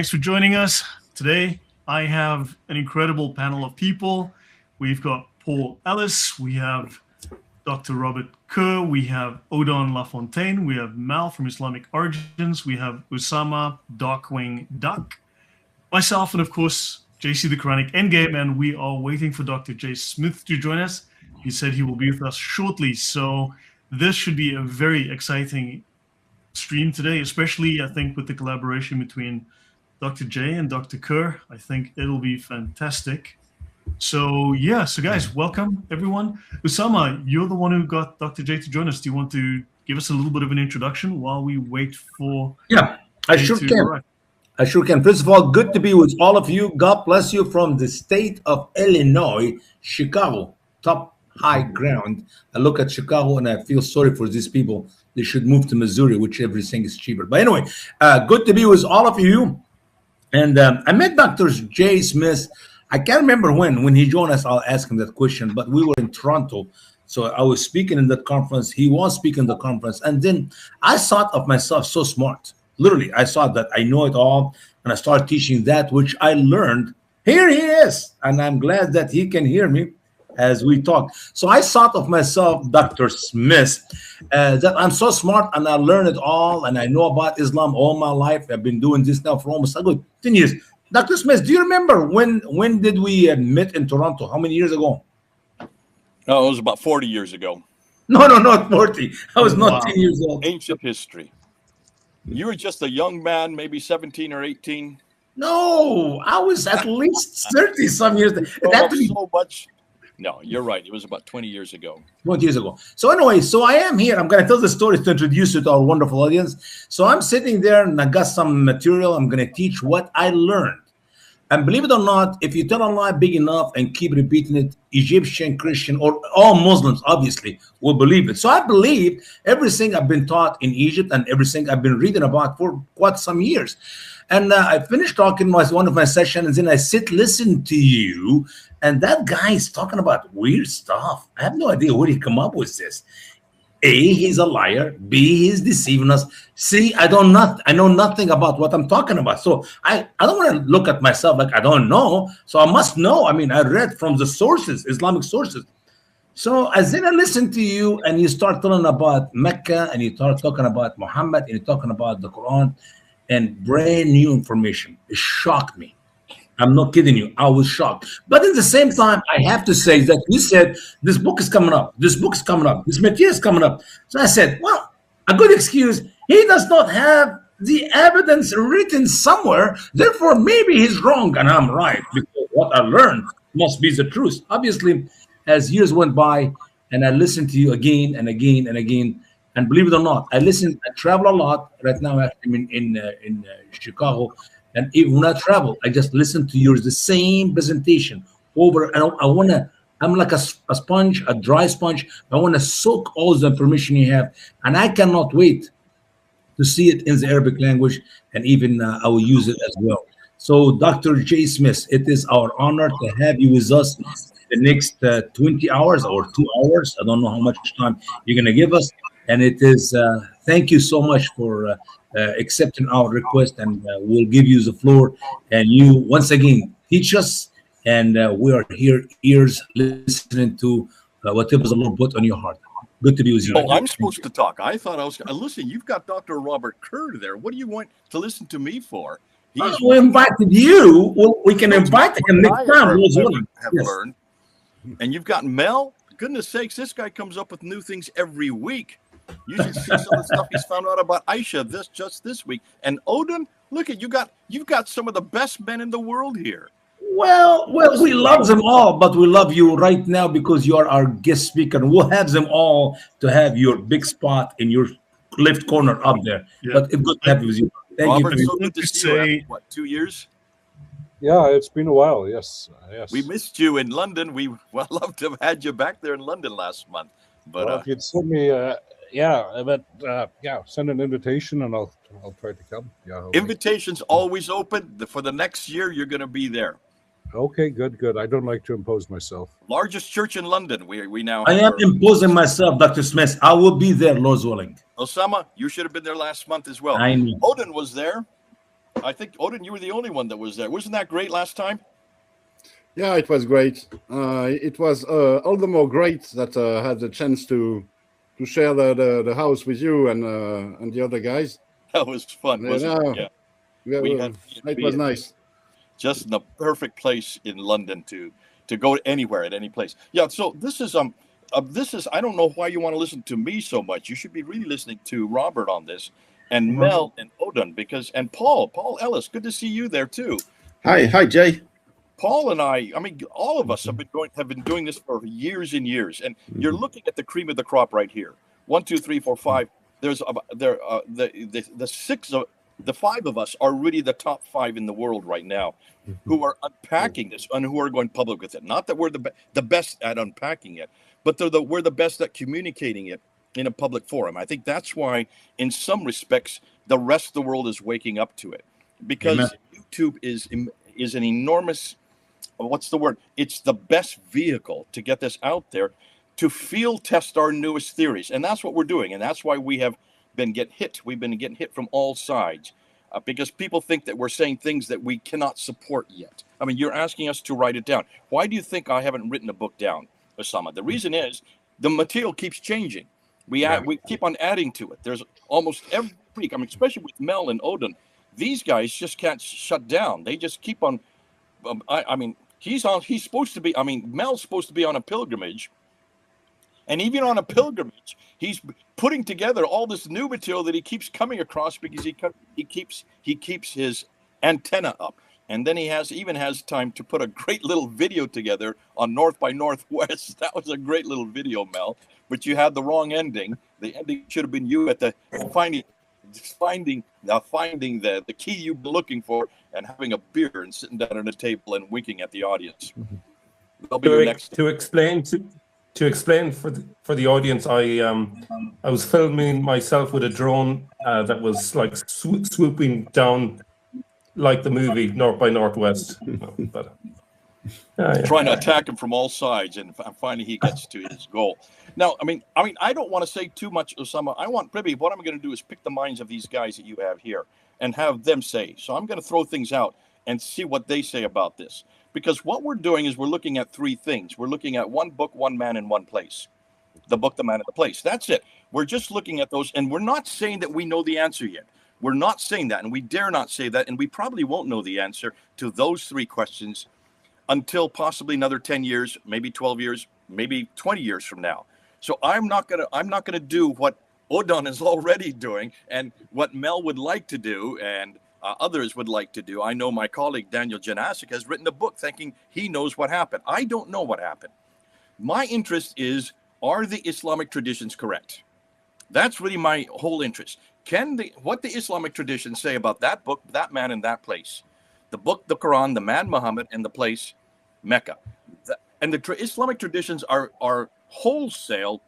Thanks for joining us. Today, I have an incredible panel of people. We've got Paul Ellis, we have Dr. Robert Kerr, we have Odon LaFontaine, we have Mal from Islamic Origins, we have Usama Darkwing Duck, myself, and of course, JC the Quranic Endgame, and we are waiting for Dr. Jay Smith to join us. He said he will be with us shortly, so this should be a very exciting stream today, especially, I think, with the collaboration between Dr. J and Dr. Kerr. I think it'll be fantastic. So guys, welcome everyone. Usama, you're the one who got Dr. J to join us. Do you want to give us a little bit of an introduction while we wait for... Yeah, I sure can. I sure can. First of all, good to be with all of you. God bless you from the state of Illinois, Chicago, top high ground. I look at Chicago and I feel sorry for these people. They should move to Missouri, which everything is cheaper. But anyway, good to be with all of you. And I met Dr. J. Smith. I can't remember when he joined us. I'll ask him that question. But we were in Toronto. So I was speaking in that conference. He was speaking in the conference. And then I thought of myself so smart. Literally, I thought that I know it all. And I started teaching that which I learned. Here he is. And I'm glad that he can hear me as we talk. So I thought of myself, Dr. Smith, that I'm so smart and I learned it all and I know about Islam all my life. I've been doing this now for almost a good 10 years. Dr. Smith, do you remember when did we meet in Toronto? How many years ago? Oh, it was about 40 years ago. No, not 40. I was not 10 years old. Ancient history. You were just a young man, maybe 17 or 18. No, I was at least 30 some years. So much. No, you're right. It was about 20 years ago. 20 years ago. So anyway, so I am here. I'm going to tell the story to introduce you to our wonderful audience. So I'm sitting there and I got some material. I'm going to teach what I learned. And believe it or not, if you tell a lie big enough and keep repeating it, Egyptian, Christian, or all Muslims, obviously, will believe it. So I believe everything I've been taught in Egypt and everything I've been reading about for quite some years. And I finished talking one of my sessions, and then I listen to you, and that guy is talking about weird stuff. I have no idea where he come up with this. A, he's a liar. B, he's deceiving us. C, I know nothing about what I'm talking about. So I don't want to look at myself like I don't know. So I must know. I mean, I read from the sources, Islamic sources. So as then I listen to you and you start telling about Mecca and you start talking about Muhammad and you're talking about the Quran and brand new information. It shocked me. I'm not kidding you. I was shocked. But at the same time, I have to say that you said, this book is coming up. This book is coming up. This material is coming up. So I said, well, a good excuse. He does not have the evidence written somewhere. Therefore, maybe he's wrong and I'm right. Because what I learned must be the truth. Obviously, as years went by and I listened to you again and again and again, and believe it or not, I travel a lot. Right now, I'm in Chicago. And even when I travel, I just listen to yours, the same presentation over. And I'm like a sponge, a dry sponge. I want to soak all the information you have. And I cannot wait to see it in the Arabic language. And even I will use it as well. So Dr. J. Smith, it is our honor to have you with us the next 20 hours or 2 hours. I don't know how much time you're going to give us. And it is, thank you so much for accepting our request, and we'll give you the floor. And you, once again, teach us. And we are here, ears listening to whatever the Lord put on your heart. Good to be with you. Oh, I'm supposed to talk. I thought I was. Listen, you've got Dr. Robert Kerr there. What do you want to listen to me for? We invited you. Well, we can invite him next time. Have learned. And you've got Mel. Goodness sakes, this guy comes up with new things every week. You should see some of the stuff he's found out about Aisha just this week. And Odon, look at you've got some of the best men in the world here. Well, we love them all, but we love you right now because you are our guest speaker. And we'll have them all to have your big spot in your left corner up there. Yeah. But it's good to have you with you. Thank Robert, you. So good to see you after, what, 2 years? Yeah, it's been a while. Yes. We missed you in London. We would love to have had you back there in London last month. But if you'd send me, send an invitation and I'll try to come. Yeah. Invitations always open. For the next year, you're going to be there. Okay, good. I don't like to impose myself. Largest church in London. We now. I am imposing myself, Dr. Smith. I will be there, Lord's willing. Osama, you should have been there last month as well. I know. Odon was there. I think, Odin, you were the only one that was there. Wasn't that great last time? Yeah, it was great. It was all the more great that I had the chance to share the house with you and the other guys. That was fun, wasn't it? Yeah. It was nice. Just in the perfect place in London to go anywhere at any place. Yeah. So this is I don't know why you want to listen to me so much. You should be really listening to Robert on this, and Mel and Odon, and Paul Ellis. Good to see you there too. Hi, Jay. Paul and I mean, all of us have been doing this for years and years, and you're looking at the cream of the crop right here. 1, 2, 3, 4, 5. There's the 5 of us are really the top 5 in the world right now, who are unpacking this and who are going public with it. Not that we're the best at unpacking it, but we're the best at communicating it in a public forum. I think that's why, in some respects, the rest of the world is waking up to it, because YouTube is an enormous. What's the word? It's the best vehicle to get this out there, to field test our newest theories. And that's what we're doing. And that's why we have been getting hit. We've been getting hit from all sides because people think that we're saying things that we cannot support yet. I mean, you're asking us to write it down. Why do you think I haven't written a book down, Usama? The reason is the material keeps changing. We keep on adding to it. There's almost every week, I mean, especially with Mel and Odin, these guys just can't shut down. They just keep on. I mean, he's supposed to be, I mean, Mel's supposed to be on a pilgrimage. And even on a pilgrimage, he's putting together all this new material that he keeps coming across because he keeps his antenna up. And then he even has time to put a great little video together on North by Northwest. That was a great little video, Mel. But you had the wrong ending. The ending should have been you at the finding the key you've been looking for and having a beer and sitting down at a table and winking at the audience. That'll be your next. To explain for the audience, I was filming myself with a drone that was like swooping down like the movie North by Northwest. But, trying to attack him from all sides, and finally he gets to his goal. Now, I mean, I don't want to say too much, Usama. Maybe what I'm going to do is pick the minds of these guys that you have here and have them say. So I'm going to throw things out and see what they say about this. Because what we're doing is we're looking at 3 things. We're looking at one book, one man, and one place. The book, the man, and the place. That's it. We're just looking at those, and we're not saying that we know the answer yet. We're not saying that, and we dare not say that, and we probably won't know the answer to those 3 questions until possibly another 10 years, maybe 12 years, maybe 20 years from now. So I'm not gonna do what Odon is already doing and what Mel would like to do and others would like to do. I know my colleague Daniel Janasic has written a book thinking he knows what happened. I don't know what happened. My interest is, are the Islamic traditions correct? That's really my whole interest. What the Islamic traditions say about that book, that man, and that place? The book, the Quran, the man Muhammad, and the place Mecca. And the Islamic traditions are wholesale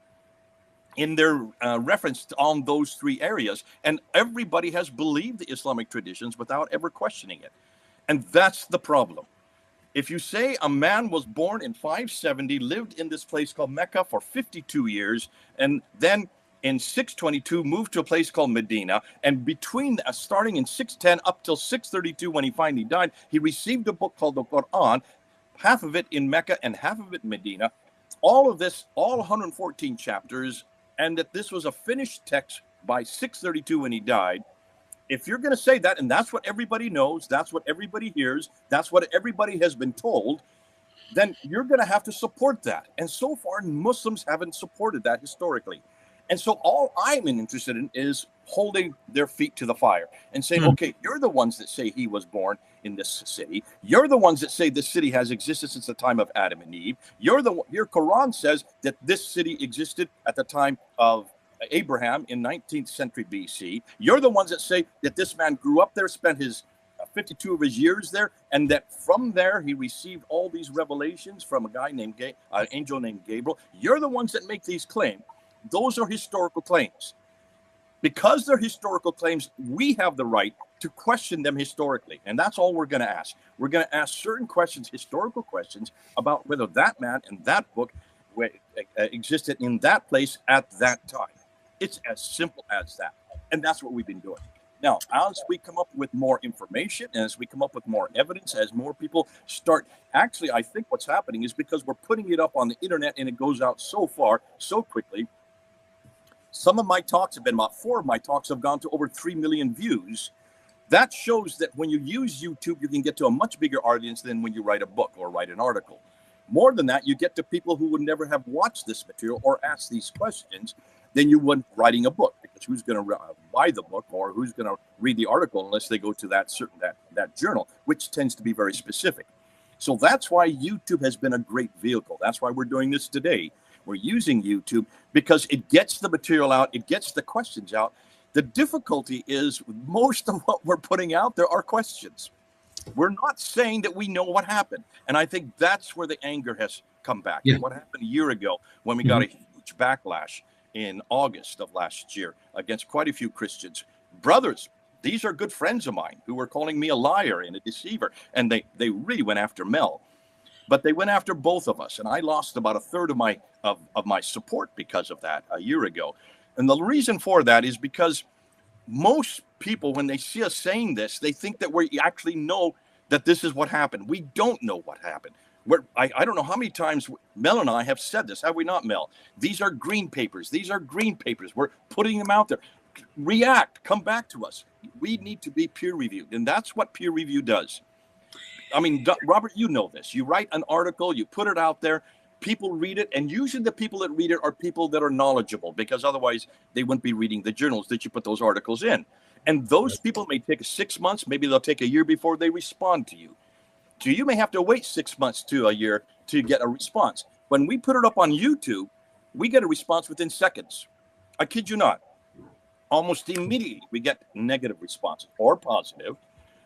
in their reference on those 3 areas. And everybody has believed the Islamic traditions without ever questioning it. And that's the problem. If you say a man was born in 570, lived in this place called Mecca for 52 years, and then in 622 moved to a place called Medina, and between starting in 610 up till 632 when he finally died, he received a book called the Quran, half of it in Mecca and half of it in Medina. All of this, all 114 chapters, and that this was a finished text by 632 when he died. If you're going to say that, and that's what everybody knows, that's what everybody hears, that's what everybody has been told, then you're going to have to support that. And so far, Muslims haven't supported that historically. And so all I'm interested in is holding their feet to the fire and saying, okay, you're the ones that say he was born in this city. You're the ones that say this city has existed since the time of Adam and Eve. Your Quran says that this city existed at the time of Abraham in 19th century BC. You're the ones that say that this man grew up there, spent his 52 of his years there, and that from there he received all these revelations from a guy named angel named Gabriel. You're the ones that make these claims. Those are historical claims. Because they're historical claims, we have the right to question them historically. And that's all we're going to ask. We're going to ask certain questions, historical questions, about whether that man and that book existed in that place at that time. It's as simple as that. And that's what we've been doing. Now, as we come up with more information, as we come up with more evidence, as more people start, actually, I think what's happening is because we're putting it up on the internet and it goes out so far, so quickly. Some of my talks have been, about 4 of my talks have gone to over 3 million views. That shows that when you use YouTube, you can get to a much bigger audience than when you write a book or write an article. More than that, you get to people who would never have watched this material or asked these questions than you would writing a book, because who's going to buy the book or who's going to read the article unless they go to that journal, which tends to be very specific. So that's why YouTube has been a great vehicle. That's why we're doing this today. We're using YouTube because it gets the material out, it gets the questions out. The difficulty is most of what we're putting out there are questions. We're not saying that we know what happened. And I think that's where the anger has come back. Yeah. What happened a year ago when we got a huge backlash in August of last year against quite a few Christians. Brothers, these are good friends of mine who were calling me a liar and a deceiver. And they really went after Mel. But they went after both of us. And I lost about a third of my support because of that a year ago. And the reason for that is because most people, when they see us saying this, they think that we actually know that this is what happened. We don't know what happened. I don't know how many times Mel and I have said this. Have we not, Mel? These are green papers. These are green papers. We're putting them out there. React. Come back to us. We need to be peer reviewed. And that's what peer review does. I mean, Robert, you know this. You write an article, you put it out there, people read it, and usually the people that read it are people that are knowledgeable, because otherwise they wouldn't be reading the journals that you put those articles in. And those people may take 6 months, maybe they'll take a year before they respond to you. So you may have to wait 6 months to a year to get a response. When we put it up on YouTube, we get a response within seconds. I kid you not. Almost immediately we get negative response or positive.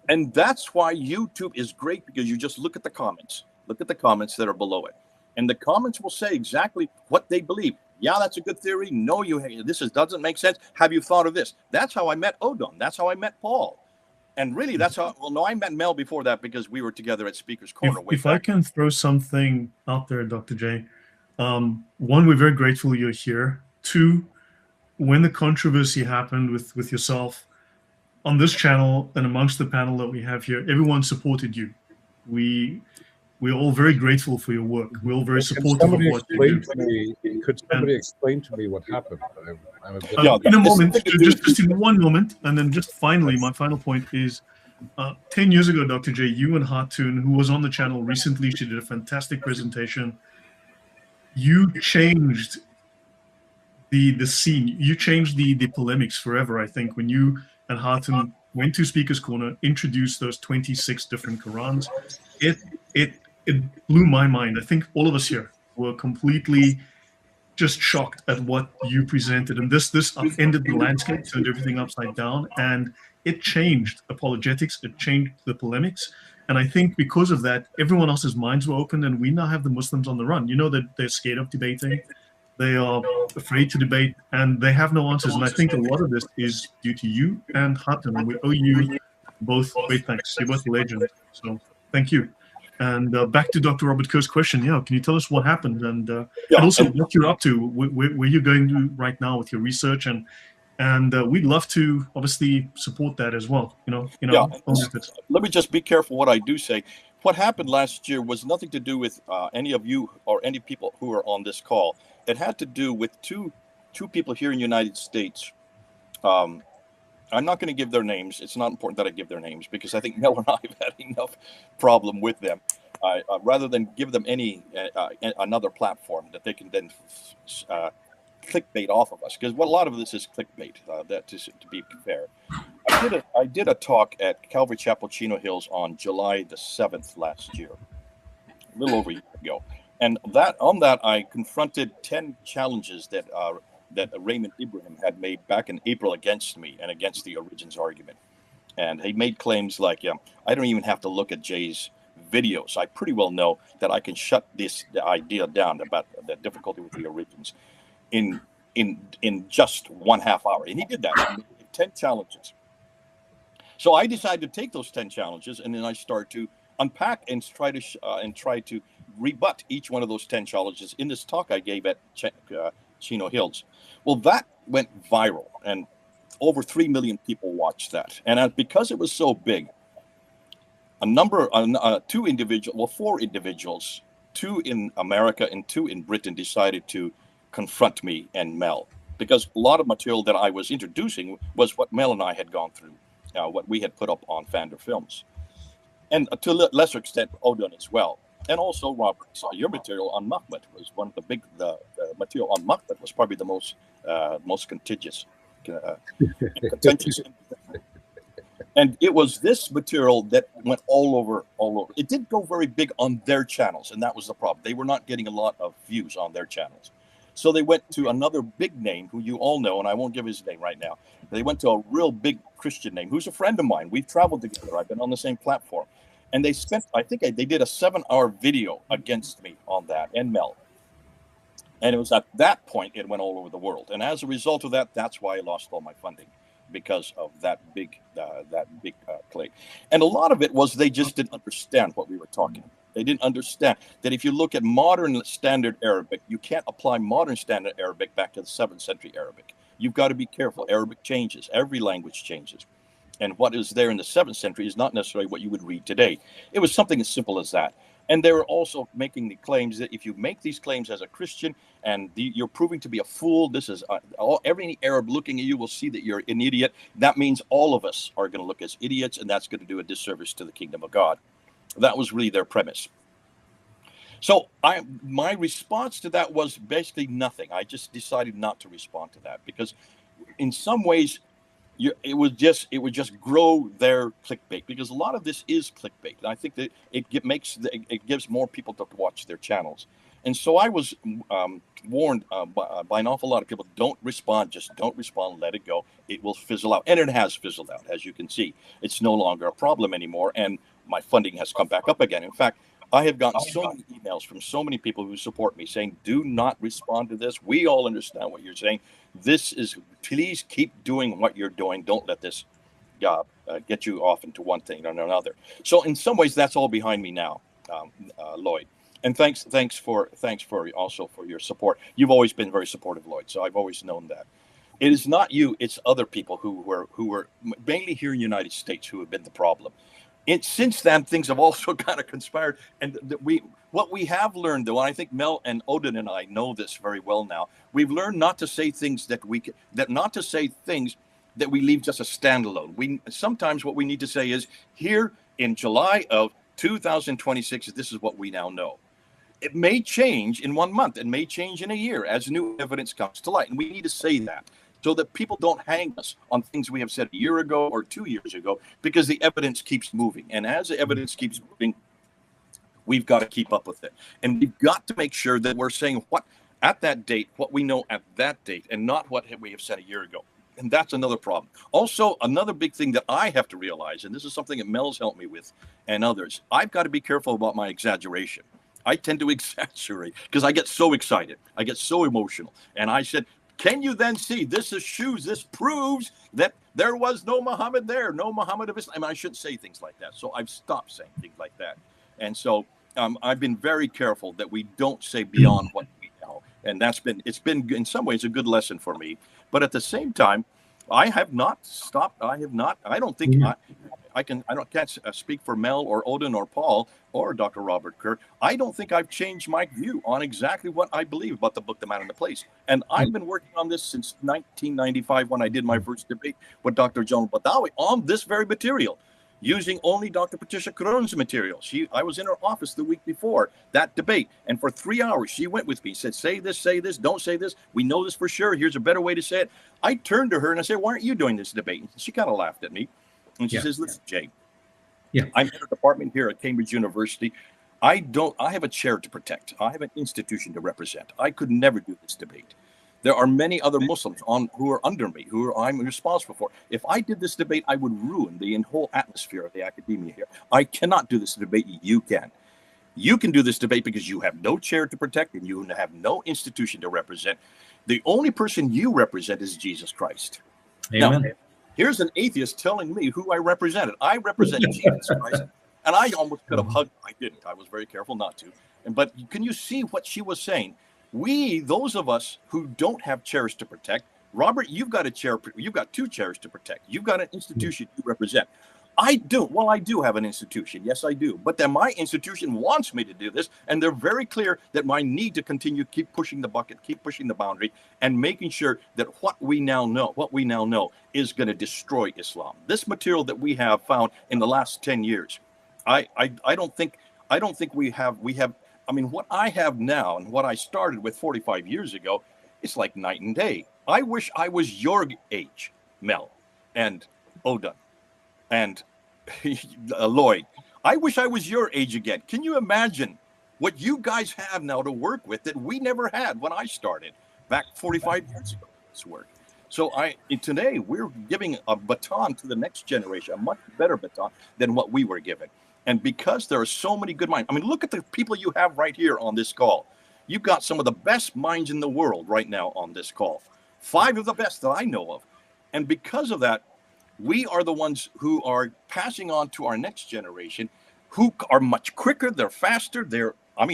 And that's why YouTube is great, because you just look at the comments. Look at the comments that are below it. And the comments will say exactly what they believe. Yeah, that's a good theory. No, doesn't make sense. Have you thought of this? That's how I met Odon. That's how I met Paul. And really, that's how, well, no, I met Mel before that because we were together at Speaker's Corner. If I can throw something out there, Dr. J, one, we're very grateful you're here. Two, when the controversy happened with yourself on this channel and amongst the panel that we have here, everyone supported you. We're all very grateful for your work. We're all very supportive of what you do. Could somebody explain to me what happened? I'm a bit in a moment, just in one moment, and then just finally, my final point is, 10 years ago, Dr. J, you and Hartoon, who was on the channel recently, she did a fantastic presentation. You changed the scene. You changed the polemics forever, I think, when you and Hartoon went to Speaker's Corner, introduced those 26 different Qurans. It blew my mind. I think all of us here were completely just shocked at what you presented. And this upended the landscape, turned everything upside down, and it changed apologetics, it changed the polemics. And I think because of that, everyone else's minds were opened, and we now have the Muslims on the run. You know that they're scared of debating. They are afraid to debate, and they have no answers. And I think a lot of this is due to you and Hartoon, and we owe you both great thanks. You're both legends. So thank you. And back to Dr. Robert Kerr's question. Yeah, can you tell us what happened and also what you're up to, where you're going to right now with your research, and we'd love to obviously support that as well. Let me just be careful what I do say. What happened last year was nothing to do with any of you or any people who are on this call. It had to do with two people here in the United States. I'm not going to give their names. It's not important that I give their names, because I think Mel and I have had enough problem with them. Rather than give them another platform that they can then clickbait off of us, because a lot of this is clickbait. To be fair, I did a talk at Calvary Chapel, Chino Hills on July the 7th last year, a little over a year ago, and on that I confronted 10 challenges that Raymond Ibrahim had made back in April against me and against the Origins argument. And he made claims like, I don't even have to look at Jay's videos. I pretty well know that I can shut the idea down about the difficulty with the Origins in just 1/2 hour. And he did that. 10 challenges. So I decided to take those 10 challenges, and then I start to unpack and try to rebut each one of those 10 challenges in this talk I gave at Chino Hills. Well, that went viral, and over 3 million people watched that. And because it was so big, four individuals, 2 in America and 2 in Britain, decided to confront me and Mel, because a lot of material that I was introducing was what Mel and I had gone through, what we had put up on Fander Films, and to a lesser extent Odon as well. And also, Robert, saw your material on Muhammad was one of the material on Muhammad was probably the most contentious. And it was this material that went all over. It did go very big on their channels, and that was the problem. They were not getting a lot of views on their channels. So they went to another big name who you all know, and I won't give his name right now. They went to a real big Christian name who's a friend of mine. We've traveled together. I've been on the same platform. And they spent, I think they did a 7-hour video against me on that, and Mel. And it was at that point it went all over the world. And as a result of that, that's why I lost all my funding, because of that big claim. And a lot of it was they just didn't understand what we were talking about. They didn't understand that if you look at modern Standard Arabic, you can't apply modern Standard Arabic back to the 7th century Arabic. You've got to be careful. Arabic changes. Every language changes. And what is there in the 7th century is not necessarily what you would read today. It was something as simple as that. And they were also making the claims that if you make these claims as a Christian and you're proving to be a fool, this is every Arab looking at you will see that you're an idiot. That means all of us are going to look as idiots, and that's going to do a disservice to the kingdom of God. That was really their premise. So my response to that was basically nothing. I just decided not to respond to that because in some ways, it would just grow their clickbait, because a lot of this is clickbait, and I think that it gives more people to watch their channels. And so I was warned by an awful lot of people: don't respond, just don't respond, let it go. It will fizzle out, and it has fizzled out, as you can see. It's no longer a problem anymore, and my funding has come back up again. In fact, I have gotten so many emails from so many people who support me saying, do not respond to this. We all understand what you're saying. Please keep doing what you're doing. Don't let this get you off into one thing or another. So in some ways, that's all behind me now, Lloyd. And thanks for also for your support. You've always been very supportive, Lloyd. So I've always known that. It is not you, it's other people who were mainly here in the United States who have been the problem. Since then, things have also kind of conspired, and what we have learned, though, and I think Mel and Odon and I know this very well now. We've learned not to say things that we leave just a standalone. Sometimes what we need to say is, here in July of 2026, this is what we now know. It may change in 1 month, it may change in a year as new evidence comes to light, and we need to say that, so that people don't hang us on things we have said a year ago or 2 years ago, because the evidence keeps moving. And as the evidence keeps moving, we've got to keep up with it. And we've got to make sure that we're saying what we know at that date, and not what we have said a year ago. And that's another problem. Also, another big thing that I have to realize, and this is something that Mel's helped me with and others, I've got to be careful about my exaggeration. I tend to exaggerate because I get so excited. I get so emotional. And I said, can you then see this is shoes? This proves that there was no Muhammad there, no Muhammad of Islam. I mean, I shouldn't say things like that. So I've stopped saying things like that. And so I've been very careful that we don't say beyond what we know. And it's been in some ways a good lesson for me. But at the same time, I have not stopped. I don't think I can't speak for Mel or Odon or Paul or Dr. Robert Kerr. I don't think I've changed my view on exactly what I believe about the book, The Man and the Place. And I've been working on this since 1995 when I did my first debate with Dr. Joan Badawi on this very material, using only Dr. Patricia Caron's material. I was in her office the week before that debate, and for 3 hours she went with me, said, say this, don't say this. We know this for sure. Here's a better way to say it. I turned to her and I said, why aren't you doing this debate? And she kind of laughed at me. And she says, listen, Jay, I'm in a department here at Cambridge University. I have a chair to protect. I have an institution to represent. I could never do this debate. There are many other Muslims who are under me, who I'm responsible for. If I did this debate, I would ruin the whole atmosphere of the academia here. I cannot do this debate. You can. You can do this debate because you have no chair to protect and you have no institution to represent. The only person you represent is Jesus Christ. Amen. Now, here's an atheist telling me who I represented. I represent Jesus Christ. And I almost could have hugged him. I didn't. I was very careful not to. But can you see what she was saying? Those of us who don't have chairs to protect, Robert, you've got a chair. You've got 2 chairs to protect. You've got an institution you represent. I do. Well, I do have an institution. Yes, I do. But then my institution wants me to do this. And they're very clear that my need to continue, keep pushing the bucket, keep pushing the boundary, and making sure that what we now know is going to destroy Islam. This material that we have found in the last 10 years, I don't think we have, I mean, what I have now and what I started with 45 years ago, it's like night and day. I wish I was your age, Mel and Odon and Lloyd. I wish I was your age again. Can you imagine what you guys have now to work with that we never had when I started back 45 years ago? This work. So today we're giving a baton to the next generation, a much better baton than what we were given. And because there are so many good minds, I mean, look at the people you have right here on this call. You've got some of the best minds in the world right now on this call. 5 of the best that I know of. And because of that, we are the ones who are passing on to our next generation, who are much quicker. They're faster. I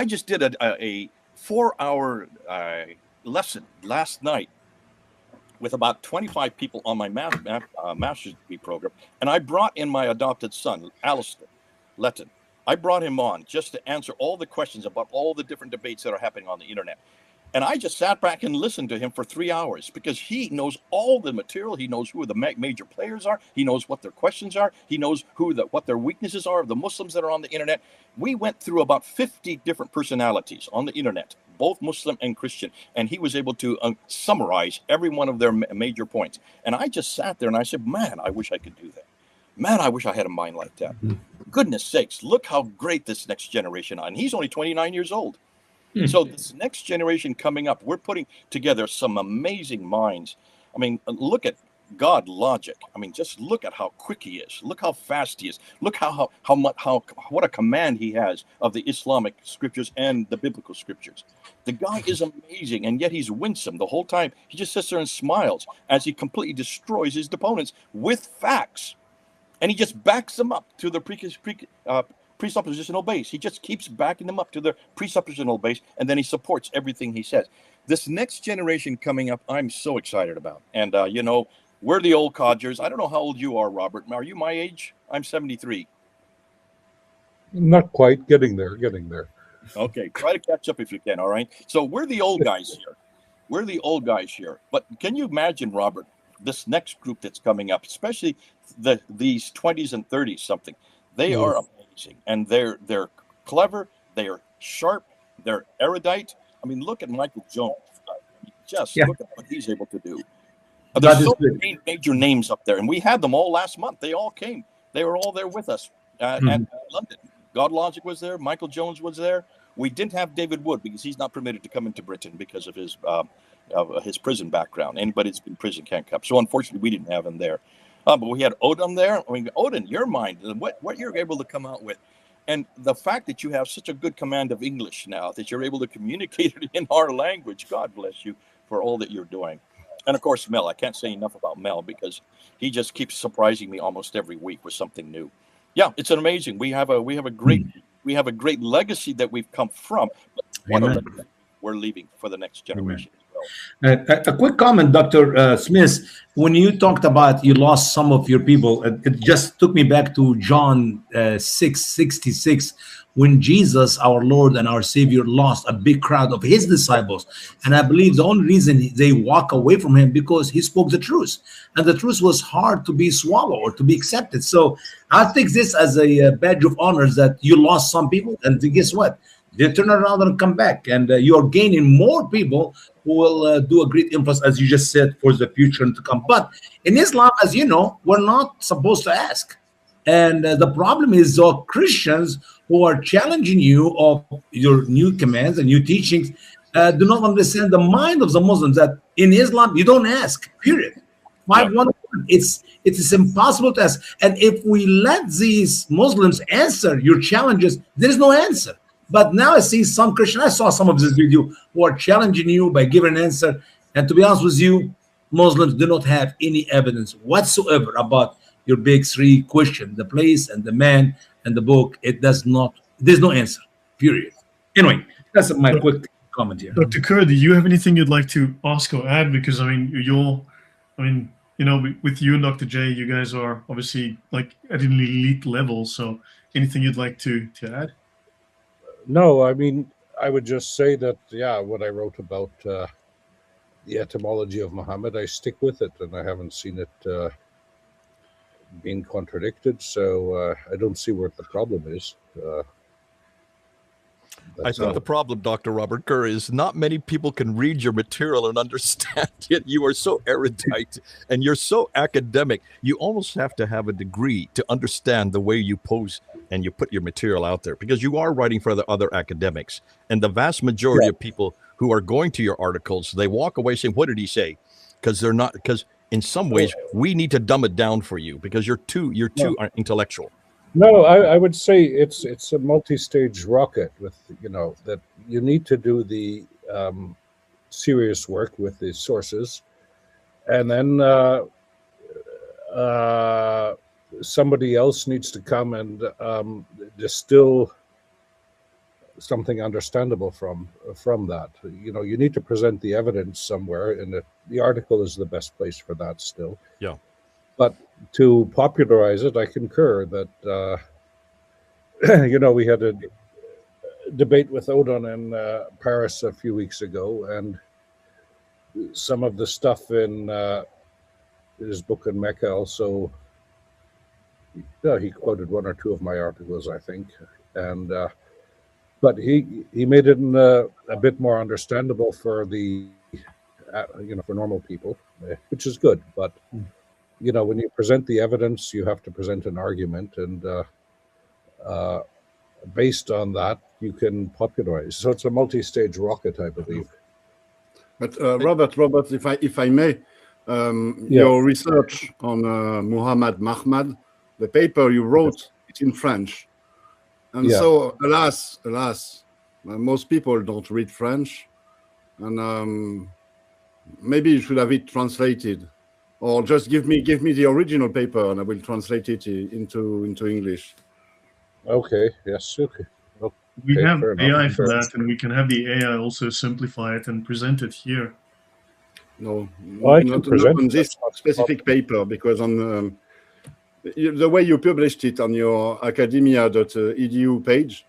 just did a 4-hour lesson last night with about 25 people on my master's degree program. And I brought in my adopted son, Alistair Letton. I brought him on just to answer all the questions about all the different debates that are happening on the internet. And I just sat back and listened to him for 3 hours because he knows all the material. He knows who the major players are. He knows what their questions are. He knows what their weaknesses are, the Muslims that are on the internet. We went through about 50 different personalities on the internet, both Muslim and Christian. And he was able to summarize every one of their major points. And I just sat there and I said, man, I wish I could do that. Man, I wish I had a mind like that. Goodness sakes, look how great this next generation are. And he's only 29 years old. So this next generation coming up, we're putting together some amazing minds. I mean, look at God logic. I mean, just look at how quick he is. Look how fast he is. Look what a command he has of the Islamic scriptures and the biblical scriptures. The guy is amazing, and yet he's winsome the whole time. He just sits there and smiles as he completely destroys his opponents with facts. And he just backs them up to the presuppositional base. He just keeps backing them up to their presuppositional base, and then he supports everything he says. This next generation coming up, I'm so excited about. And, we're the old codgers. I don't know how old you are, Robert. Are you my age? I'm 73. Not quite. Getting there. Okay, try to catch up if you can, all right? So we're the old guys here. But can you imagine, Robert, this next group that's coming up, especially these 20s and 30s something, they are amazing, and they're clever, they're sharp, they're erudite. I mean, look at Michael Jones. Look at what he's able to do. There's so many major names up there, and we had them all last month. They all came. They were all there with us at London. God Logic was there. Michael Jones was there. We didn't have David Wood because he's not permitted to come into Britain because of his prison background. Anybody that's been in prison can't come. So unfortunately, we didn't have him there. But we had Odon there. I mean, Odon, your mind, what you're able to come out with. And the fact that you have such a good command of English now, that you're able to communicate it in our language, God bless you for all that you're doing. And of course, Mel, I can't say enough about Mel because he just keeps surprising me almost every week with something new. Yeah, it's amazing. We have a great legacy that we've come from. But what a legacy we're leaving for the next generation. A quick comment, Dr. Smith. When you talked about you lost some of your people, it just took me back to John 6:66, when Jesus, our Lord and our Savior, lost a big crowd of his disciples. And I believe the only reason they walk away from him because he spoke the truth. And the truth was hard to be swallowed or to be accepted. So I take this as a badge of honor that you lost some people. And guess what? They turn around and come back. And you are gaining more people who will do a great influence, as you just said, for the future and to come. But in Islam, as you know, we're not supposed to ask. And the problem is the Christians who are challenging you of your new commands and new teachings do not understand the mind of the Muslims, that in Islam, you don't ask, period. It's impossible to ask. And if we let these Muslims answer your challenges, there is no answer. But now I see some Christians, I saw some of this video, who are challenging you by giving an answer. And to be honest with you, Muslims do not have any evidence whatsoever about your big three question, the place and the man and the book. It does not, there's no answer, period. Anyway, that's my quick comment. comment here. Dr. Kerr, do you have anything you'd like to ask or add? Because with you and Dr. J, you guys are obviously like at an elite level. So anything you'd like to add? No, I mean, I would just say that, what I wrote about the etymology of Muhammad, I stick with it, and I haven't seen it being contradicted. So I don't see where the problem is. I think the problem, Dr. Robert Kerr, is not many people can read your material and understand it. You are so erudite and you're so academic. You almost have to have a degree to understand the way you pose and you put your material out there, because you are writing for the other academics. And the vast majority of people who are going to your articles, they walk away saying, what did he say? Because they're not, because in some ways we need to dumb it down for you because you're too intellectual. No, I would say it's a multi-stage rocket with, that you need to do the serious work with the sources, and then somebody else needs to come and distill something understandable from that. You need to present the evidence somewhere, and the article is the best place for that still. Yeah. But to popularize it, I concur that, we had a debate with Odon in Paris a few weeks ago, and some of the stuff in his book in MECCA also, he quoted one or two of my articles, I think, and but he made it a bit more understandable for the, for normal people, which is good, but. When you present the evidence, you have to present an argument, and based on that, you can popularize. So it's a multi-stage rocket, I believe. But Robert, if I may, your research on Muhammad Mahmad, the paper you wrote, it's in French, and so alas, most people don't read French, and maybe you should have it translated. Or just give me the original paper, and I will translate it into English. Okay. Yes. Okay. We have AI for that, and we can have the AI also simplify it and present it here. No, not on this specific paper, because on the way you published it on your academia.edu page,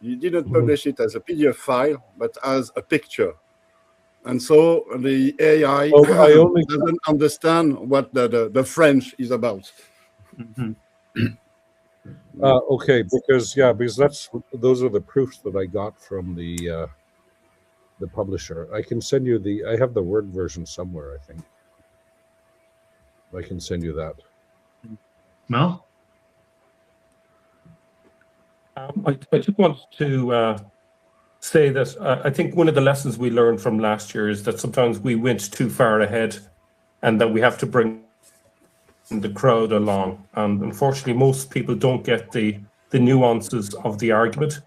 you didn't publish it as a PDF file, but as a picture. And so the AI doesn't understand what the French is about. Okay, because those are the proofs that I got from the publisher. I can send you I have the Word version somewhere, I think. I can send you that. Mel? I just want to say that I think one of the lessons we learned from last year is that sometimes we went too far ahead, and that we have to bring the crowd along. And unfortunately, most people don't get the nuances of the argument.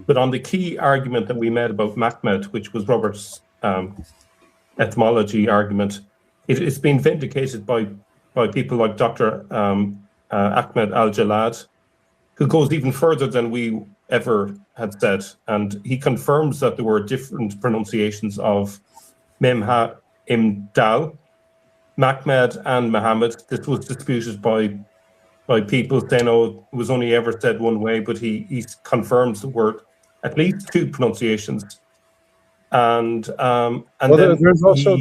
But on the key argument that we made about Mahmad, which was Robert's etymology argument, it's been vindicated by people like Dr. Ahmed Al-Jalad, who goes even further than we ever had said, and he confirms that there were different pronunciations of Memha Imdal, Mahmad and Muhammad. This was disputed by people saying, oh, it was only ever said one way, but he confirms the word, at least two pronunciations. And then there's also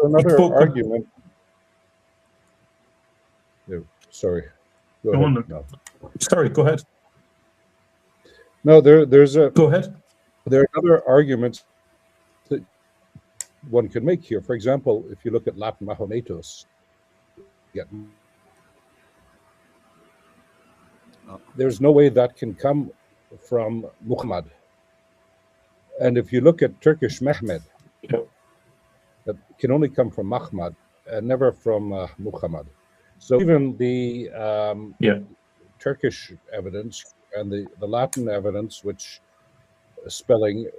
another argument. Sorry. Go ahead. No. Sorry, go ahead. No, there's a. Go ahead. There are other arguments that one can make here. For example, if you look at Latin Mahometos, there's no way that can come from Muhammad. And if you look at Turkish Mehmed, that can only come from Mahmad and never from Muhammad. So even the Turkish evidence and the Latin evidence, which spelling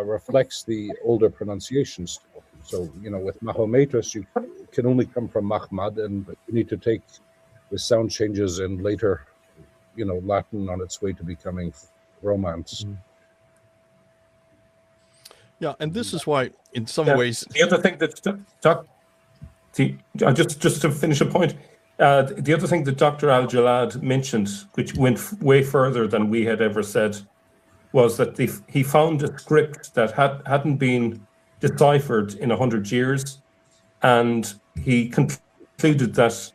reflects the older pronunciations. So, with Mahometus, you can only come from Mahmad, and you need to take the sound changes in later, Latin on its way to becoming Romance. Yeah, and this is why, in some ways, the other thing that just to finish a point, the other thing that Dr. Al-Jalad mentioned, which went way further than we had ever said, was that he found a script that hadn't been deciphered in 100 years, and he concluded that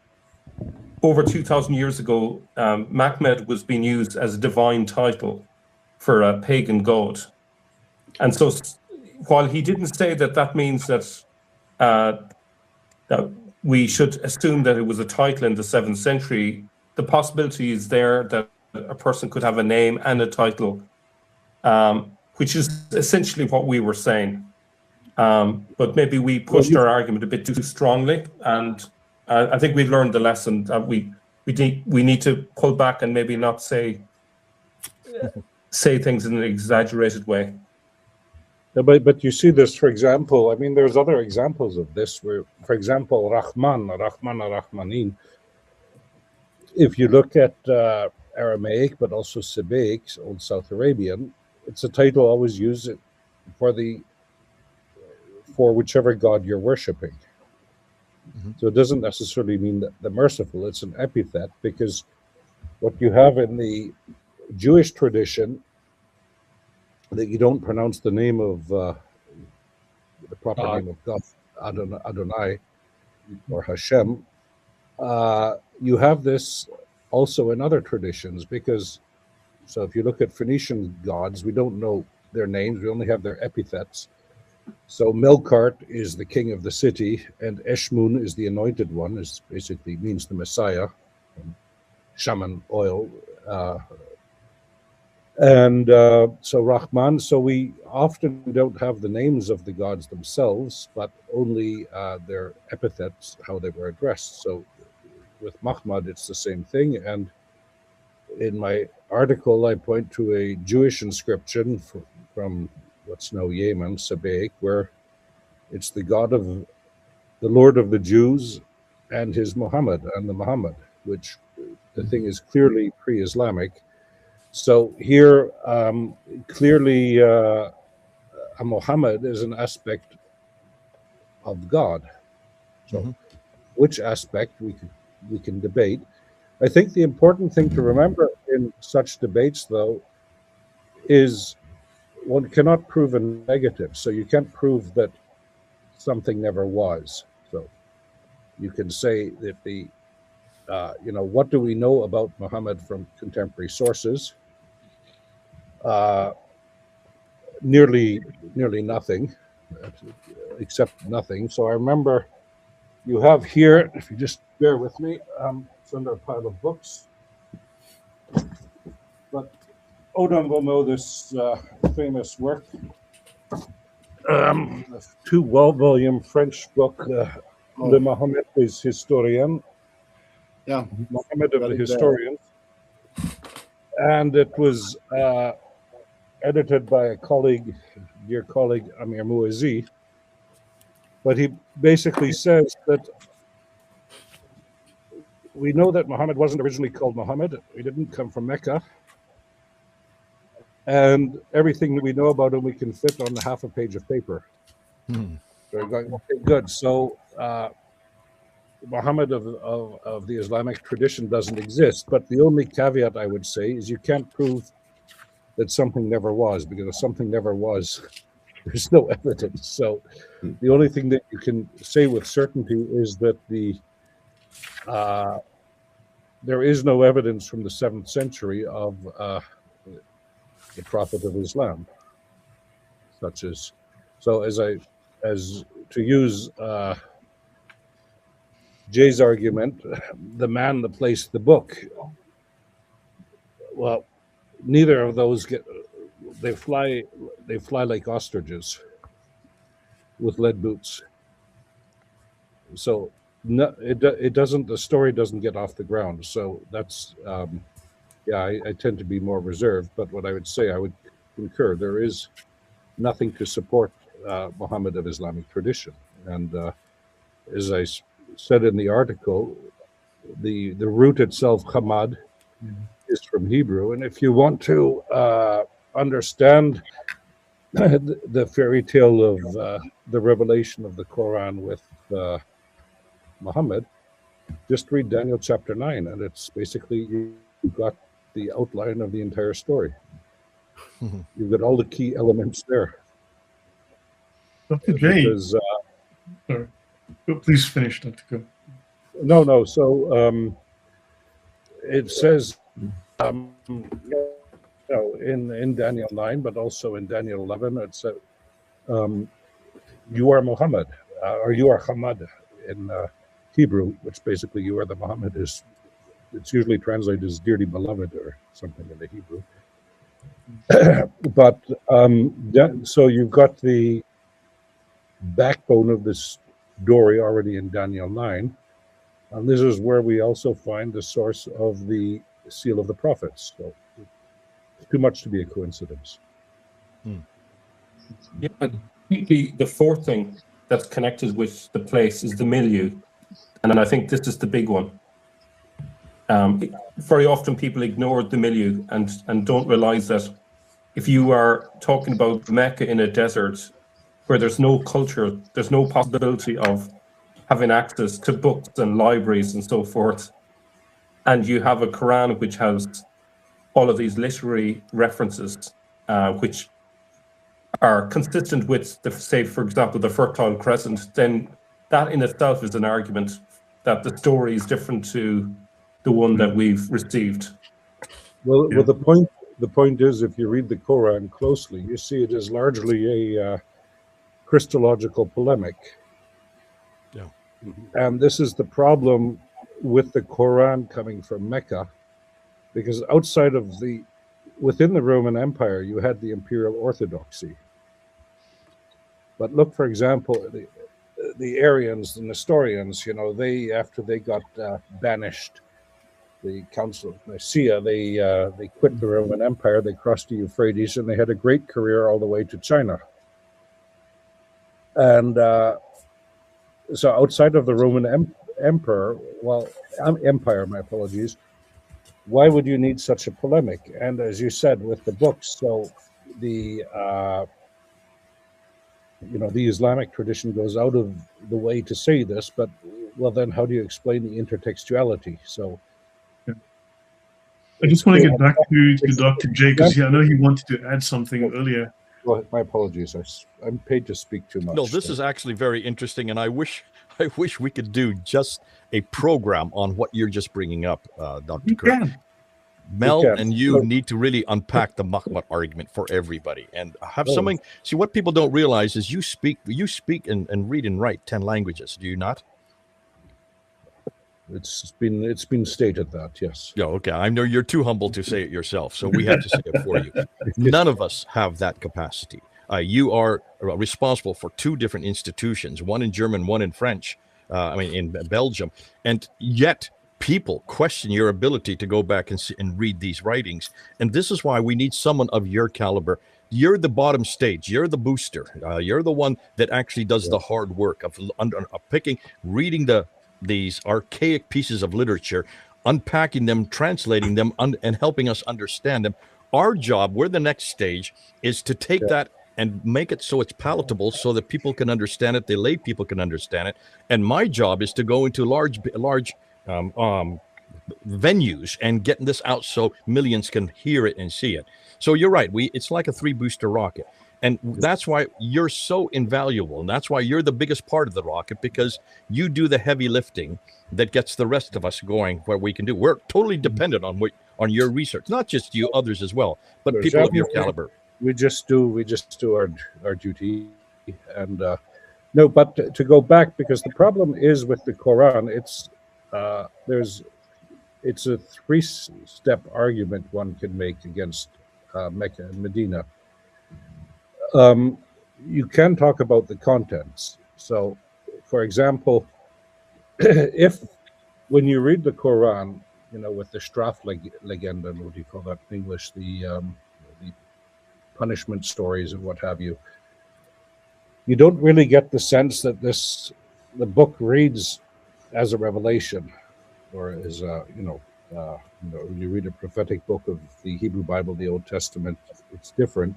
over 2,000 years ago, Mehmed was being used as a divine title for a pagan god. And so while he didn't say that means that we should assume that it was a title in the 7th century, the possibility is there that a person could have a name and a title, which is essentially what we were saying. But maybe we pushed our argument a bit too strongly, and I think we've learned the lesson that we need to pull back and maybe not say things in an exaggerated way. But you see this, for example, I mean, there's other examples of this where, for example, Rahman, Rahmanin, if you look at Aramaic, but also Sabaic, Old South Arabian, it's a title always used for whichever god you're worshiping. Mm-hmm. So it doesn't necessarily mean that the merciful, it's an epithet, because what you have in the Jewish tradition, that you don't pronounce the name of the proper name of God, Adonai or Hashem. You have this also in other traditions, because so if you look at Phoenician gods, we don't know their names, we only have their epithets. So Melkart is the king of the city, and Eshmun is the anointed one, is basically means the Messiah, shaman oil. So Rahman, so we often don't have the names of the gods themselves, but only their epithets, how they were addressed. So with Mahmad, it's the same thing. And in my article, I point to a Jewish inscription from what's now Yemen, Sabaic, where it's the God of the Lord of the Jews and his Muhammad, and the Muhammad, which the thing is clearly pre-Islamic. So here, clearly, a Muhammad is an aspect of God. So which aspect we can debate. I think the important thing to remember in such debates, though, is one cannot prove a negative. So you can't prove that something never was. So you can say that what do we know about Muhammad from contemporary sources? Nearly nothing, except nothing. So I remember you have here, if you just bear with me, it's under a pile of books. But Odon will know this famous work, a 2-volume French book, Le Mohammed des Historiens. Yeah, Mohammed of the Historians. And it was edited by a dear colleague, Amir Mouazi. But he basically says that we know that Muhammad wasn't originally called Muhammad. He didn't come from Mecca. And everything that we know about him, we can fit on half a page of paper. So we're going, okay, good. So Muhammad of the Islamic tradition doesn't exist. But the only caveat I would say is you can't prove that something never was, because if something never was, there's no evidence. So the only thing that you can say with certainty is that there is no evidence from the 7th century of the Prophet of Islam, such as, so as to use Jay's argument, the man that placed the book. Well, neither of those they fly like ostriches with lead boots. So no, it doesn't. The story doesn't get off the ground. So that's I tend to be more reserved. But what I would say, I would concur. There is nothing to support Muhammad of Islamic tradition, and as I said in the article, the root itself, Hamad, is from Hebrew. And if you want to understand the fairy tale of the revelation of the Quran with Muhammad, just read Daniel chapter 9, and it's basically you've got the outline of the entire story. You've got all the key elements there. Dr. J. Because, sorry. Please finish, Dr. Kerr. No. So it says, in Daniel 9, but also in Daniel 11, it said, you are Muhammad, or you are Hamad in Hebrew, which basically you are the Muhammad is. It's usually translated as dearly beloved or something in the Hebrew. But so you've got the backbone of this story already in Daniel 9. And this is where we also find the source of the seal of the prophets. So it's too much to be a coincidence. Yeah, but the fourth thing that's connected with the place is the milieu. And I think this is the big one. Very often people ignore the milieu and don't realize that if you are talking about Mecca in a desert where there's no culture, there's no possibility of having access to books and libraries and so forth, and you have a Quran which has all of these literary references which are consistent with, say, for example, the Fertile Crescent, then that in itself is an argument that the story is different to the one that we've received. Well, the point is, if you read the Quran closely, you see it is largely a Christological polemic. Yeah. And this is the problem with the Quran coming from Mecca, because outside of within the Roman Empire, you had the imperial orthodoxy. But look, for example, the Arians, the Nestorians, they, after they got banished, the Council of Nicaea, they quit the Roman Empire, they crossed the Euphrates, and they had a great career all the way to China. And so outside of the Roman Empire, my apologies, why would you need such a polemic? And as you said, with the books, so the Islamic tradition goes out of the way to say this, but well, then how do you explain the intertextuality? So I just want to get back to Dr. J, because I know he wanted to add something earlier. Well, my apologies. I'm paid to speak too much. No, this is actually very interesting, and I wish we could do just a program on what you're just bringing up, Dr. Kerr. Mel and you need to really unpack the Mahmud argument for everybody, and have something. See, what people don't realize is you speak and read and write 10 languages. Do you not? It's been stated that, yes. Yeah, okay. I know you're too humble to say it yourself, so we have to say it for you. None of us have that capacity. You are responsible for 2 different institutions, one in German, one in French, in Belgium, and yet people question your ability to go back and read these writings. And this is why we need someone of your caliber. You're the bottom stage. You're the booster. You're the one that actually does the hard work of picking, reading these archaic pieces of literature, unpacking them, translating them, and helping us understand them. Our job, we're the next stage, is to take that and make it so it's palatable so that people can understand it, the lay people can understand it. And my job is to go into large venues and getting this out so millions can hear it and see it. So you're right. It's like a 3-booster rocket. And that's why you're so invaluable. And that's why you're the biggest part of the rocket, because you do the heavy lifting that gets the rest of us going where we can do. We're totally dependent on your research, not just you, others as well, but people of your caliber. We just do our duty. And no, but to go back, because the problem is with the Quran, it's a 3-step argument one can make against Mecca and Medina. You can talk about the contents. So, for example, if when you read the Quran, with the Straflegenden, what do you call that in English? The punishment stories and what have you, you don't really get the sense that the book reads as a revelation, or as you read a prophetic book of the Hebrew Bible, the Old Testament, it's different.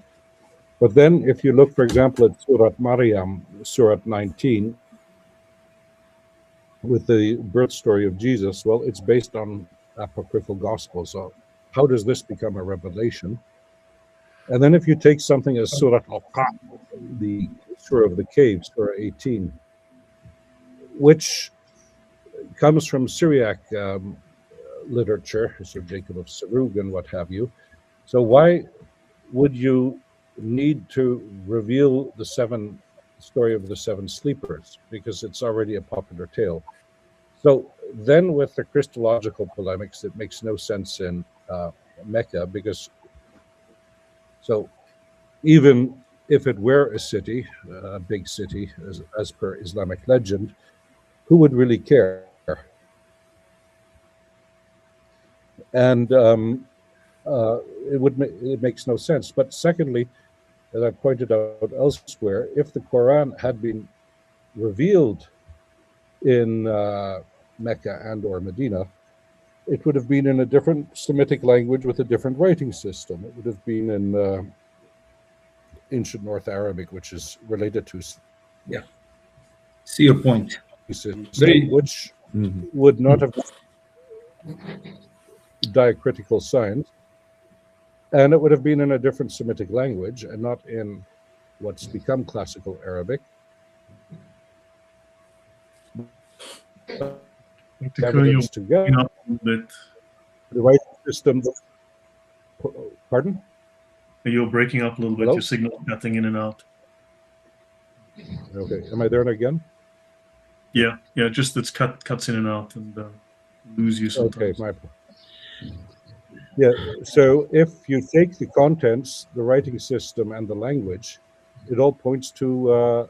But then if you look, for example, at Surat Maryam, Surat 19, with the birth story of Jesus, well, it's based on apocryphal gospels. So how does this become a revelation? And then if you take something as Surat Al-Qaf, the Surah of the Caves, Surah 18, which comes from Syriac literature, so Jacob of Sarug and what have you. So why would you need to reveal the story of the seven sleepers? Because it's already a popular tale. So then with the Christological polemics, it makes no sense in Mecca, because so even if it were a city, a big city, as per Islamic legend, who would really care? And it makes no sense. But secondly, as I pointed out elsewhere, if the Quran had been revealed in Mecca and or Medina, it would have been in a different Semitic language with a different writing system. It would have been in ancient North Arabic, which is related to See your point. system, which would not have diacritical signs, and it would have been in a different Semitic language and not in what's become classical Arabic. Evidence together, the writing system. Pardon? You're breaking up a little bit. Hello? Your signal cutting in and out. Okay, am I there again? Yeah, just it's cuts in and out and lose you sometimes. Okay, yeah. So if you take the contents, the writing system, and the language, it all points to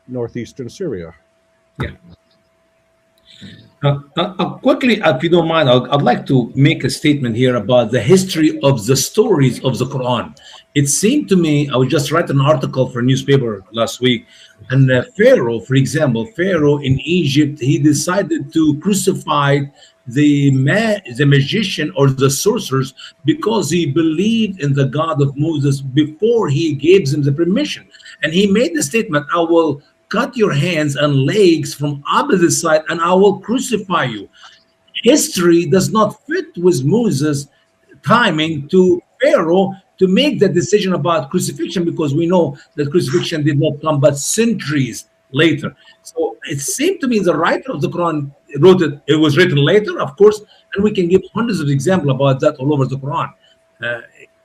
northeastern Syria. Yeah. Quickly, if you don't mind, I'd like to make a statement here about the history of the stories of the Quran. It seemed to me, I was just writing an article for a newspaper last week, and Pharaoh, for example, Pharaoh in Egypt, he decided to crucify the magician or the sorcerers because he believed in the God of Moses before he gave them the permission. And he made the statement, I will cut your hands and legs from opposite side and I will crucify you. History does not fit with Moses' timing to Pharaoh to make the decision about crucifixion, because we know that crucifixion did not come but centuries later. So it seemed to me the writer of the Quran wrote it. It was written later, of course, and we can give hundreds of examples about that all over the Quran.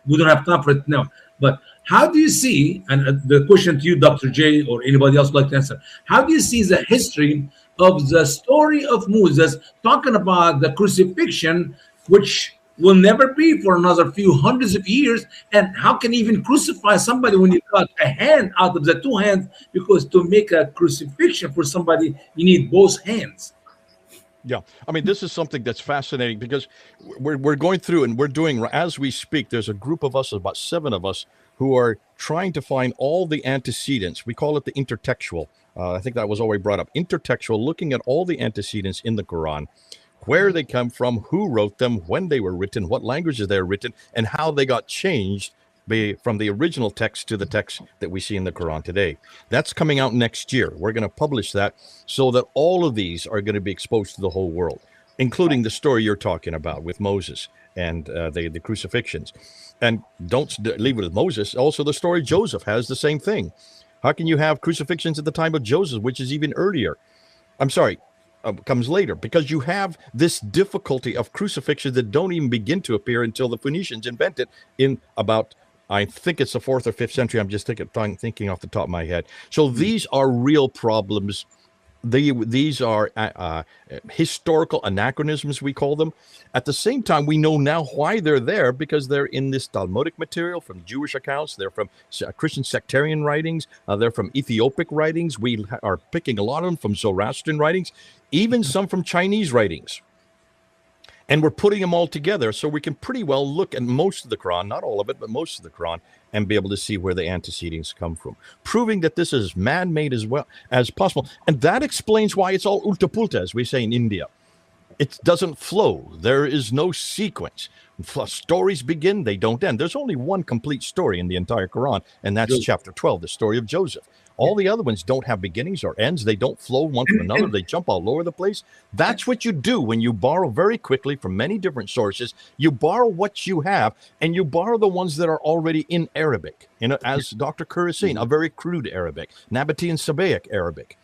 We don't have time for it now. But how do you see, and the question to you, Dr. J, or anybody else would like to answer, how do you see the history of the story of Moses talking about the crucifixion, which will never be for another few hundreds of years? And how can you even crucify somebody when you cut a hand out of the two hands? Because to make a crucifixion for somebody, you need both hands. Yeah, I mean, this is something that's fascinating because we're going through and we're doing, as we speak, there's a group of us, about 7 of us, who are trying to find all the antecedents. We call it the intertextual. I think that was already brought up. Intertextual, looking at all the antecedents in the Quran, where they come from, who wrote them, when they were written, what languages they were written, and how they got changed from the original text to the text that we see in the Quran today. That's coming out next year. We're going to publish that so that all of these are going to be exposed to the whole world, including the story you're talking about with Moses and the crucifixions. And don't leave it with Moses. Also, the story Joseph has the same thing. How can you have crucifixions at the time of Joseph, which is even earlier? I'm sorry, comes later, because you have this difficulty of crucifixions that don't even begin to appear until the Phoenicians invent it in about, I think it's the 4th or 5th century. I'm just thinking off the top of my head. So these are real problems. These are historical anachronisms, we call them. At the same time, we know now why they're there, because they're in this Talmudic material from Jewish accounts. They're from Christian sectarian writings. They're from Ethiopic writings. We are picking a lot of them from Zoroastrian writings, even some from Chinese writings. And we're putting them all together so we can pretty well look at most of the Quran, not all of it, but most of the Quran, and be able to see where the antecedents come from, proving that this is man-made as well as possible. And that explains why it's all ulta-pulta, as we say in India. It doesn't flow. There is no sequence. Stories begin, they don't end. There's only one complete story in the entire Quran, and that's chapter 12, the story of Joseph. All the other ones don't have beginnings or ends. They don't flow one from another. They jump all over the place. That's what you do when you borrow very quickly from many different sources. You borrow what you have, and you borrow the ones that are already in Arabic, as Dr. Kerr is saying, a very crude Arabic, Nabatean Sabaic Arabic.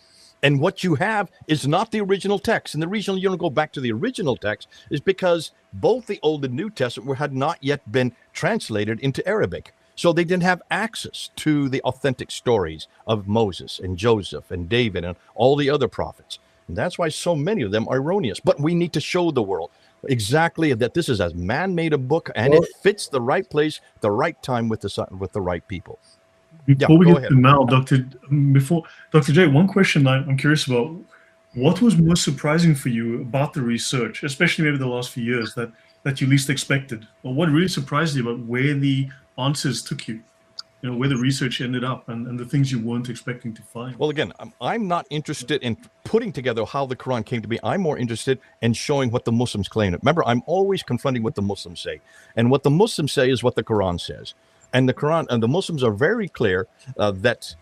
And what you have is not the original text. And the reason you don't go back to the original text is because both the Old and New Testament had not yet been translated into Arabic. So they didn't have access to the authentic stories of Moses and Joseph and David and all the other prophets. And that's why so many of them are erroneous. But we need to show the world exactly that this is a man-made a book, and it fits the right place, the right time with the right people. Before we get to Mal, Dr. J, one question I'm curious about. What was most surprising for you about the research, especially maybe the last few years, that you least expected? Or what really surprised you about where the answers took you? Where the research ended up and the things you weren't expecting to find? Well, again, I'm not interested in putting together how the Quran came to be. I'm more interested in showing what the Muslims claim. Remember, I'm always confronting what the Muslims say. And what the Muslims say is what the Quran says. And the Quran and the Muslims are very clear that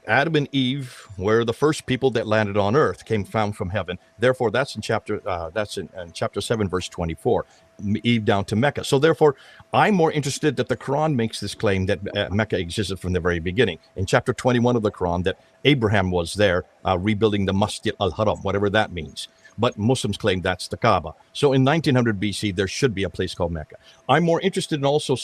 Adam and Eve were the first people that landed on earth, came down from heaven. Therefore, that's in chapter 7, verse 24, Eve down to Mecca. So therefore, I'm more interested that the Quran makes this claim that Mecca existed from the very beginning. In chapter 21 of the Quran, that Abraham was there rebuilding the Masjid al-Haram, whatever that means. But Muslims claim that's the Kaaba. So in 1900 BC, there should be a place called Mecca. I'm more interested in also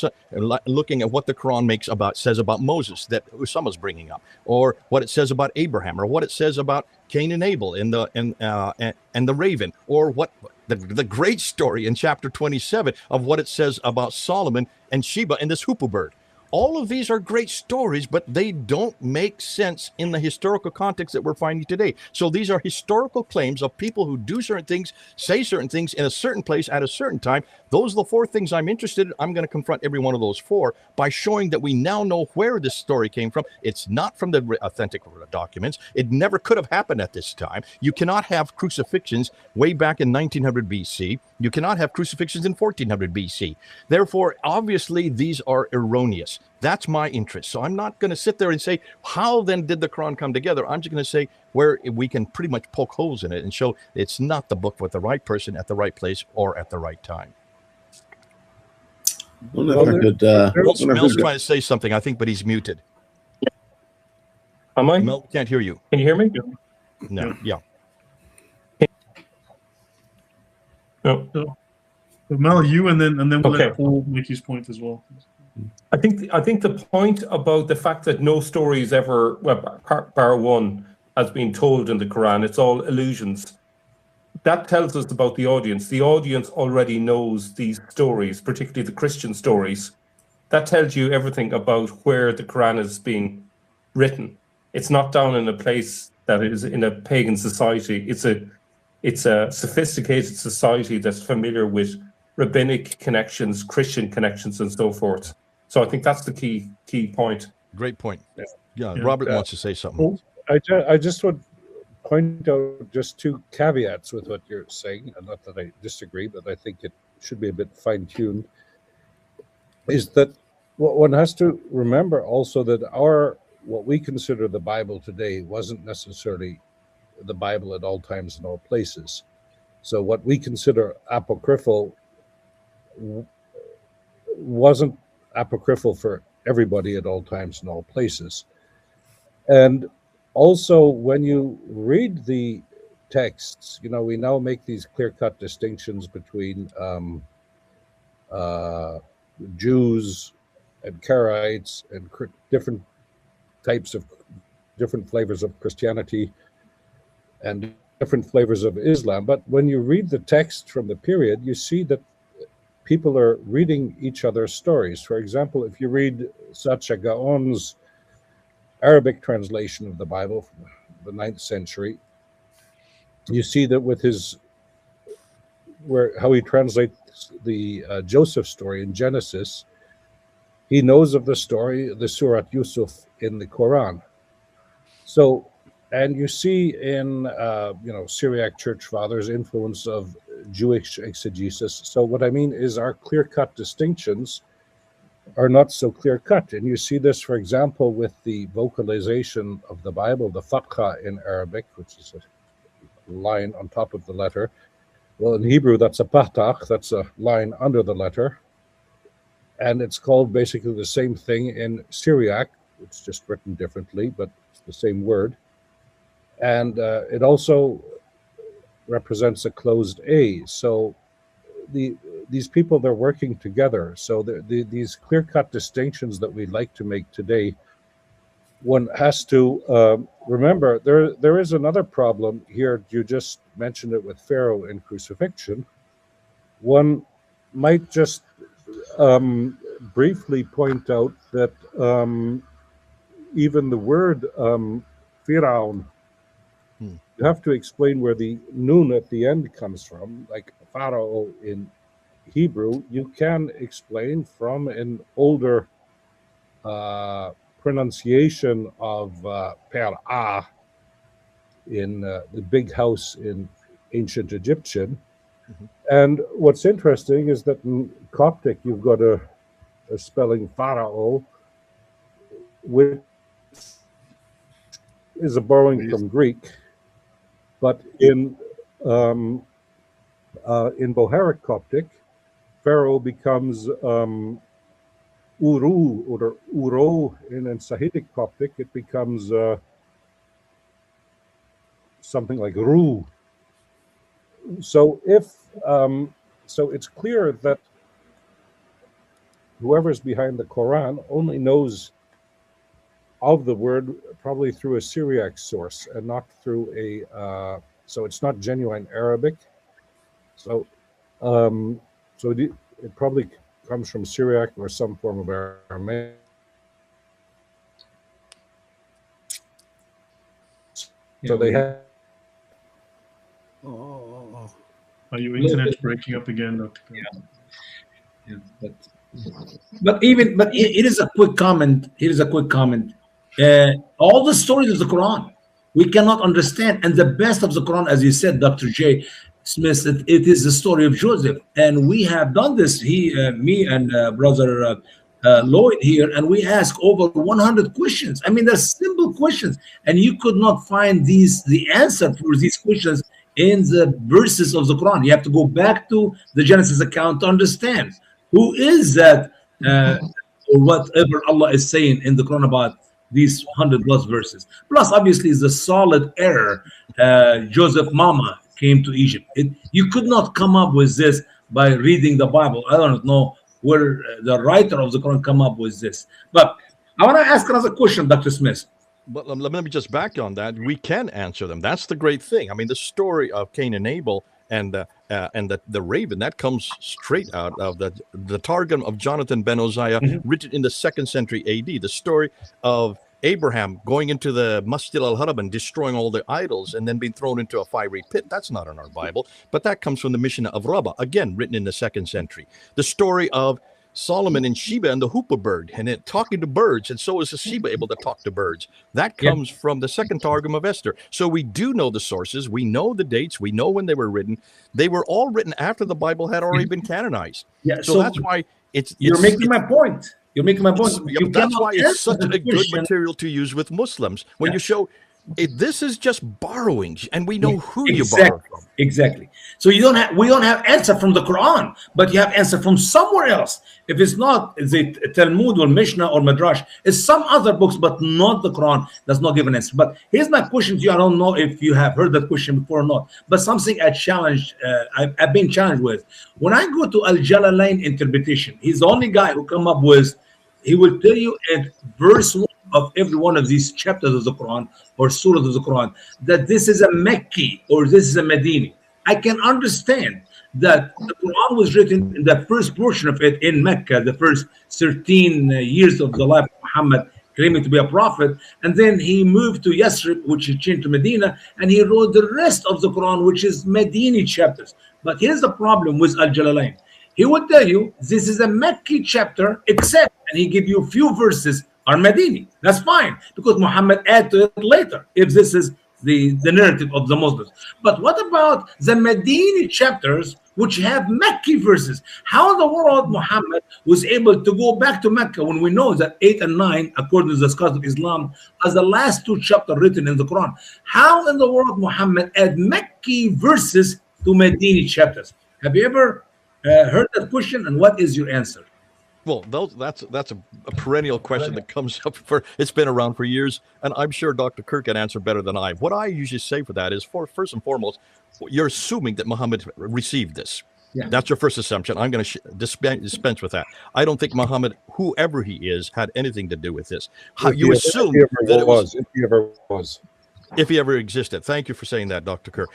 looking at what the Quran says about Moses that Usama's bringing up, or what it says about Abraham, or what it says about Cain and Abel and the raven, or what the great story in chapter 27 of what it says about Solomon and Sheba and this hoopoe bird. All of these are great stories, but they don't make sense in the historical context that we're finding today. So these are historical claims of people who do certain things, say certain things in a certain place at a certain time. Those are the four things I'm interested in. I'm going to confront every one of those four by showing that we now know where this story came from. It's not from the authentic documents. It never could have happened at this time. You cannot have crucifixions way back in 1900 BC. You cannot have crucifixions in 1400 BC. Therefore, obviously, these are erroneous. That's my interest. So I'm not going to sit there and say, how then did the Quran come together? I'm just going to say where we can pretty much poke holes in it and show it's not the book with the right person at the right place or at the right time. Mel's trying to say something, I think, but he's muted. Am I? Mel, can't hear you. Can you hear me? No, yeah. No. So, Mel, you and then we'll let Paul make his point as well. I think the point about the fact that no story is ever, bar one, has been told in the Quran, it's all illusions. That tells us about the audience. The audience already knows these stories, particularly the Christian stories. That tells you everything about where the Quran is being written. It's not down in a place that is in a pagan society. It's a sophisticated society that's familiar with rabbinic connections, Christian connections, and so forth. So I think that's the key point. Great point. Yeah, Robert wants to say something. I just would point out just two caveats with what you're saying, and not that I disagree, but I think it should be a bit fine-tuned, is that one has to remember also that what we consider the Bible today wasn't necessarily the Bible at all times and all places. So what we consider apocryphal wasn't apocryphal for everybody at all times and all places. And also, when you read the texts, we now make these clear-cut distinctions between Jews and Karaites and different flavors of Christianity and different flavors of Islam. But when you read the text from the period, you see that people are reading each other's stories. For example, if you read Sacha Gaon's Arabic translation of the Bible from the 9th century, you see that with how he translates the Joseph story in Genesis, he knows of the story, the Surat Yusuf in the Quran. So And you see in Syriac church fathers influence of Jewish exegesis. So what I mean is our clear-cut distinctions are not so clear-cut. And you see this, for example, with the vocalization of the Bible, the fatha in Arabic, which is a line on top of the letter. Well, in Hebrew, that's a patach, that's a line under the letter. And it's called basically the same thing in Syriac. It's just written differently, but it's the same word. And it also represents a closed A. So these people, they're working together. So these clear-cut distinctions that we'd like to make today, one has to remember there is another problem here. You just mentioned it with Pharaoh and crucifixion. One might just briefly point out that even the word Firaun, you have to explain where the nun at the end comes from, like Pharaoh in Hebrew. You can explain from an older pronunciation of Per'ah in the big house in ancient Egyptian. And what's interesting is that in Coptic, you've got a spelling Pharaoh, which is a borrowing from Greek. But in Bohairic Coptic, Pharaoh becomes Uru or Uro, and in Sahidic Coptic it becomes something like Ru. So so it's clear that whoever's behind the Quran only knows of the word probably through a Syriac source and not through a so it's not genuine Arabic. So it probably comes from Syriac or some form of Aramaic. So they have. Are your internet breaking up again, Dr. Yeah, but it is a quick comment. Here is a quick comment. All the stories of the Quran we cannot understand, and the best of the Quran, as you said, Dr. J. Smith, it is the story of Joseph, and we have done this. Me and brother Lloyd here, and we ask over 100 questions. I mean, they're simple questions, and you could not find the answer for these questions in the verses of the Quran. You have to go back to the Genesis account to understand who is that, or whatever Allah is saying in the Quran about these 100+ verses. Plus, obviously, is the solid error. Joseph Mama came to Egypt. You could not come up with this by reading the Bible. I don't know where the writer of the Quran come up with this. But I want to ask another question, Dr. Smith. But let me just back on that. We can answer them. That's the great thing. I mean, the story of Cain and Abel and the raven, that comes straight out of the Targum of Jonathan ben Uzziah, written in the 2nd century AD. The story of Abraham going into the Masjid al-Haram and destroying all the idols and then being thrown into a fiery pit. That's not in our Bible, but that comes from the Mishnah of Rabbah, again, written in the 2nd century. The story of Solomon and Sheba and the hoopoe bird, and it talking to birds, and so is the Sheba able to talk to birds. That comes from the 2nd Targum of Esther. So we do know the sources, we know the dates, we know when they were written. They were all written after the Bible had already been canonized. Yeah, so that's why you're making my point. You're making my point. That's why it's such a good material to use with Muslims. When you show this is just borrowing, and we know who you borrow from. Exactly. So we don't have answer from the Quran, but you have answer from somewhere else. If it's not the Talmud or Mishnah or Midrash, it's some other books, but not the Quran. Does not give an answer. But here's my question to you. I don't know if you have heard that question before or not, but something I've been challenged with. When I go to Al-Jalalain interpretation, he's the only guy who come up with. He will tell you at verse 1 of every one of these chapters of the Quran or surahs of the Quran that this is a Mecci or this is a Medini. I can understand that the Quran was written in the first portion of it in Mecca, the first 13 years of the life of Muhammad, claiming to be a prophet, and then he moved to Yathrib, which he changed to Medina, and he wrote the rest of the Quran, which is Medini chapters. But here's the problem with Al-Jalalain. He would tell you this is a Mecca chapter, except, and he give you a few verses are Medini. That's fine, because Muhammad added to it later, if this is the narrative of the Muslims. But what about the Medini chapters, which have Mecca verses? How in the world Muhammad was able to go back to Mecca when we know that 8 and 9, according to the scholars of Islam, are the last two chapters written in the Quran? How in the world Muhammad add Mecca verses to Medini chapters? Have you ever heard that question, and what is your answer? Well, that's a perennial question that comes up it's been around for years, and I'm sure Dr. Kerr can answer better than I. What I usually say for that is, first and foremost, you're assuming that Muhammad received this. Yeah. That's your first assumption. I'm going to dispense with that. I don't think Muhammad, whoever he is, had anything to do with this. You assume that it was. If he ever was. If he ever existed. Thank you for saying that, Dr. Kerr.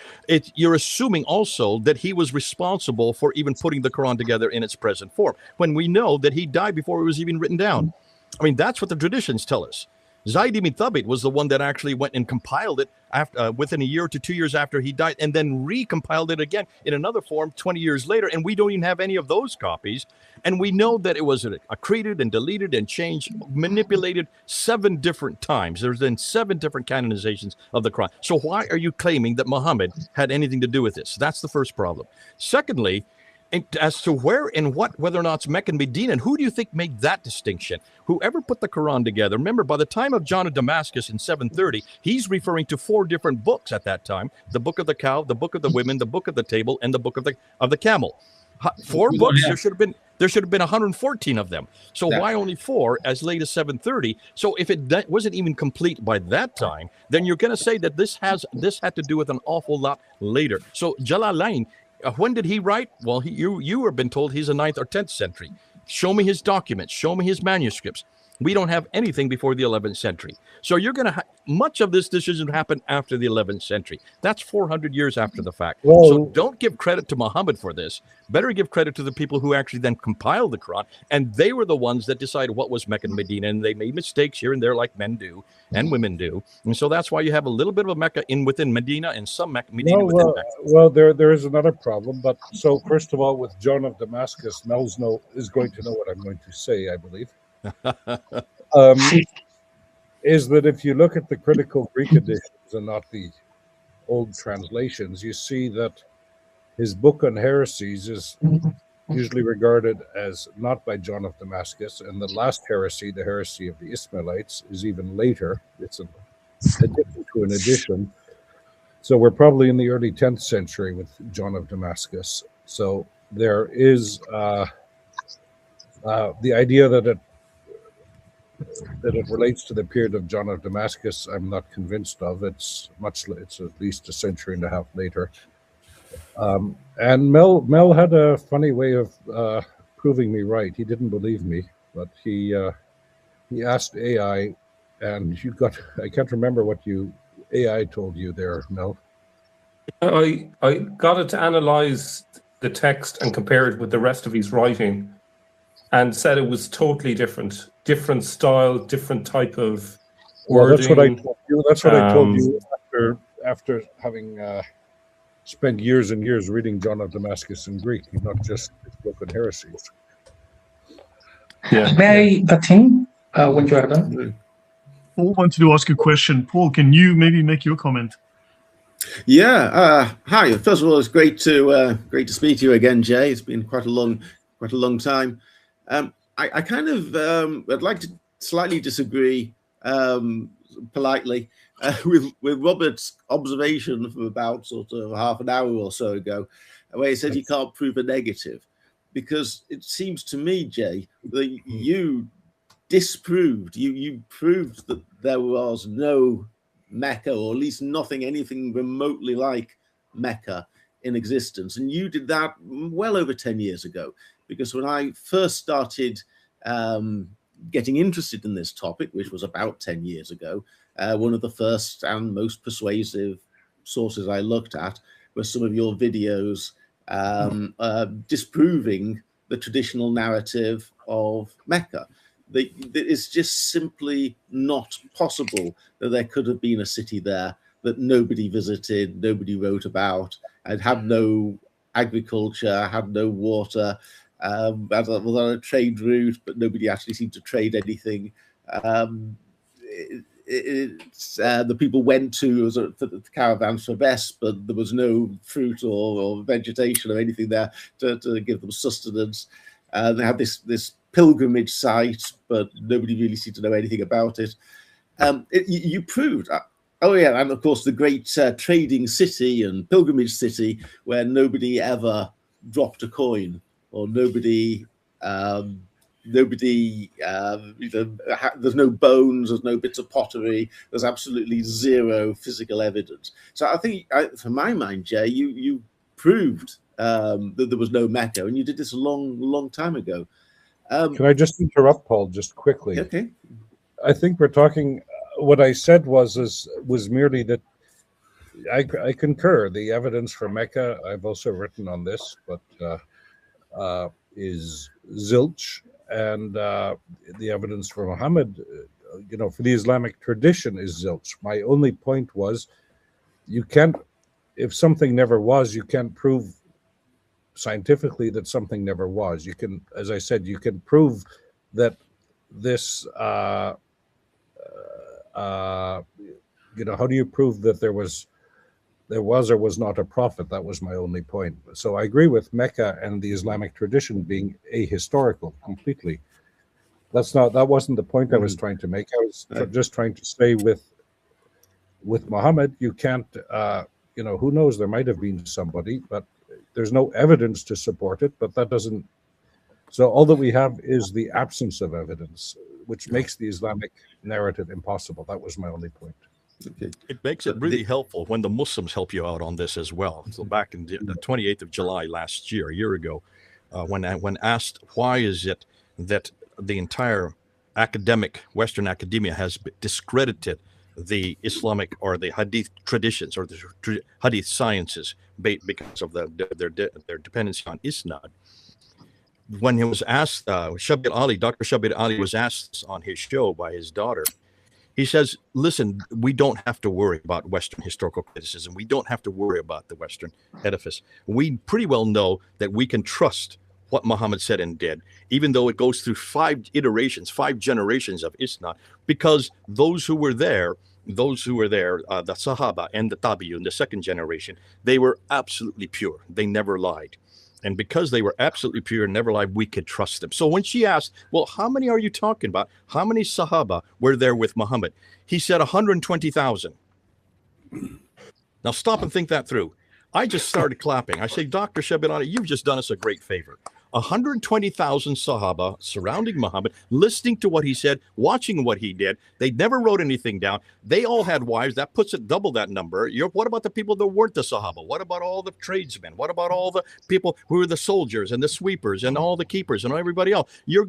You're assuming also that he was responsible for even putting the Quran together in its present form, when we know that he died before it was even written down. I mean, that's what the traditions tell us. Zayd ibn Thabit was the one that actually went and compiled it after, within a year to 2 years after he died, and then recompiled it again in another form 20 years later, and we don't even have any of those copies. And we know that it was accreted and deleted and changed, manipulated 7 different times. There's been 7 different canonizations of the Quran. So why are you claiming that Muhammad had anything to do with this? That's the first problem. Secondly, as to where and whether or not it's Mecca and Medina, and who do you think made that distinction? Whoever put the Quran together, remember, by the time of John of Damascus in 730, he's referring to 4 different books at that time: the Book of the Cow, the Book of the Women, the Book of the Table, and the Book of the Camel. 4 books. There should have been 114 of them. So why only 4 as late as 730? So if it wasn't even complete by that time, then you're going to say that this had to do with an awful lot later. So Jalalain, when did he write? Well, you have been told he's a 9th or 10th century. Show me his documents. Show me his manuscripts. We don't have anything before the 11th century. So you're going to much of this decision happened after the 11th century. That's 400 years after the fact. Whoa. So don't give credit to Muhammad for this. Better give credit to the people who actually then compiled the Quran. And they were the ones that decided what was Mecca and Medina. And they made mistakes here and there, like men do and women do. And so that's why you have a little bit of a Mecca within Medina and some Medina within Mecca. Well, there is another problem. But so first of all, with John of Damascus, Mel's is going to know what I'm going to say, I believe. Is that if you look at the critical Greek editions and not the old translations, you see that his book on heresies is usually regarded as not by John of Damascus, and the last heresy, the heresy of the Ismailites, is even later. It's an addition to an addition. So we're probably in the early 10th century with John of Damascus. So there is the idea that it relates to the period of John of Damascus, I'm not convinced of. It's at least a century and a half later. And Mel had a funny way of proving me right. He didn't believe me, but he asked AI, and I can't remember what AI told you there, Mel. I got it to analyze the text and compare it with the rest of his writing, and said it was totally different style, different type of wording. That's what I told you. That's what I told you after having spent years and years reading John of Damascus in Greek, not just his book on heresies. Yeah. May I attend when you are done? Paul wanted to ask a question. Paul, can you maybe make your comment? Yeah. Hi. First of all, it's great to speak to you again, Jay. It's been quite a long time. I kind of I'd like to slightly disagree politely with Robert's observation from about sort of half an hour or so ago, where he said you can't prove a negative, because it seems to me, Jay, that you disproved, you proved that there was no Mecca, or at least anything remotely like Mecca in existence, and you did that well over 10 years ago. Because when I first started getting interested in this topic, which was about 10 years ago, one of the first and most persuasive sources I looked at was some of your videos disproving the traditional narrative of Mecca. That it's just simply not possible that there could have been a city there that nobody visited, nobody wrote about, and had no agriculture, had no water, was on a trade route, but nobody actually seemed to trade anything. The people went to the caravans for rest, but there was no fruit or vegetation or anything there to give them sustenance. They had this pilgrimage site, but nobody really seemed to know anything about it. You proved. Oh yeah, and of course the great trading city and pilgrimage city where nobody ever dropped a coin, or nobody, there's no bones, there's no bits of pottery, there's absolutely zero physical evidence. So I think, for my mind, Jay, you proved that there was no Mecca, and you did this a long time ago. Can I just interrupt, Paul, just quickly? Okay. I think we're talking. What I said was merely that I concur. The evidence for Mecca, I've also written on this, but is zilch, and the evidence for Muhammad, for the Islamic tradition, is zilch. My only point was, you can't, if something never was, you can't prove scientifically that something never was. You can, as I said, you can prove that this. How do you prove that there was or was not a prophet? That was my only point. So I agree with Mecca and the Islamic tradition being ahistorical completely. That wasn't the point I was trying to make. I was just trying to say with Muhammad, you can't, who knows, there might have been somebody, but there's no evidence to support it, but that doesn't, so all that we have is the absence of evidence, which makes the Islamic narrative impossible. That was my only point. Okay. It makes it really helpful when the Muslims help you out on this as well. So back in the 28th of July last year, a year ago, when asked why is it that the entire Western academia has discredited the Islamic or the Hadith traditions or the Hadith sciences because of their dependency on Isnad. When he was asked, Dr. Shabir Ali was asked on his show by his daughter, he says, listen, we don't have to worry about Western historical criticism. We don't have to worry about the Western edifice. We pretty well know that we can trust what Muhammad said and did, even though it goes through 5 generations of Isnad, because those who were there, the Sahaba and the Tabi'un, the second generation, they were absolutely pure. They never lied. And because they were absolutely pure and never lied, we could trust them. So when she asked, well, how many are you talking about? How many Sahaba were there with Muhammad? He said 120,000. Now stop and think that through. I just started clapping. I say, Dr. Shabir, you've just done us a great favor. 120,000 Sahaba surrounding Muhammad, listening to what he said, watching what he did. They never wrote anything down. They all had wives. That puts it double that number. What about the people that weren't the Sahaba? What about all the tradesmen? What about all the people who were the soldiers and the sweepers and all the keepers and everybody else? You're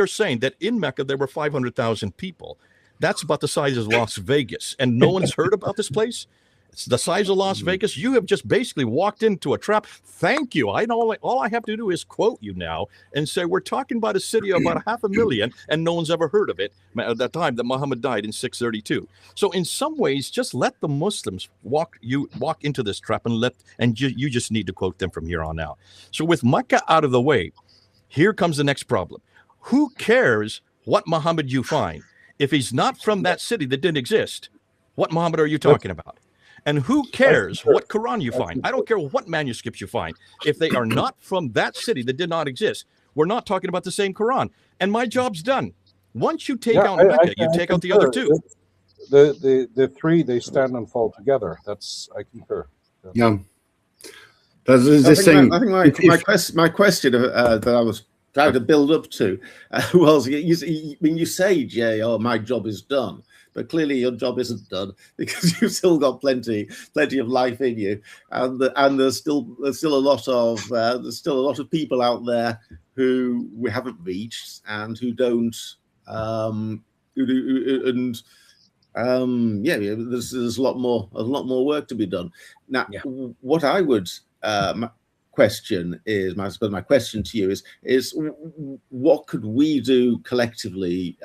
saying that in Mecca there were 500,000 people. That's about the size of Las Vegas, and no one's heard about this place. It's the size of Las Vegas. You have just basically walked into a trap. Thank you. All I have to do is quote you now and say we're talking about a city of about 500,000, and no one's ever heard of it at that time that Muhammad died in 632. So in some ways, just let the Muslims walk into this trap and you just need to quote them from here on out. So with Mecca out of the way, here comes the next problem. Who cares what Muhammad you find? If he's not from that city that didn't exist, what Muhammad are you talking about? And who cares what Quran you find? I don't care what manuscripts you find. If they are not from that city that did not exist, we're not talking about the same Quran. And my job's done. Once you take out Mecca, you take out the other two. The three, they stand and fall together. I concur. Yeah. I think my question that I was trying to build up to was, when you say, Jay, my job is done. But clearly your job isn't done, because you've still got plenty of life in you, and there's still a lot of people out there who we haven't reached and who don't, there's a lot more work to be done. Now, what I would question is, my question to you is what could we do collectively,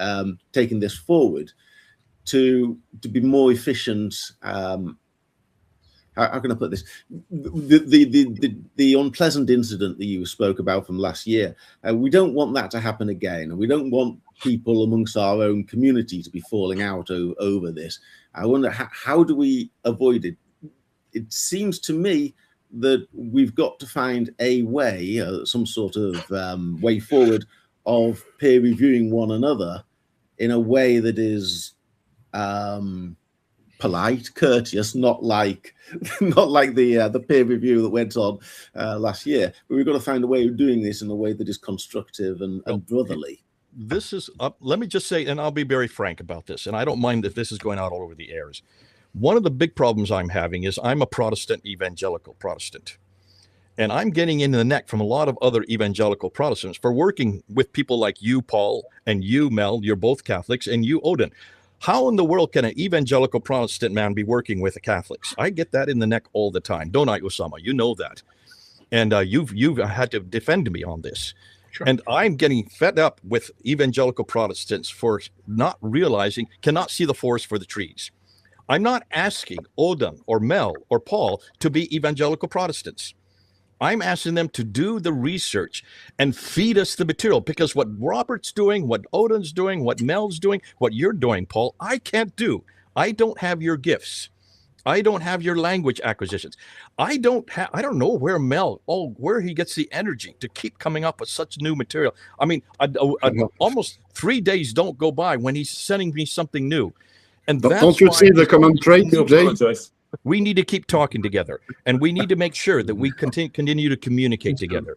taking this forward, to be more efficient, how can I put this? The unpleasant incident that you spoke about from last year. We don't want that to happen again. We don't want people amongst our own community to be falling out over this. I wonder how do we avoid it? It seems to me that we've got to find a way, some sort of way forward of peer reviewing one another in a way that is polite, courteous, not like the peer review that went on last year. But we've got to find a way of doing this in a way that is constructive and brotherly. This is up. Let me just say, and I'll be very frank about this, and I don't mind if this is going out all over the airs. One of the big problems I'm having is I'm a Protestant, evangelical Protestant. And I'm getting in the neck from a lot of other evangelical Protestants for working with people like you, Paul, and you, Mel. You're both Catholics, and you, Odon. How in the world can an evangelical Protestant man be working with the Catholics? I get that in the neck all the time. Don't I, Usama? You know that. And you've had to defend me on this. Sure. And I'm getting fed up with evangelical Protestants for not realizing, cannot see the forest for the trees. I'm not asking Odon or Mel or Paul to be evangelical Protestants. I'm asking them to do the research and feed us the material, because what Robert's doing, what Odin's doing, what Mel's doing, what you're doing, Paul, I can't do. I don't have your gifts. I don't have your language acquisitions. I don't know where where he gets the energy to keep coming up with such new material. I mean, almost 3 days don't go by when he's sending me something new. And don't you see the common trait, Jay? We need to keep talking together, and we need to make sure that we continue to communicate together.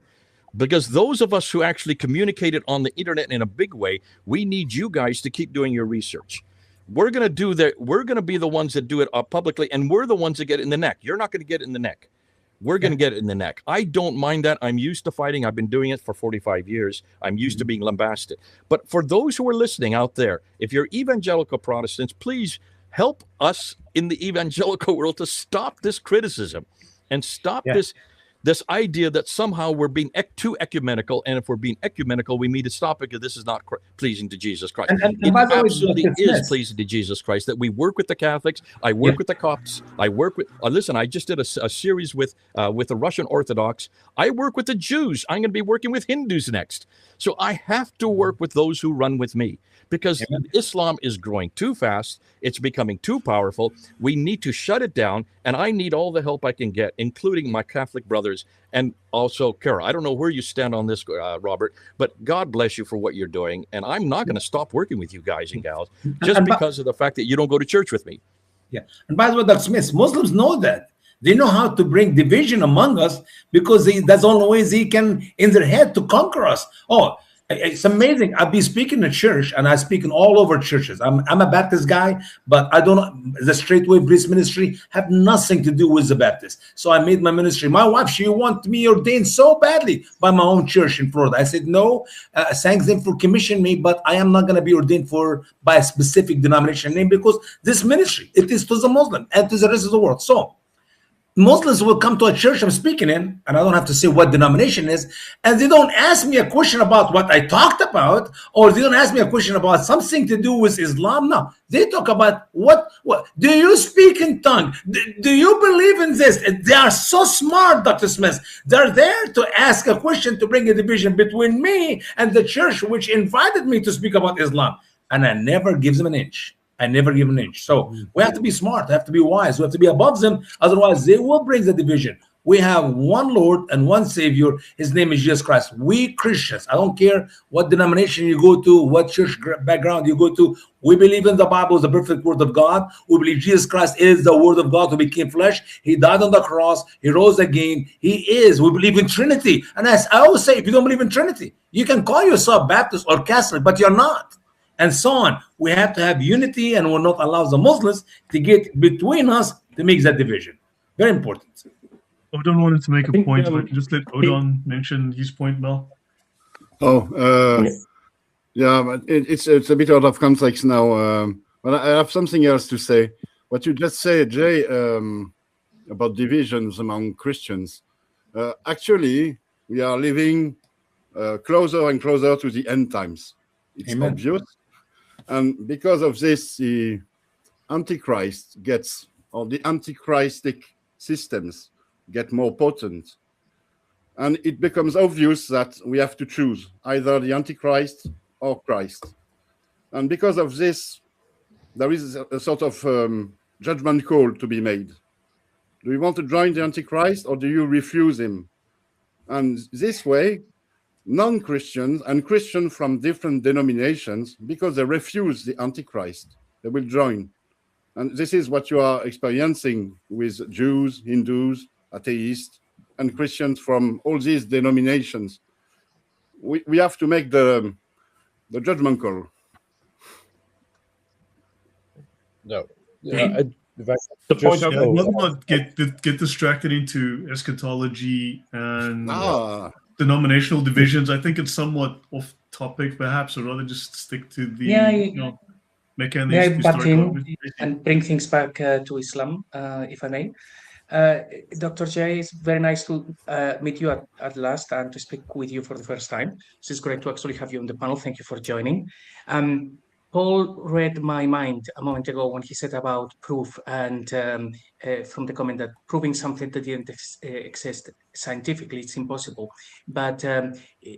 Because those of us who actually communicated on the internet in a big way, we need you guys to keep doing your research. We're going to do that. We're going to be the ones that do it publicly, and we're the ones that get it in the neck. You're not going to get it in the neck. We're going to get it in the neck. I don't mind that. I'm used to fighting. I've been doing it for 45 years. I'm used to being lambasted. But for those who are listening out there, if you're evangelical Protestants, please help us in the evangelical world to stop this criticism and stop this idea that somehow we're being too ecumenical. And if we're being ecumenical, we need to stop it because this is not pleasing to Jesus Christ. It absolutely is pleasing to Jesus Christ that we work with the Catholics. I work with the Copts. I work with, listen, I just did a series with the Russian Orthodox. I work with the Jews. I'm going to be working with Hindus next. So I have to work with those who run with me, because Islam is growing too fast. It's becoming too powerful. We need to shut it down, and I need all the help I can get, including my Catholic brothers and also Kerr. I don't know where you stand on this, Robert, but God bless you for what you're doing, and I'm not going to stop working with you guys and gals just because of the fact that you don't go to church with me. Yeah, and by the way, Dr. Smith, Muslims know that. They know how to bring division among us because that's the only way they can, in their head, to conquer us. Oh, it's amazing. I've been speaking in church, and I speak in all over churches. I'm a Baptist guy, but I don't. The Straight Way Bliss ministry have nothing to do with the Baptist. So I made my ministry. My wife, she wanted me ordained so badly by my own church in Florida. I said no. Thanks them for commissioning me, but I am not going to be ordained by a specific denomination name, because this ministry, it is to the Muslim and to the rest of the world. So Muslims will come to a church I'm speaking in, and I don't have to say what denomination is, and they don't ask me a question about what I talked about, or they don't ask me a question about something to do with Islam. No, they talk about what do you speak in tongue? Do you believe in this? They are so smart, Dr. Smith. They're there to ask a question to bring a division between me and the church which invited me to speak about Islam, and I never give them an inch. I never give an inch. So we have to be smart. We have to be wise. We have to be above them. Otherwise, they will bring the division. We have one Lord and one Savior. His name is Jesus Christ. We Christians, I don't care what denomination you go to, what church background you go to, we believe in the Bible is the perfect word of God. We believe Jesus Christ is the word of God who became flesh. He died on the cross. He rose again. He is. We believe in Trinity. And as I always say, if you don't believe in Trinity, you can call yourself Baptist or Catholic, but you're not. And so on. We have to have unity, and will not allow the Muslims to get between us to make that division. Very important. Odon wanted to make a point. If I can just let Odon mention his point, Mel. Yeah, but it's a bit out of context now. But I have something else to say. What you just said, Jay, about divisions among Christians. Actually, we are living closer and closer to the end times. It's obvious. And because of this, the Antichrist gets, or the Antichristic systems get more potent. And it becomes obvious that we have to choose either the Antichrist or Christ. And because of this, there is a sort of judgment call to be made. Do you want to join the Antichrist or do you refuse him? And this way, non-Christians and Christians from different denominations, because they refuse the Antichrist, they will join. And this is what you are experiencing with Jews, Hindus, atheists, and Christians from all these denominations. We have to make the judgment call. No. Yeah, not get distracted into eschatology and denominational divisions. I think it's somewhat off topic, perhaps, or rather just stick to the MECCA and the historical and bring things back to Islam, if I may. Dr. J, it's very nice to meet you at last and to speak with you for the first time. It's great to actually have you on the panel. Thank you for joining. Paul read my mind a moment ago when he said about proof, and from the comment that proving something that didn't exist scientifically, it's impossible. But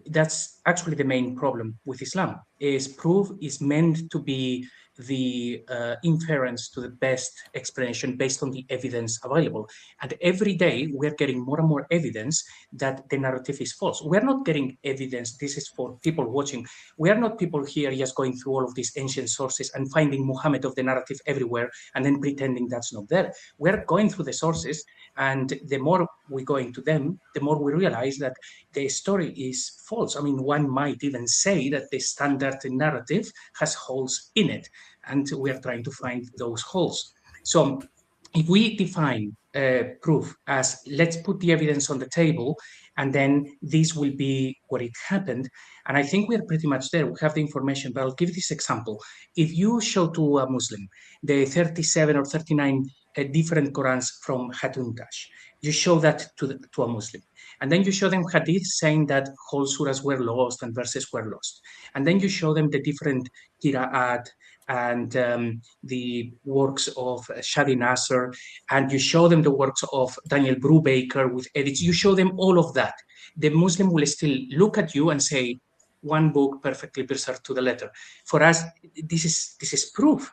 that's actually the main problem with Islam, is proof is meant to be the inference to the best explanation based on the evidence available. And every day we're getting more and more evidence that the narrative is false. We're not getting evidence. This is for people watching. We are not people here just going through all of these ancient sources and finding Muhammad of the narrative everywhere and then pretending that's not there. We're going through the sources, and the more we go into them, the more we realize that the story is false. I mean, one might even say that the standard narrative has holes in it, and we are trying to find those holes. So if we define proof as let's put the evidence on the table, and then this will be what it happened, and I think we're pretty much there. We have the information, but I'll give this example. If you show to a Muslim the 37 or 39 different Qurans from Hatuntash, you show that to a Muslim, and then you show them hadith saying that whole surahs were lost and verses were lost, and then you show them the different qira'at and the works of Shadi Nasser, and you show them the works of Daniel Brubaker with edits, you show them all of that. The Muslim will still look at you and say, one book perfectly preserved to the letter. For us, this is proof.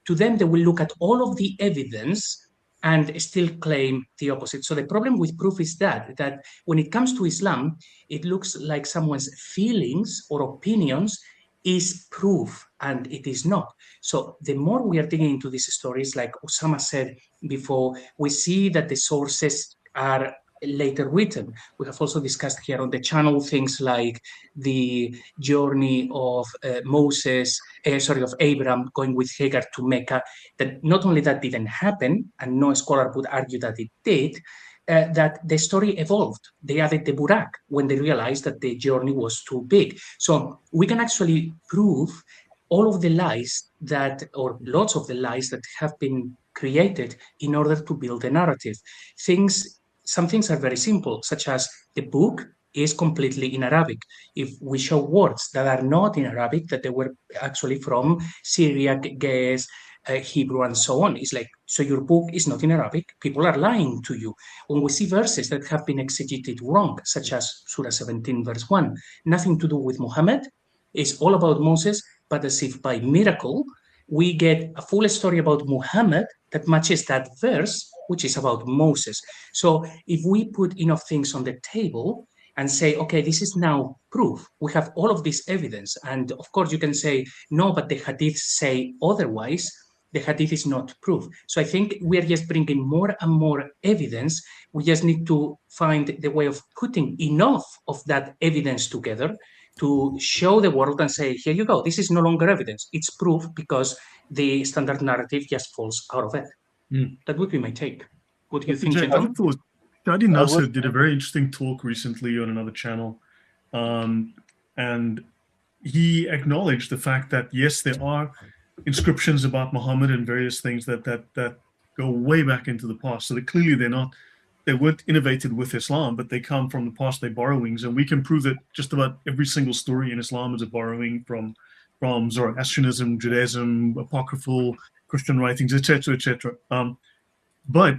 To them, they will look at all of the evidence and still claim the opposite. So the problem with proof is that when it comes to Islam, it looks like someone's feelings or opinions is proof, and it is not. So the more we are digging into these stories, like Usama said before, we see that the sources are later written. We have also discussed here on the channel things like the journey of of Abraham going with Hagar to Mecca, that not only that didn't happen, and no scholar would argue that it did, that the story evolved. They added the burak when they realized that the journey was too big. So we can actually prove all of the lies or lots of the lies that have been created in order to build a narrative. Some things are very simple, such as the book is completely in Arabic. If we show words that are not in Arabic, that they were actually from Syriac, Ge'ez, Hebrew, and so on, it's like, so your book is not in Arabic, people are lying to you. When we see verses that have been exegeted wrong, such as Surah 17, verse 1, nothing to do with Muhammad, it's all about Moses, but as if by miracle, we get a full story about Muhammad that matches that verse, which is about Moses. So if we put enough things on the table and say, okay, this is now proof, we have all of this evidence, and of course you can say, no, but the hadiths say otherwise, the hadith is not proof. So I think we are just bringing more and more evidence. We just need to find the way of putting enough of that evidence together to show the world and say, here you go, this is no longer evidence, it's proof, because the standard narrative just falls out of it. That would be my take. What do you think, Chetan? Shadi Nasser did a very interesting talk recently on another channel, and he acknowledged the fact that, yes, there are inscriptions about Muhammad and various things that go way back into the past. So that clearly they weren't innovated with Islam, but they come from the past, they're borrowings. And we can prove that just about every single story in Islam is a borrowing from Zoroastrianism, Judaism, apocryphal Christian writings, etc., etc. But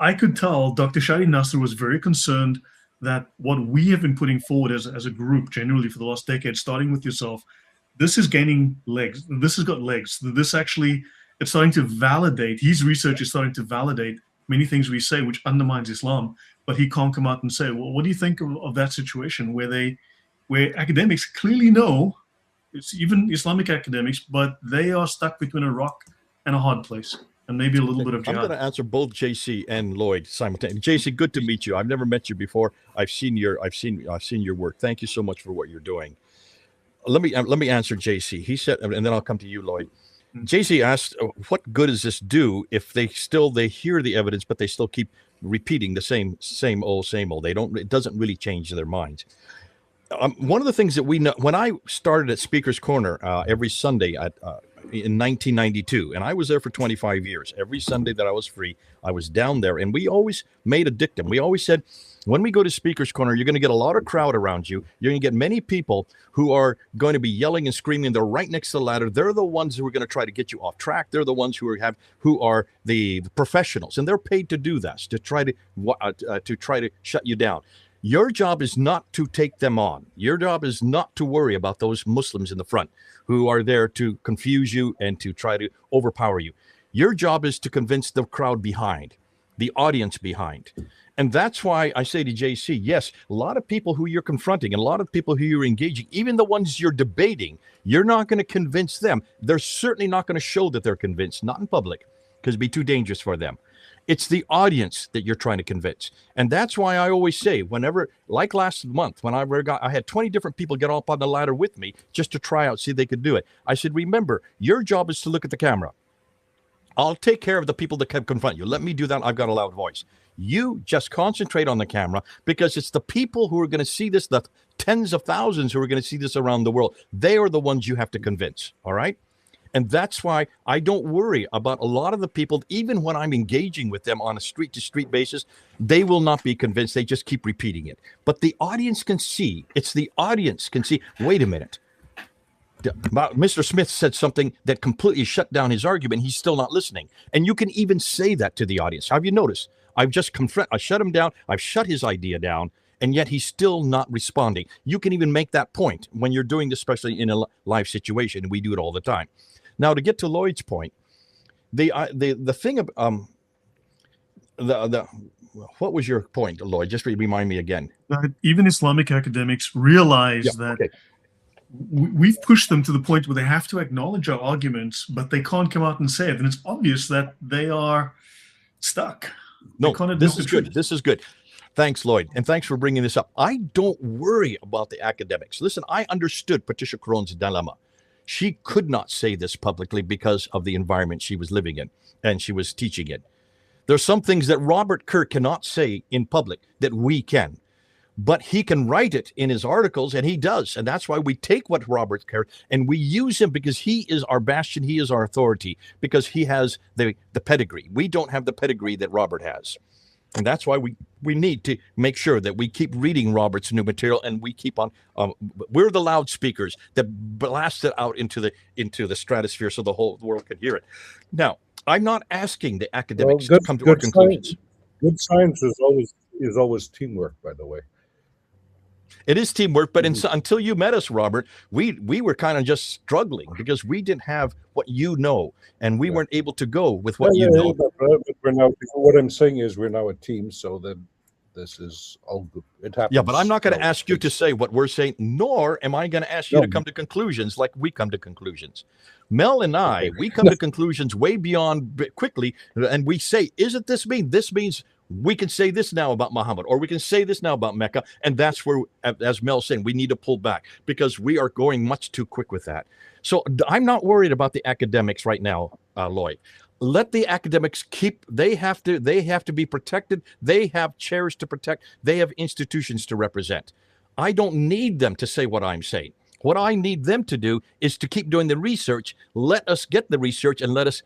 I could tell Dr. Shadi Nasser was very concerned that what we have been putting forward as a group generally for the last decade, starting with yourself, this is gaining legs. This has got legs. This actually, it's starting to validate, his research is starting to validate many things we say, which undermines Islam, but he can't come out and say, well, what do you think of that situation where academics clearly know, it's even Islamic academics, but they are stuck between a rock and a hard place, and maybe a little bit of jihad. I'm going to answer both JC and Lloyd simultaneously. JC, good to meet you. I've never met you before. I've seen your work. Thank you so much for what you're doing. Let me answer JC. He said, and then I'll come to you, Lloyd. JC asked, what good does this do if they hear the evidence, but they still keep repeating the same old. It doesn't really change their minds. One of the things that we know, when I started at Speaker's Corner every Sunday in 1992, and I was there for 25 years, every Sunday that I was free, I was down there, and we always made a dictum. We always said, when we go to Speaker's Corner, you're going to get a lot of crowd around you. You're going to get many people who are going to be yelling and screaming. They're right next to the ladder. They're the ones who are going to try to get you off track. They're the ones who are the professionals, and they're paid to do this, to try to shut you down. Your job is not to take them on. Your job is not to worry about those Muslims in the front who are there to confuse you and to try to overpower you. Your job is to convince the crowd behind, the audience behind. And that's why I say to JC, yes, a lot of people who you're confronting and a lot of people who you're engaging, even the ones you're debating, you're not going to convince them. They're certainly not going to show that they're convinced, not in public, because it'd be too dangerous for them. It's the audience that you're trying to convince. And that's why I always say, whenever, like last month, when I had 20 different people get up on the ladder with me just to try out, see if they could do it. I said, remember, your job is to look at the camera. I'll take care of the people that can confront you. Let me do that. I've got a loud voice. You just concentrate on the camera, because it's the people who are going to see this, the tens of thousands who are going to see this around the world. They are the ones you have to convince. All right. And that's why I don't worry about a lot of the people, even when I'm engaging with them on a street-to-street basis, they will not be convinced. They just keep repeating it. But the audience can see. It's the audience can see. Wait a minute. Mr. Smith said something that completely shut down his argument. He's still not listening. And you can even say that to the audience. Have you noticed? I shut him down. I've shut his idea down. And yet he's still not responding. You can even make that point when you're doing this, especially in a live situation. We do it all the time. Now, to get to Lloyd's point, the thing of what was your point, Lloyd? Just remind me again. Even Islamic academics realize that we've pushed them to the point where they have to acknowledge our arguments, but they can't come out and say it, and it's obvious that they are stuck. No, this is good. This is good. Thanks, Lloyd, and thanks for bringing this up. I don't worry about the academics. Listen, I understood Patricia Caron's dilemma. She could not say this publicly because of the environment she was living in and she was teaching in. There's some things that Robert Kerr cannot say in public that we can, but he can write it in his articles, and he does. And that's why we take what Robert Kerr and we use him, because he is our bastion. He is our authority, because he has the pedigree. We don't have the pedigree that Robert has. And that's why we need to make sure that we keep reading Robert's new material, and we keep on. We're the loudspeakers that blast it out into the stratosphere so the whole world can hear it. Now, I'm not asking the academics to come to our conclusions. Good science is always teamwork, by the way. It is teamwork, but until you met us, Robert, we were kind of just struggling because we didn't have what you know, and we weren't able to go with what you know. But we're now, what I'm saying is we're now a team, so that this is all good. It happens. Yeah, but I'm not going to ask you to say what we're saying, nor am I going to ask you to come to conclusions like we come to conclusions. Mel and I, we come to conclusions way beyond quickly, and we say, isn't this mean? This means we can say this now about Muhammad, or we can say this now about Mecca. And that's where, as Mel's saying, we need to pull back because we are going much too quick with that. So I'm not worried about the academics right now, Lloyd. Let the academics they have to be protected. They have chairs to protect. They have institutions to represent. I don't need them to say what I'm saying. What I need them to do is to keep doing the research. Let us get the research and let us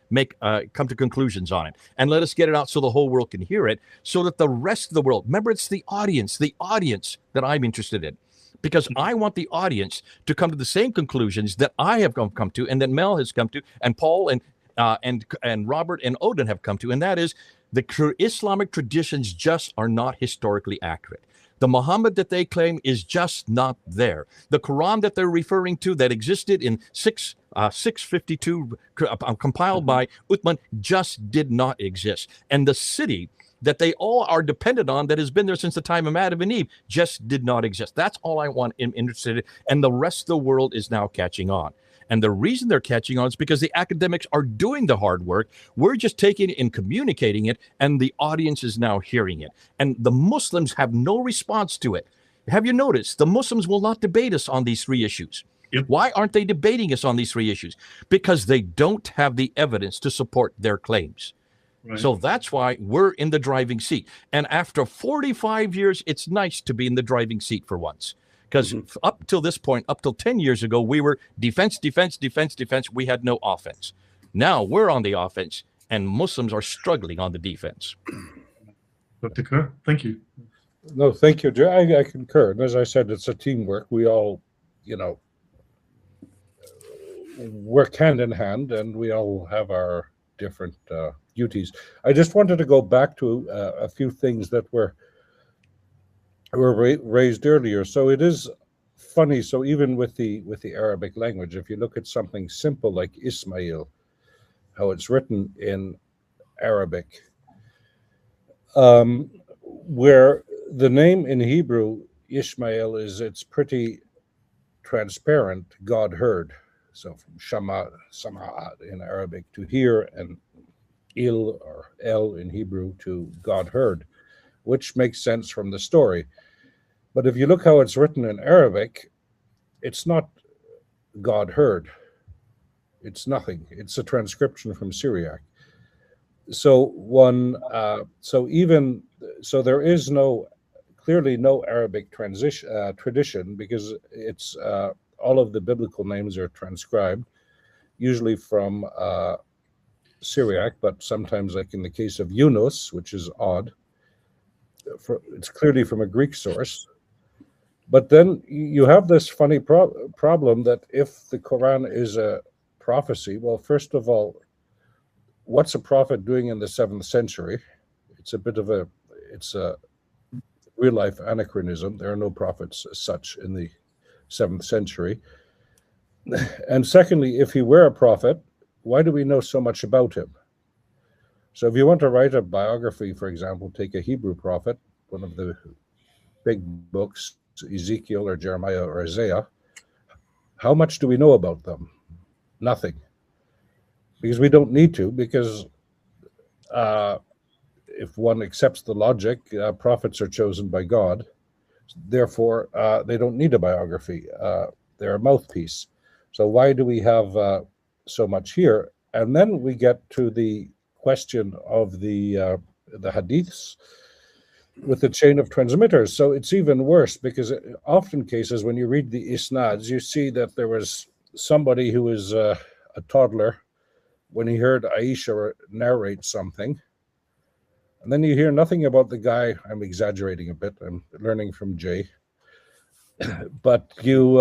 come to conclusions on it. And let us get it out so the whole world can hear it, so that the rest of the world, remember, it's the audience that I'm interested in. Because I want the audience to come to the same conclusions that I have come to, and that Mel has come to, and Paul and Robert and Odon have come to. And that is, The Islamic traditions just are not historically accurate. The Muhammad that they claim is just not there. The Quran that they're referring to that existed in 652, compiled by Uthman, just did not exist. And the city that they all are dependent on, that has been there since the time of Adam and Eve, just did not exist. That's all I want interested in. And the rest of the world is now catching on. And the reason they're catching on is because the academics are doing the hard work. We're just taking it and communicating it, and the audience is now hearing it. And the Muslims have no response to it. Have you noticed? The Muslims will not debate us on these three issues. Yep. Why aren't they debating us on these three issues? Because they don't have the evidence to support their claims. Right. So that's why we're in the driving seat. And after 45 years, it's nice to be in the driving seat for once. Because up till this point, up till 10 years ago, we were defense, defense, defense, defense. We had no offense. Now we're on the offense, and Muslims are struggling on the defense. Dr. Kerr, thank you. No, thank you, Jay. I concur. And as I said, it's a teamwork. We all, work hand in hand, and we all have our different duties. I just wanted to go back to a few things that were raised earlier. So it is funny. So even with the Arabic language, if you look at something simple like Ismail, how it's written in Arabic, where the name in Hebrew, Ishmael, it's pretty transparent, God heard. So from Shama in Arabic to hear, and Il or El in Hebrew to God heard, which makes sense from the story. But if you look how it's written in Arabic, it's not God heard. It's nothing. It's a transcription from Syriac. So there is clearly no Arabic tradition, because it's all of the biblical names are transcribed, usually from Syriac, but sometimes, like in the case of Yunus, which is odd, it's clearly from a Greek source. But then you have this funny problem that if the Quran is a prophecy, well, first of all, what's a prophet doing in the 7th century? It's a real life anachronism. There are no prophets as such in the 7th century. And secondly, if he were a prophet, why do we know so much about him? So if you want to write a biography, for example, take a Hebrew prophet, one of the big books, Ezekiel or Jeremiah or Isaiah, how much do we know about them? Nothing. Because we don't need to, because if one accepts the logic, prophets are chosen by God. Therefore, they don't need a biography. They're a mouthpiece. So why do we have so much here? And then we get to the question of the hadiths with the chain of transmitters. So it's even worse, because often cases when you read the isnads, you see that there was somebody who was a toddler when he heard Aisha narrate something. And then you hear nothing about the guy. I'm exaggerating a bit. I'm learning from Jay. But you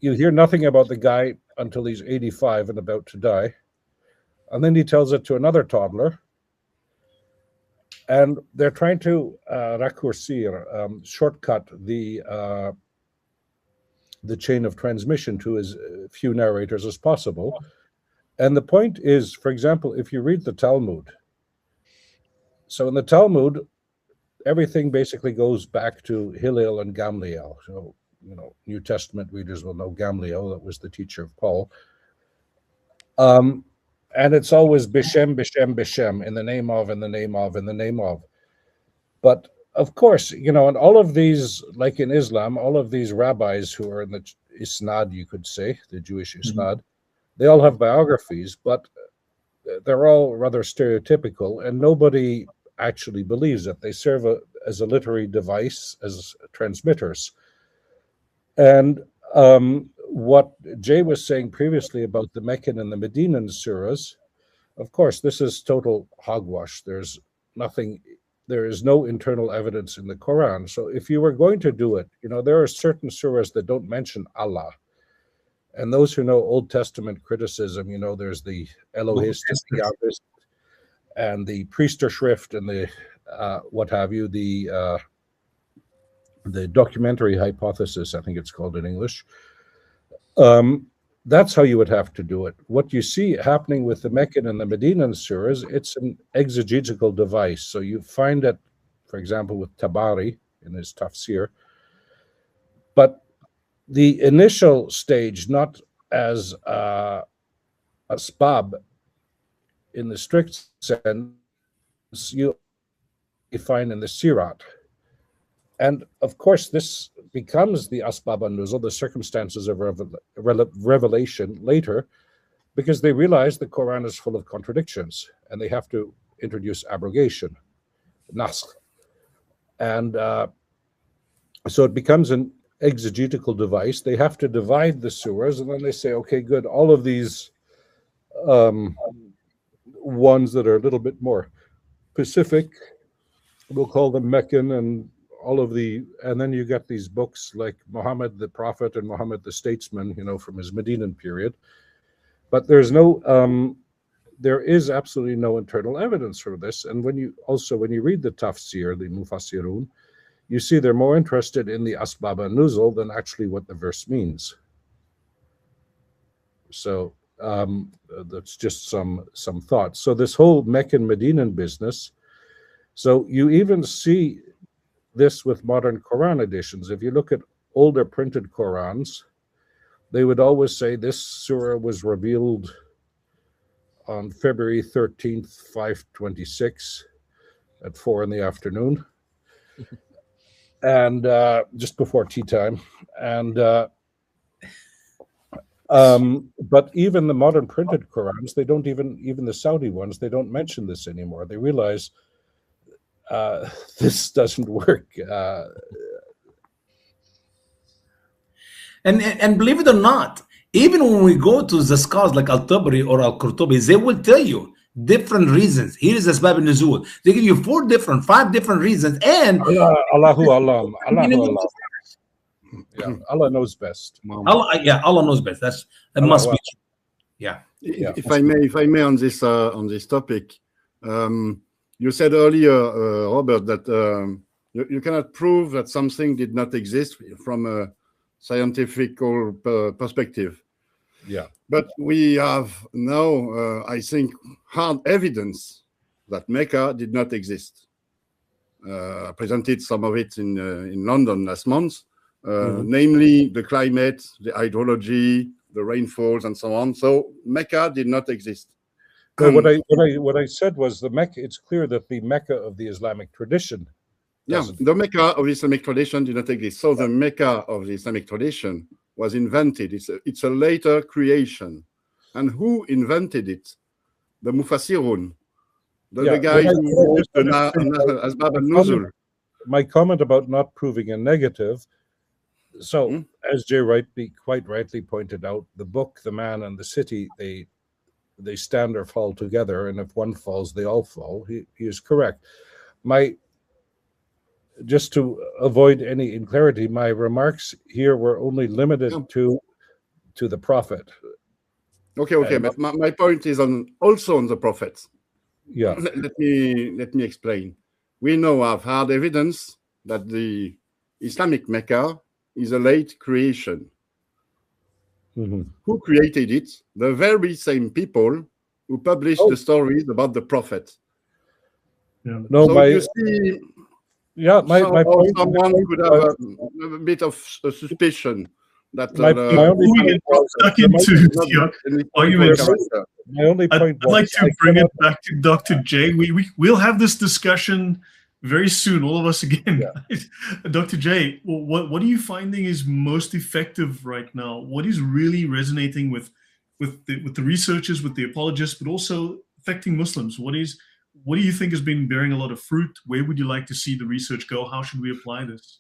hear nothing about the guy until he's 85 and about to die. And then he tells it to another toddler. And they're trying to shortcut the chain of transmission to as few narrators as possible. And the point is, for example, if you read the Talmud, so in the Talmud, everything basically goes back to Hillel and Gamliel. So, New Testament readers will know Gamliel, that was the teacher of Paul. And it's always Bishem, Bishem, Bishem, in the name of, in the name of, in the name of. But of course, and all of these, like in Islam, all of these rabbis who are in the Isnad, you could say, the Jewish Isnad, they all have biographies, but they're all rather stereotypical, and nobody actually believes it. They serve as a literary device, as transmitters. And what Jay was saying previously about the Meccan and the Medinan surahs, of course, this is total hogwash. There is no internal evidence in the Quran. So if you were going to do it, there are certain surahs that don't mention Allah. And those who know Old Testament criticism, there's the Elohist, the Yahwist, and the Priesterschrift and the what have you, the documentary hypothesis, I think it's called in English. That's how you would have to do it. What you see happening with the Meccan and the Medinan surahs, it's an exegetical device. So you find it, for example, with Tabari in his tafsir. But the initial stage, not as asbab in the strict sense, you find in the sirat. And of course, this becomes the asbab an-nuzul, the circumstances of revelation later, because they realize the Quran is full of contradictions and they have to introduce abrogation, naskh. And so it becomes an exegetical device. They have to divide the surahs, and then they say, okay, good, all of these ones that are a little bit more specific, we'll call them Meccan, and all of the, and then you get these books like Muhammad the Prophet and Muhammad the Statesman, you know, from his Medinan period. But there's no, there is absolutely no internal evidence for this. And when you read the tafsir, the mufassirun, you see they're more interested in the asbab an-nuzul than actually what the verse means. So that's just some thoughts. So this whole Meccan Medinan business, so you even see this with modern Quran editions. If you look at older printed Qurans, they would always say this surah was revealed on February 13th, 526 at 4 in the afternoon, and just before tea time. And but even the modern printed Qurans, they don't even the Saudi ones, they don't mention this anymore. They realize this doesn't work. And believe it or not, even when we go to the scholars like Al-Tabari or Al-Qurtubi, they will tell you different reasons. Here is Asbab al-Nuzul. They give you 5 different reasons. And Allah. Yeah, Allah knows best. Allah knows best. That must be true. Yeah. If I may, on this topic, you said earlier, Robert, that you cannot prove that something did not exist from a scientific perspective. Yeah. But we have now, I think, hard evidence that Mecca did not exist. I presented some of it in London last month, namely the climate, the hydrology, the rainfalls, and so on. So Mecca did not exist. So what I said was the Mecca. It's clear that the Mecca of the Islamic tradition. The Mecca of the Islamic tradition did not exist. So the Mecca of the Islamic tradition was invented. It's a later creation. And who invented it? The Mufassirun. The guys who used Asbab al-Nuzul. My comment about not proving a negative. So, as Jay quite rightly pointed out, the book, the man, and the city, they stand or fall together, and if one falls, they all fall. He is correct. Just to avoid any inclarity, my remarks here were only limited to the Prophet. Okay. But my point is also on the prophets. Yeah. Let me explain. We now have hard evidence that the Islamic Mecca is a late creation. Who created it? The very same people who published the stories about the Prophet. Yeah. No, so you see, my point. Someone could have a bit of a suspicion that my only point was stuck into argument. My only point I'd like to bring it back to Dr. J. We'll have this discussion very soon, all of us again. Yeah. Dr. J, what are you finding is most effective right now? What is really resonating with the researchers, with the apologists, but also affecting Muslims? What do you think has been bearing a lot of fruit? Where would you like to see the research go? How should we apply this?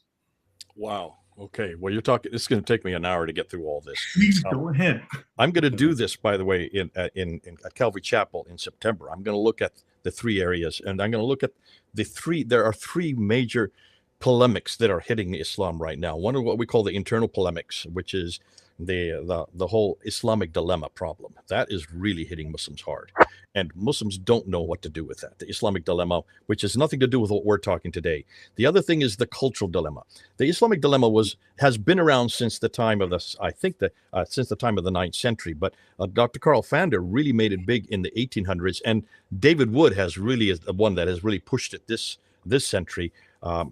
Wow. Okay. Well, you're talking. It's going to take me an hour to get through all this. Please go ahead. I'm going to do this, by the way, at Calvary Chapel in September. I'm going to look at the 3 areas, and I'm going to look at the 3. There are 3 major polemics that are hitting Islam right now. One of what we call the internal polemics, which is the whole Islamic dilemma problem. That is really hitting Muslims hard. And Muslims don't know what to do with that. The Islamic dilemma, which has nothing to do with what we're talking today. The other thing is the cultural dilemma. The Islamic dilemma has been around since the time of since the time of the 9th century. But Dr. Carl Fander really made it big in the 1800s, and David Wood is the one that has really pushed it this century.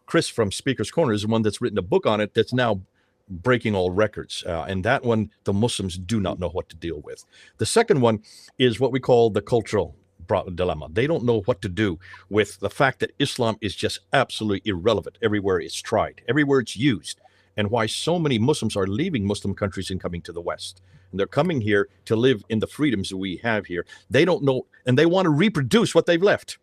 Chris from Speaker's Corner is the one that's written a book on it that's now breaking all records. And that one, the Muslims do not know what to deal with. The second one is what we call the cultural dilemma. They don't know what to do with the fact that Islam is just absolutely irrelevant everywhere it's tried, everywhere it's used, and why so many Muslims are leaving Muslim countries and coming to the West. And they're coming here to live in the freedoms that we have here. They don't know, and they want to reproduce what they've left,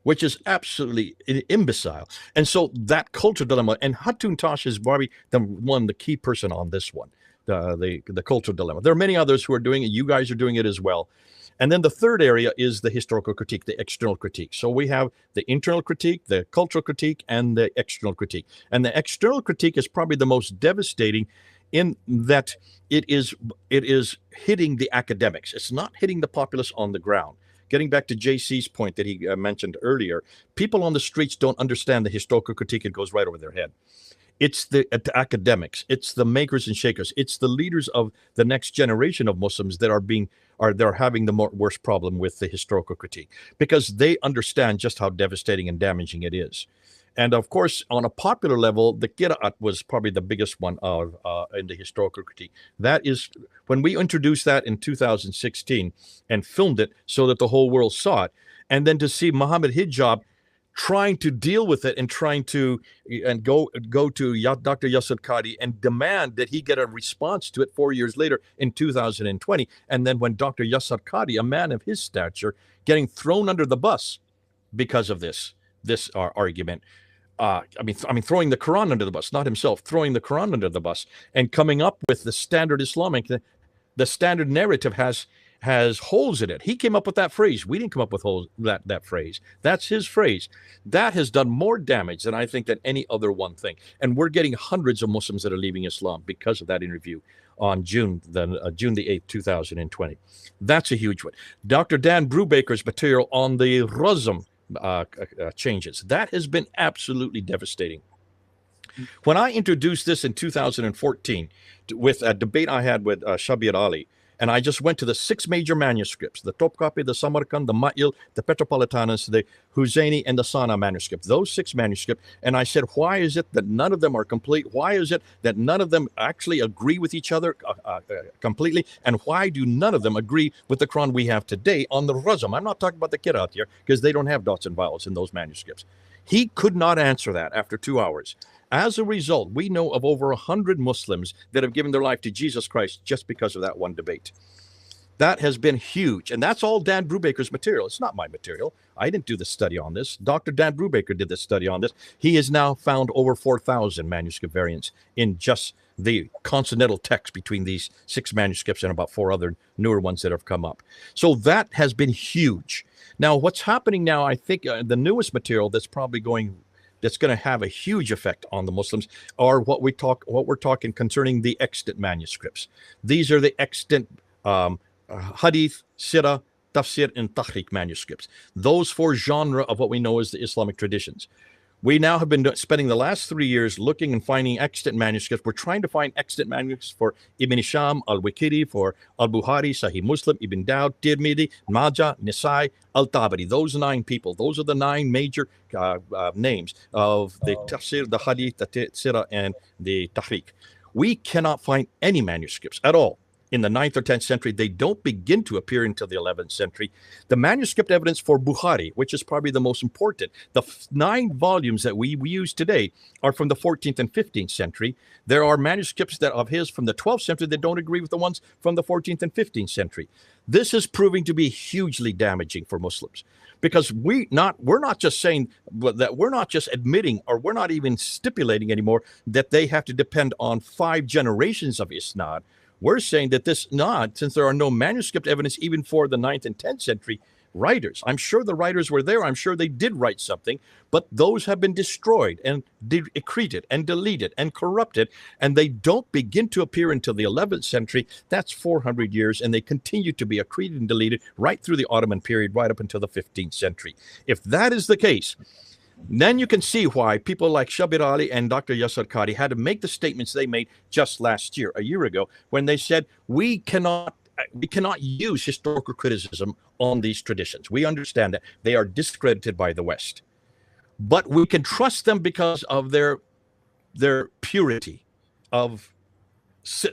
which is absolutely imbecile. And so that culture dilemma, and Hatun Tash is probably the key person on this one, the cultural dilemma. There are many others who are doing it. You guys are doing it as well. And then the third area is the historical critique, the external critique. So we have the internal critique, the cultural critique, and the external critique. And the external critique is probably the most devastating in that it is hitting the academics. It's not hitting the populace on the ground. Getting back to JC's point that he mentioned earlier, people on the streets don't understand the historical critique. It goes right over their head. It's the academics. It's the makers and shakers. It's the leaders of the next generation of Muslims that they're having the worst problem with the historical critique, because they understand just how devastating and damaging it is. And of course, on a popular level, the Qira'at was probably the biggest one in the historical critique. That is, when we introduced that in 2016 and filmed it so that the whole world saw it, and then to see Muhammad Hijab trying to deal with it and trying to go to Dr. Yasir Qadhi and demand that he get a response to it 4 years later in 2020. And then when Dr. Yasir Qadhi, a man of his stature, getting thrown under the bus because of this argument. I mean, throwing the Quran under the bus, not himself, throwing the Quran under the bus, and coming up with the Standard Islamic, the Standard Narrative has holes in it. He came up with that phrase. We didn't come up with holes, that phrase. That's his phrase. That has done more damage than I think than any other one thing. And we're getting hundreds of Muslims that are leaving Islam because of that interview on June the 8th, 2020. That's a huge one. Dr. Dan Brubaker's material on the Razm changes. That has been absolutely devastating. When I introduced this in 2014 with a debate I had with Shabir Ali, and I just went to the 6 major manuscripts, the Topkapi, the Samarkand, the Ma'il, the Petropolitanus, the Husseini, and the Sana manuscript, those 6 manuscripts, and I said, why is it that none of them are complete? Why is it that none of them actually agree with each other completely? And why do none of them agree with the Quran we have today on the Razm? I'm not talking about the Qira'at here, because they don't have dots and vowels in those manuscripts. He could not answer that after 2 hours. As a result, we know of over 100 Muslims that have given their life to Jesus Christ just because of that one debate. That has been huge. And that's all Dan Brubaker's material. It's not my material. I didn't do the study on this. Dr. Dan Brubaker did the study on this. He has now found over 4,000 manuscript variants in just the consonantal text between these 6 manuscripts and about 4 other newer ones that have come up. So that has been huge. Now, what's happening now, I think the newest material that's probably going to have a huge effect on the Muslims are what we're talking concerning the extant manuscripts. These are the extant Hadith, Sirah, Tafsir, and Tahriq manuscripts. Those 4 genres of what we know as the Islamic traditions. We now have been spending the last 3 years looking and finding extant manuscripts. We're trying to find extant manuscripts for Ibn Hisham, Al-Waqidi, for Al-Bukhari, Sahih Muslim, Ibn Dawud, Tirmidhi, Majah, Nisai, Al-Tabari. Those 9 people. Those are the 9 major names of the Tafsir, the Hadith, the Sirah, and the Tahriq. We cannot find any manuscripts at all in the 9th or 10th century. They don't begin to appear until the 11th century. The manuscript evidence for Bukhari, which is probably the most important, the 9 volumes that we use today are from the 14th and 15th century. There are manuscripts that of his from the 12th century that don't agree with the ones from the 14th and 15th century. This is proving to be hugely damaging for Muslims, because we're not just saying that, we're not just admitting, or we're not even stipulating anymore that they have to depend on 5 generations of Isnad. We're saying that this Nod, since there are no manuscript evidence even for the 9th and 10th century writers. I'm sure the writers were there. I'm sure they did write something, but those have been destroyed and accreted and deleted and corrupted, and they don't begin to appear until the 11th century. That's 400 years, and they continue to be accreted and deleted right through the Ottoman period, right up until the 15th century. If that is the case, then you can see why people like Shabir Ali and Dr. Yasir Qadhi had to make the statements they made just last year, a year ago, when they said, we cannot use historical criticism on these traditions. We understand that they are discredited by the West, but we can trust them because of their purity, of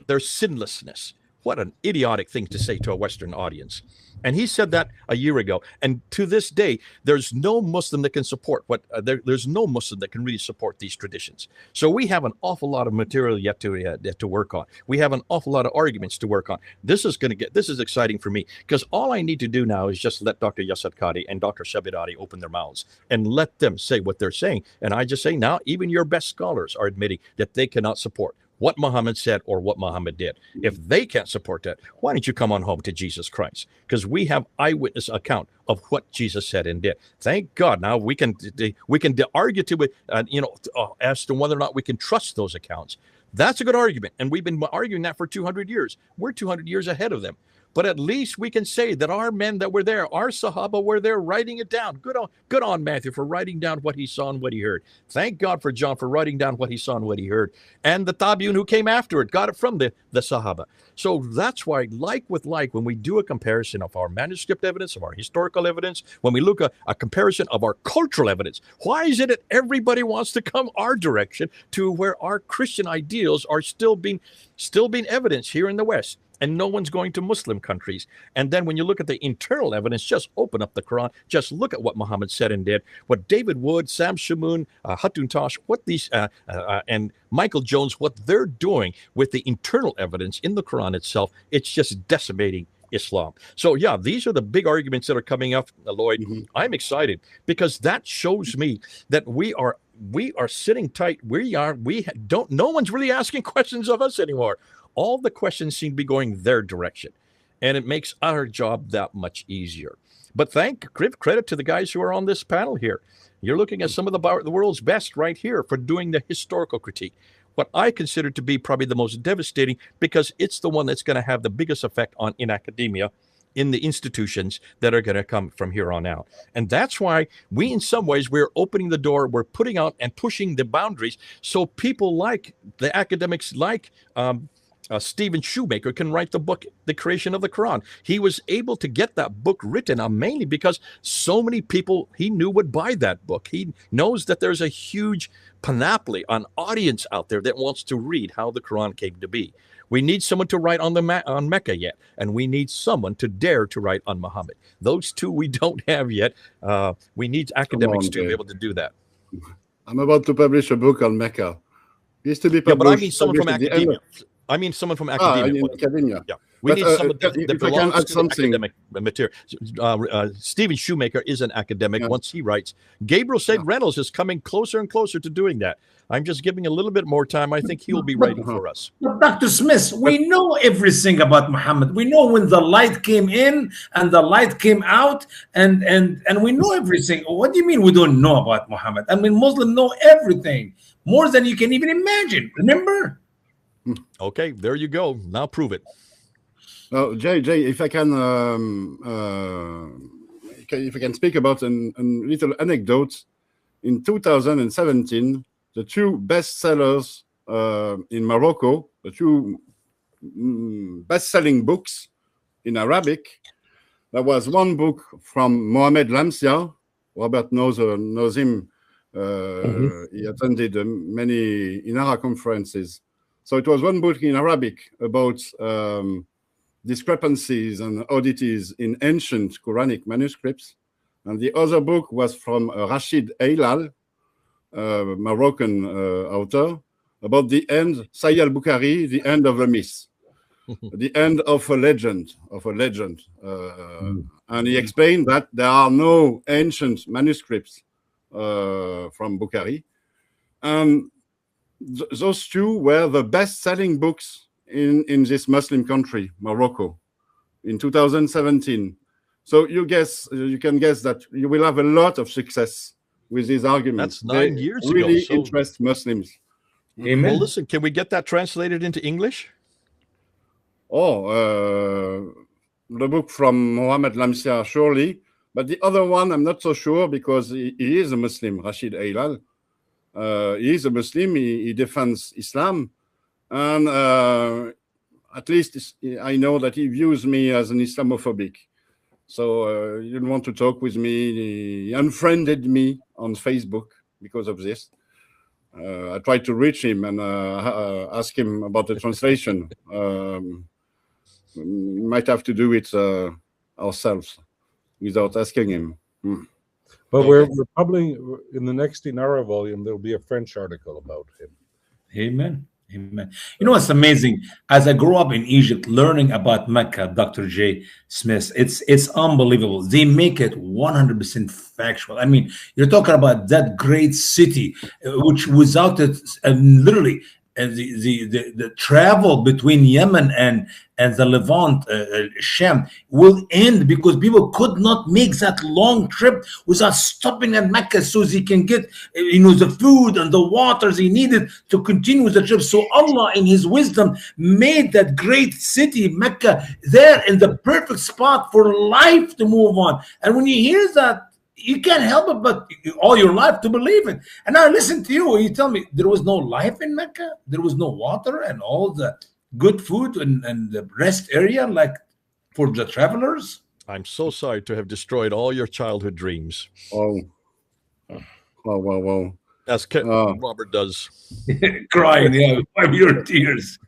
their sinlessness. What an idiotic thing to say to a Western audience. And he said that a year ago. And to this day, there's no Muslim that can support there's no Muslim that can really support these traditions. So we have an awful lot of material yet to work on. We have an awful lot of arguments to work on. This is exciting for me, because all I need to do now is just let Dr. Yasir Qadhi and Dr. Shabir Ali open their mouths and let them say what they're saying. And I just say now, even your best scholars are admitting that they cannot support what Muhammad said or what Muhammad did. If they can't support that, why don't you come on home to Jesus Christ? Because we have eyewitness account of what Jesus said and did. Thank God. Now we can argue to it, as to whether or not we can trust those accounts. That's a good argument, and we've been arguing that for 200 years. We're 200 years ahead of them. But at least we can say that our men that were there, our Sahaba were there writing it down. Good on Matthew for writing down what he saw and what he heard. Thank God for John for writing down what he saw and what he heard. And the Tabi'un who came after it got it from the Sahaba. So that's why, like with like, when we do a comparison of our manuscript evidence, of our historical evidence, when we look at a comparison of our cultural evidence, why is it that everybody wants to come our direction to where our Christian ideals are still being evidenced here in the West? And no one's going to Muslim countries. And then when you look at the internal evidence, just open up the Quran, just look at what Muhammad said and did, what David Wood, Sam Shamoun, Hatun Tash, what these, and Michael Jones, what they're doing with the internal evidence in the Quran itself, it's just decimating Islam. So yeah, these are the big arguments that are coming up, Lloyd. Mm-hmm. I'm excited because that shows me that we are sitting tight. No one's really asking questions of us anymore. All the questions seem to be going their direction, and it makes our job that much easier. But give credit to the guys who are on this panel here. You're looking at some of the world's best right here for doing the historical critique. What I consider to be probably the most devastating, because it's the one that's going to have the biggest effect in academia, in the institutions that are going to come from here on out. And that's why we, in some ways, we're opening the door, we're putting out and pushing the boundaries so people like the academics like Stephen Shoemaker can write the book, The Creation of the Quran. He was able to get that book written mainly because so many people he knew would buy that book. He knows that there's a huge panoply, an audience out there that wants to read how the Quran came to be. We need someone to write on MECCA yet, and we need someone to dare to write on Muhammad. Those two we don't have yet. We need academics to be able to do that. I'm about to publish a book on MECCA. It used to be published. Yeah, but I mean someone from academia. I mean someone from academia. Academia. Yeah. We need someone that if I can belongs add to something. academic material. Stephen Shoemaker is an academic once he writes. Gabriel Said Reynolds is coming closer and closer to doing that. I'm just giving a little bit more time. I think he'll be writing for us. But Dr. Smith, we know everything about Muhammad. We know when the light came in and the light came out, and we know everything. What do you mean we don't know about Muhammad? I mean, Muslims know everything, more than you can even imagine. Remember? Okay, there you go. Now prove it. Jay, if I can speak about a little anecdote. In 2017, the two bestsellers in Morocco, the two best-selling books in Arabic. There was one book from Mohamed Lamsia. Robert knows him. He attended many INARA conferences. So it was one book in Arabic about discrepancies and oddities in ancient Quranic manuscripts. And the other book was from Rashid Eilal, Moroccan author, about the end, Sahih al-Bukhari, the end of a myth, the end of a legend, and he explained that there are no ancient manuscripts from Bukhari. And those two were the best-selling books in this Muslim country, Morocco, in 2017. So you can guess that you will have a lot of success with these arguments. That's 9 years ago. Really So, interest Muslims. Amen. well, listen, can we get that translated into English? Oh, the book from Mohammed Lamsia, surely. But the other one, I'm not so sure, because he is a Muslim, Rashid Aylal. He is a Muslim. He defends Islam. And at least I know that he views me as an Islamophobic. So he didn't want to talk with me. He unfriended me on Facebook because of this. I tried to reach him and ask him about the translation. We might have to do it ourselves without asking him. But we're probably in the next Inara volume, there'll be a French article about him. Amen. Amen. You know what's amazing? As I grew up in Egypt, learning about Mecca, Dr. J. Smith, it's unbelievable. They make it 100% factual. I mean, you're talking about that great city, which without it, literally, the travel between Yemen and the Levant, Shem, will end because people could not make that long trip without stopping at Mecca so they can get the food and the water they needed to continue the trip. So Allah in his wisdom made that great city Mecca there in the perfect spot for life to move on. And when you hear that, you can't help it but all your life to believe it. And now I listen to you. You tell me there was no life in Mecca. There was no water and all the good food and the rest area like for the travelers. I'm so sorry to have destroyed all your childhood dreams. Oh. Wow. As Robert does. Crying, yeah, wipe your tears.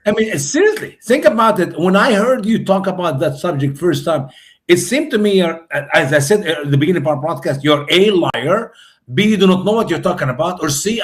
I mean, seriously, think about it. When I heard you talk about that subject first time, it seemed to me, as I said at the beginning of our podcast, you're A, liar, B, you do not know what you're talking about, or C,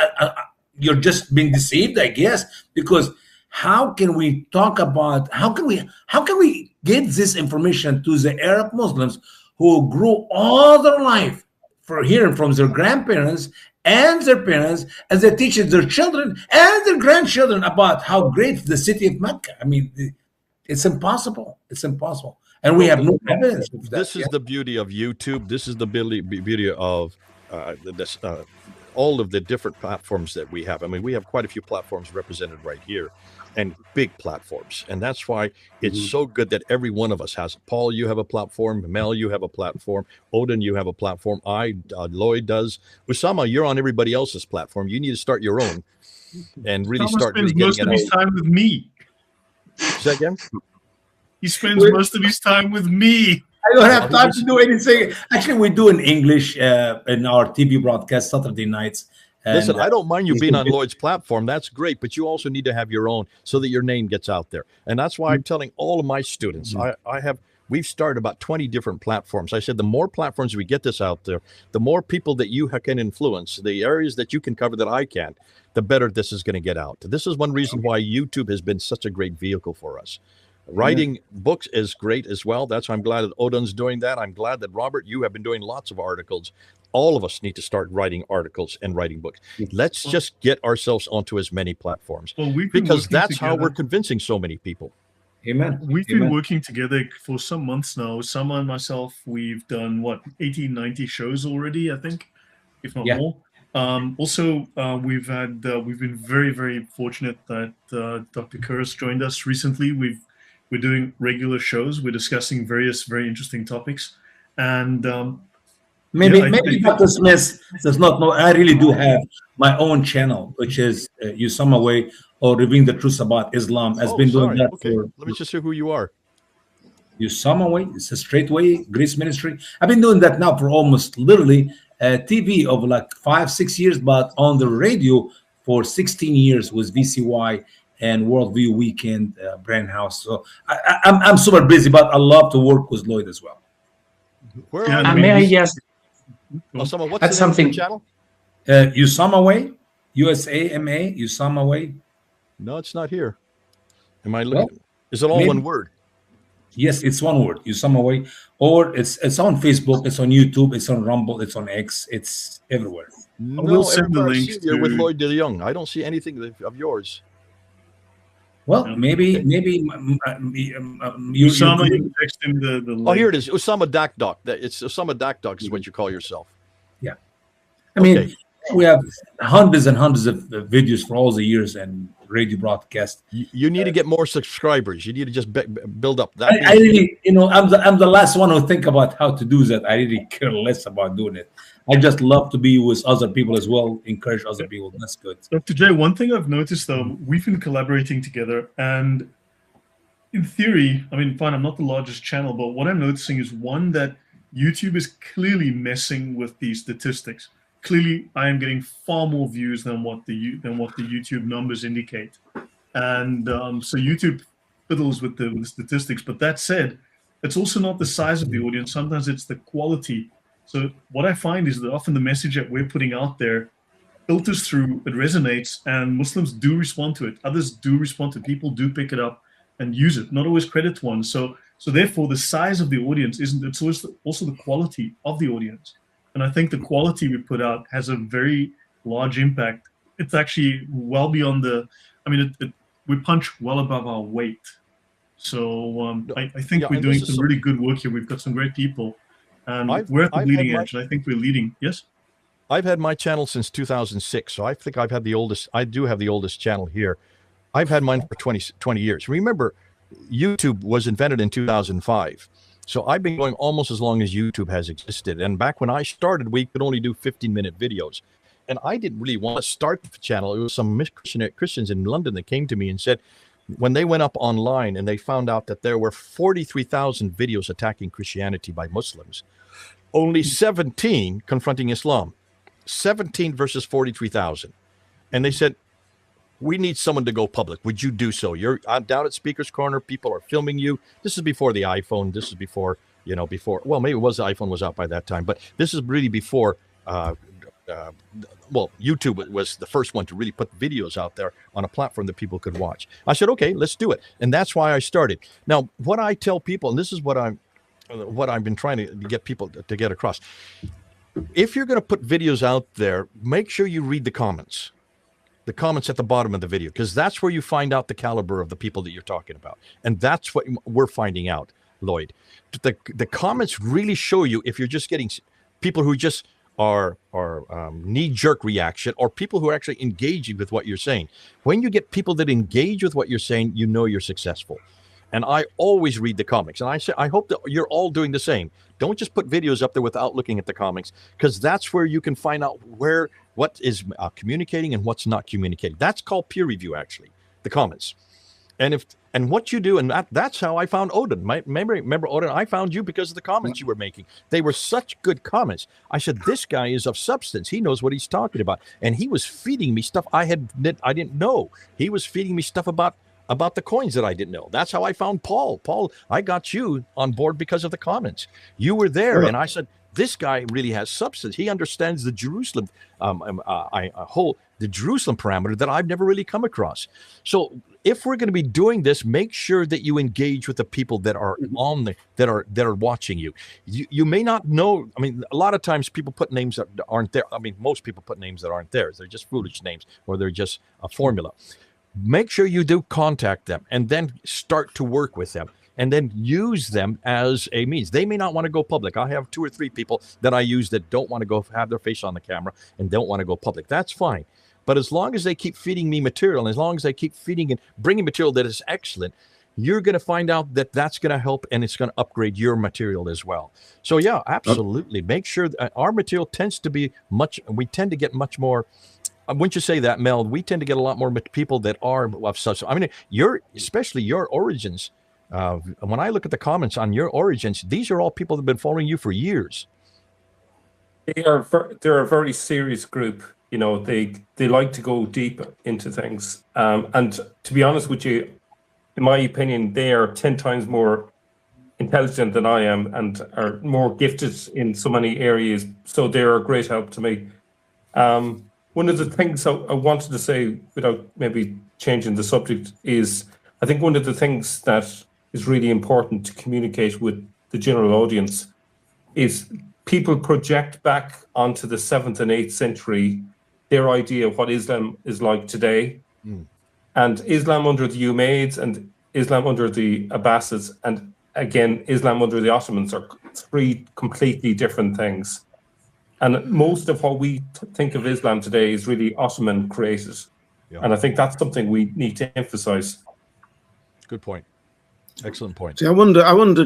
you're just being deceived, I guess, because how can we talk about, how can we get this information to the Arab Muslims who grew all their life for hearing from their grandparents and their parents as they teach their children and their grandchildren about how great the city of Mecca. I mean, it's impossible. It's impossible. And we have no evidence of that. This is the beauty of YouTube. This is the beauty of all of the different platforms that we have. I mean, we have quite a few platforms represented right here and big platforms. And that's why it's so good that every one of us has. Paul, you have a platform. Mel, you have a platform. Odon, you have a platform. Lloyd does. Usama, you're on everybody else's platform. You need to start your own and really start really getting most of his time with me. Say that again? He spends most of his time with me. I don't have time to do anything. Actually, we do in English in our TV broadcast Saturday nights. And, listen, I don't mind you being on Lloyd's platform. That's great, but you also need to have your own so that your name gets out there. And that's why I'm telling all of my students, we've started about 20 different platforms. I said the more platforms we get this out there, the more people that you can influence, the areas that you can cover that I can't, the better this is going to get out. This is one reason why YouTube has been such a great vehicle for us. Writing books is great as well. That's why I'm glad that Odon's doing that. I'm glad that, Robert, you have been doing lots of articles. All of us need to start writing articles and writing books. Let's just get ourselves onto as many platforms, because that's how we're convincing so many people. Amen. We've been working together for some months now. Usama and myself, we've done, 80, 90 shows already, I think, if not more. Also, we've been very, very fortunate that Dr. Kerr has joined us recently. We're doing regular shows. We're discussing various very interesting topics. And maybe Dr. Smith does not know. I really do have my own channel, which is Usama Way, or Revealing the Truth About Islam. Has been doing that for. Let me just hear who you are. Usama Way. It's a straight way, Grace Ministry. I've been doing that now for almost literally TV of like 5-6 years, but on the radio for 16 years with VCY and Worldview Weekend, Brand House. So I'm super busy, but I love to work with Lloyd as well. May I just what's the name of your channel? Usama Way, USAMA, Usama Way. No, it's not here. Am I looking? Is it all one word? Yes, it's one word, Usama Way. Or it's on Facebook, it's on YouTube, it's on Rumble, it's on X, it's everywhere. No, we'll send the link with Lloyd de Jong. I don't see anything of yours. Well, Yeah. maybe Usama, you can text him the link. Oh, here it is. Usama Dakdok. It's Usama Dakdok is what you call yourself. Yeah. I mean, Okay. we have hundreds and hundreds of videos for all the years and radio broadcasts. You need to get more subscribers. You need to just build up. That I really, I'm the last one who think about how to do that. I really care less about doing it. I just love to be with other people as well, encourage other people. That's good. Dr. J, one thing I've noticed though, we've been collaborating together, and in theory, I mean, fine, I'm not the largest channel, but what I'm noticing is one, that YouTube is clearly messing with the statistics. Clearly, I am getting far more views than what the YouTube numbers indicate, and so YouTube fiddles with the statistics. But that said, it's also not the size of the audience. Sometimes it's the quality. So what I find is that often the message that we're putting out there filters through, it resonates, and Muslims do respond to it. Others do respond to it. People do pick it up and use it. Not always credit one. So therefore, the size of the audience isn't. It's also the quality of the audience. And I think the quality we put out has a very large impact. It's actually well beyond we punch well above our weight. So I think we're doing some really good work here. We've got some great people. And we're at the bleeding edge, and I think we're leading. Yes? I've had my channel since 2006, so I think I've had the oldest. I do have the oldest channel here. I've had mine for 20 years. Remember, YouTube was invented in 2005. So I've been going almost as long as YouTube has existed. And back when I started, we could only do 15-minute videos. And I didn't really want to start the channel. It was some Christians in London that came to me and said, when they went up online and they found out that there were 43,000 videos attacking Christianity by Muslims, only 17 confronting Islam, 17 versus 43,000. And they said, we need someone to go public. Would you do so? You're down at Speaker's Corner. People are filming you. This is before the iPhone. This is before, well, maybe it was the iPhone was out by that time, but this is really before, YouTube was the first one to really put videos out there on a platform that people could watch. I said, okay, let's do it. And that's why I started. Now, what I tell people, and this is what I've been trying to get people to get across. If you're going to put videos out there, make sure you read the comments at the bottom of the video, because that's where you find out the caliber of the people that you're talking about. And that's what we're finding out, Lloyd. The comments really show you if you're just getting people who just are knee-jerk reaction, or people who are actually engaging with what you're saying. When you get people that engage with what you're saying, you know you're successful. And I always read the comics. And I hope that you're all doing the same. Don't just put videos up there without looking at the comics, because that's where you can find out what is communicating and what's not communicating. That's called peer review, actually, the comments. And what you do, and that's how I found Odon. Remember Odon? I found you because of the comments you were making. They were such good comments. I said, this guy is of substance. He knows what he's talking about. And he was feeding me stuff I didn't know. He was feeding me stuff about the coins that I didn't know. That's how I found Paul. Paul, I got you on board because of the comments. You were there, and I said, this guy really has substance. He understands the Jerusalem, the Jerusalem parameter that I've never really come across. So if we're going to be doing this, make sure that you engage with the people that are that are watching you. You may not know. I mean, a lot of times people put names that aren't there. I mean, most people put names that aren't theirs. They're just foolish names, or they're just a formula. Make sure you do contact them and then start to work with them, and then use them as a means. They may not want to go public. I have 2 or 3 people that I use that don't want to go have their face on the camera and don't want to go public. That's fine. But as long as they keep feeding me material, and as long as they keep feeding and bringing material that is excellent, you're going to find out that that's going to help, and it's going to upgrade your material as well. So yeah, absolutely. Make sure that our material tends to be we tend to get much more. Wouldn't you say that, Mel? We tend to get a lot more people that are of such. I mean, especially your origins. When I look at the comments on your origins, these are all people that have been following you for years. They're a very serious group. You know, they like to go deep into things. And to be honest with you, in my opinion, they are 10 times more intelligent than I am and are more gifted in so many areas. So they're a great help to me. One of the things I wanted to say, without maybe changing the subject, is I think one of the things that is really important to communicate with the general audience is people project back onto the 7th and 8th century their idea of what Islam is like today. And Islam under the Umayyads and Islam under the Abbasids, and again, Islam under the Ottomans are three completely different things. And most of what we think of Islam today is really Ottoman created. Yeah. And I think that's something we need to emphasize. Good point. Excellent point. See, I wonder,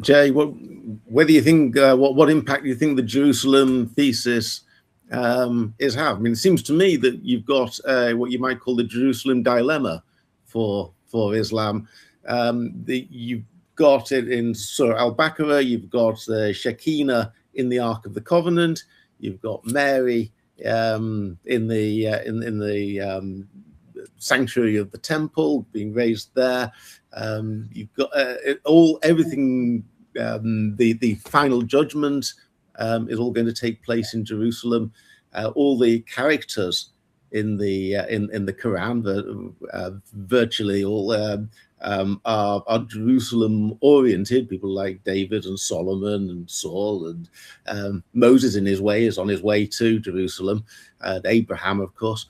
Jay, whether you think what impact you think the Jerusalem thesis is having. I mean, it seems to me that you've got what you might call the Jerusalem dilemma for Islam. You've got it in Surah Al-Baqarah. You've got Shekinah in the Ark of the Covenant. You've got Mary in the sanctuary of the temple being raised there. You've got everything. The final judgment is all going to take place in Jerusalem. All the characters in the Quran, virtually all are Jerusalem oriented. People like David and Solomon and Saul and Moses is on his way to Jerusalem, and Abraham, of course,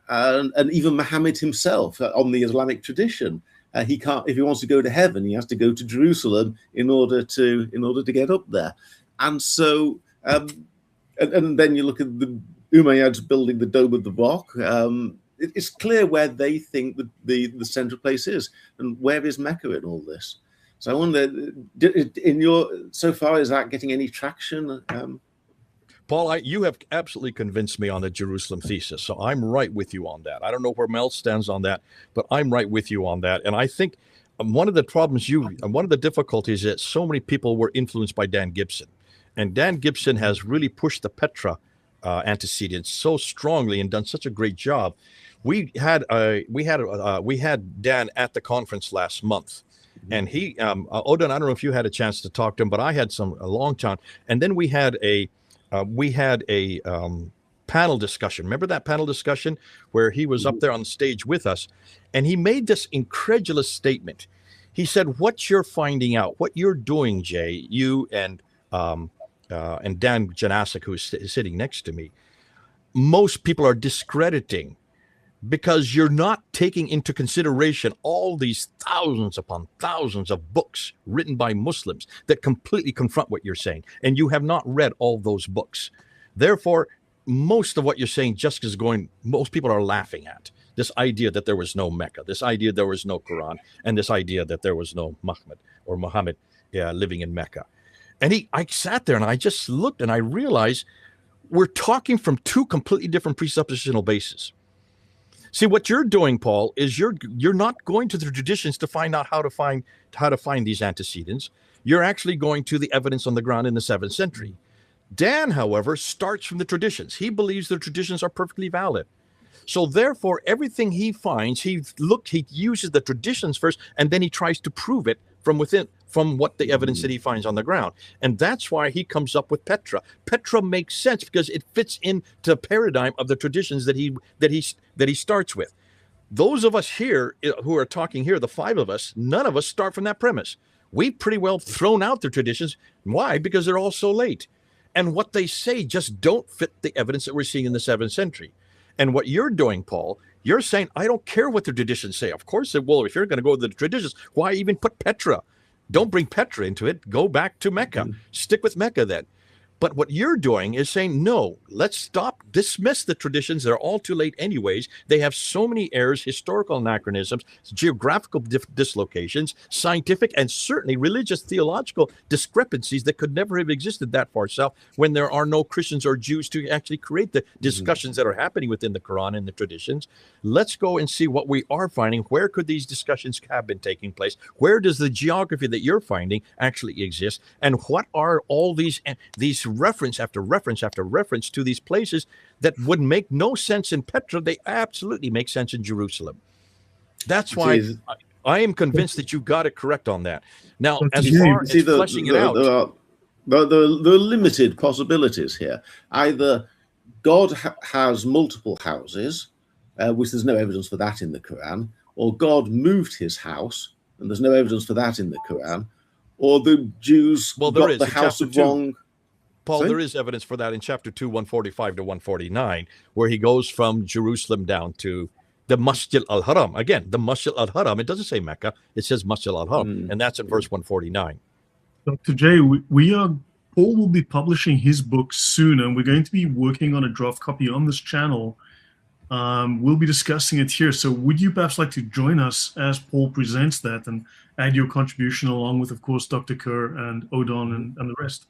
and even Muhammad himself on the Islamic tradition. He can't, if he wants to go to heaven, he has to go to Jerusalem in order to get up there. And so, and then you look at the Umayyads building the Dome of the Rock. It's clear where they think that the central place is, and where is Mecca in all this. So I wonder, so far, is that getting any traction? Paul, you have absolutely convinced me on the Jerusalem thesis, so I'm right with you on that. I don't know where Mel stands on that, but I'm right with you on that. And I think one of the problems one of the difficulties is that so many people were influenced by Dan Gibson, and Dan Gibson has really pushed the Petra antecedents so strongly and done such a great job. We had Dan at the conference last month, and he Odon, I don't know if you had a chance to talk to him, but I had a long time, and then we had a panel discussion. Remember that panel discussion where he was up there on the stage with us, and he made this incredulous statement. He said, "What you're finding out, what you're doing, Jay, you and Dan Janasic, who is sitting next to me, most people are discrediting because you're not taking into consideration all these thousands upon thousands of books written by Muslims that completely confront what you're saying. And you have not read all those books. Therefore, most of what you're saying just is most people are laughing at this idea that there was no Mecca, this idea there was no Quran, and this idea that there was no Muhammad living in Mecca." And I sat there and I just looked and I realized we're talking from two completely different presuppositional bases. See, what you're doing, Paul, is you're not going to the traditions to find out how to find these antecedents. You're actually going to the evidence on the ground in the 7th century. Dan, however, starts from the traditions. He believes the traditions are perfectly valid. So therefore, everything he finds, he uses the traditions first, and then he tries to prove it from what the evidence that he finds on the ground. And that's why he comes up with Petra. Petra makes sense because it fits into the paradigm of the traditions that he starts with. Those of us here who are talking here, the 5 of us, none of us start from that premise. We've pretty well thrown out their traditions. Why? Because they're all so late. And what they say just don't fit the evidence that we're seeing in the 7th century. And what you're doing, Paul, you're saying, I don't care what the traditions say. Of course it will. If you're going to go to the traditions, why even put Petra? Don't bring Petra into it. Go back to Mecca. Stick with Mecca then. But what you're doing is saying, no, let's stop, dismiss the traditions. They're all too late anyways. They have so many errors, historical anachronisms, geographical dislocations, scientific, and certainly religious, theological discrepancies that could never have existed that far south when there are no Christians or Jews to actually create the discussions that are happening within the Quran and the traditions. Let's go and see what we are finding. Where could these discussions have been taking place? Where does the geography that you're finding actually exist? And what are all these reference after reference after reference to these places that would make no sense in Petra? They absolutely make sense in Jerusalem. That's why I am convinced that you got it correct on that. Now, as far as fleshing it out, there are limited possibilities here. Either God has multiple houses, which there's no evidence for that in the Quran, or God moved his house, and there's no evidence for that in the Quran, or the Jews got the house of wrong. Paul, there is evidence for that in chapter 2, 145 to 149, where he goes from Jerusalem down to the Masjid al-Haram. Again, the Masjid al-Haram, it doesn't say Mecca, it says Masjid al-Haram, and that's in verse 149. Dr. J, Paul will be publishing his book soon, and we're going to be working on a draft copy on this channel. We'll be discussing it here. So would you perhaps like to join us as Paul presents that and add your contribution along with, of course, Dr. Kerr and Odon and the rest?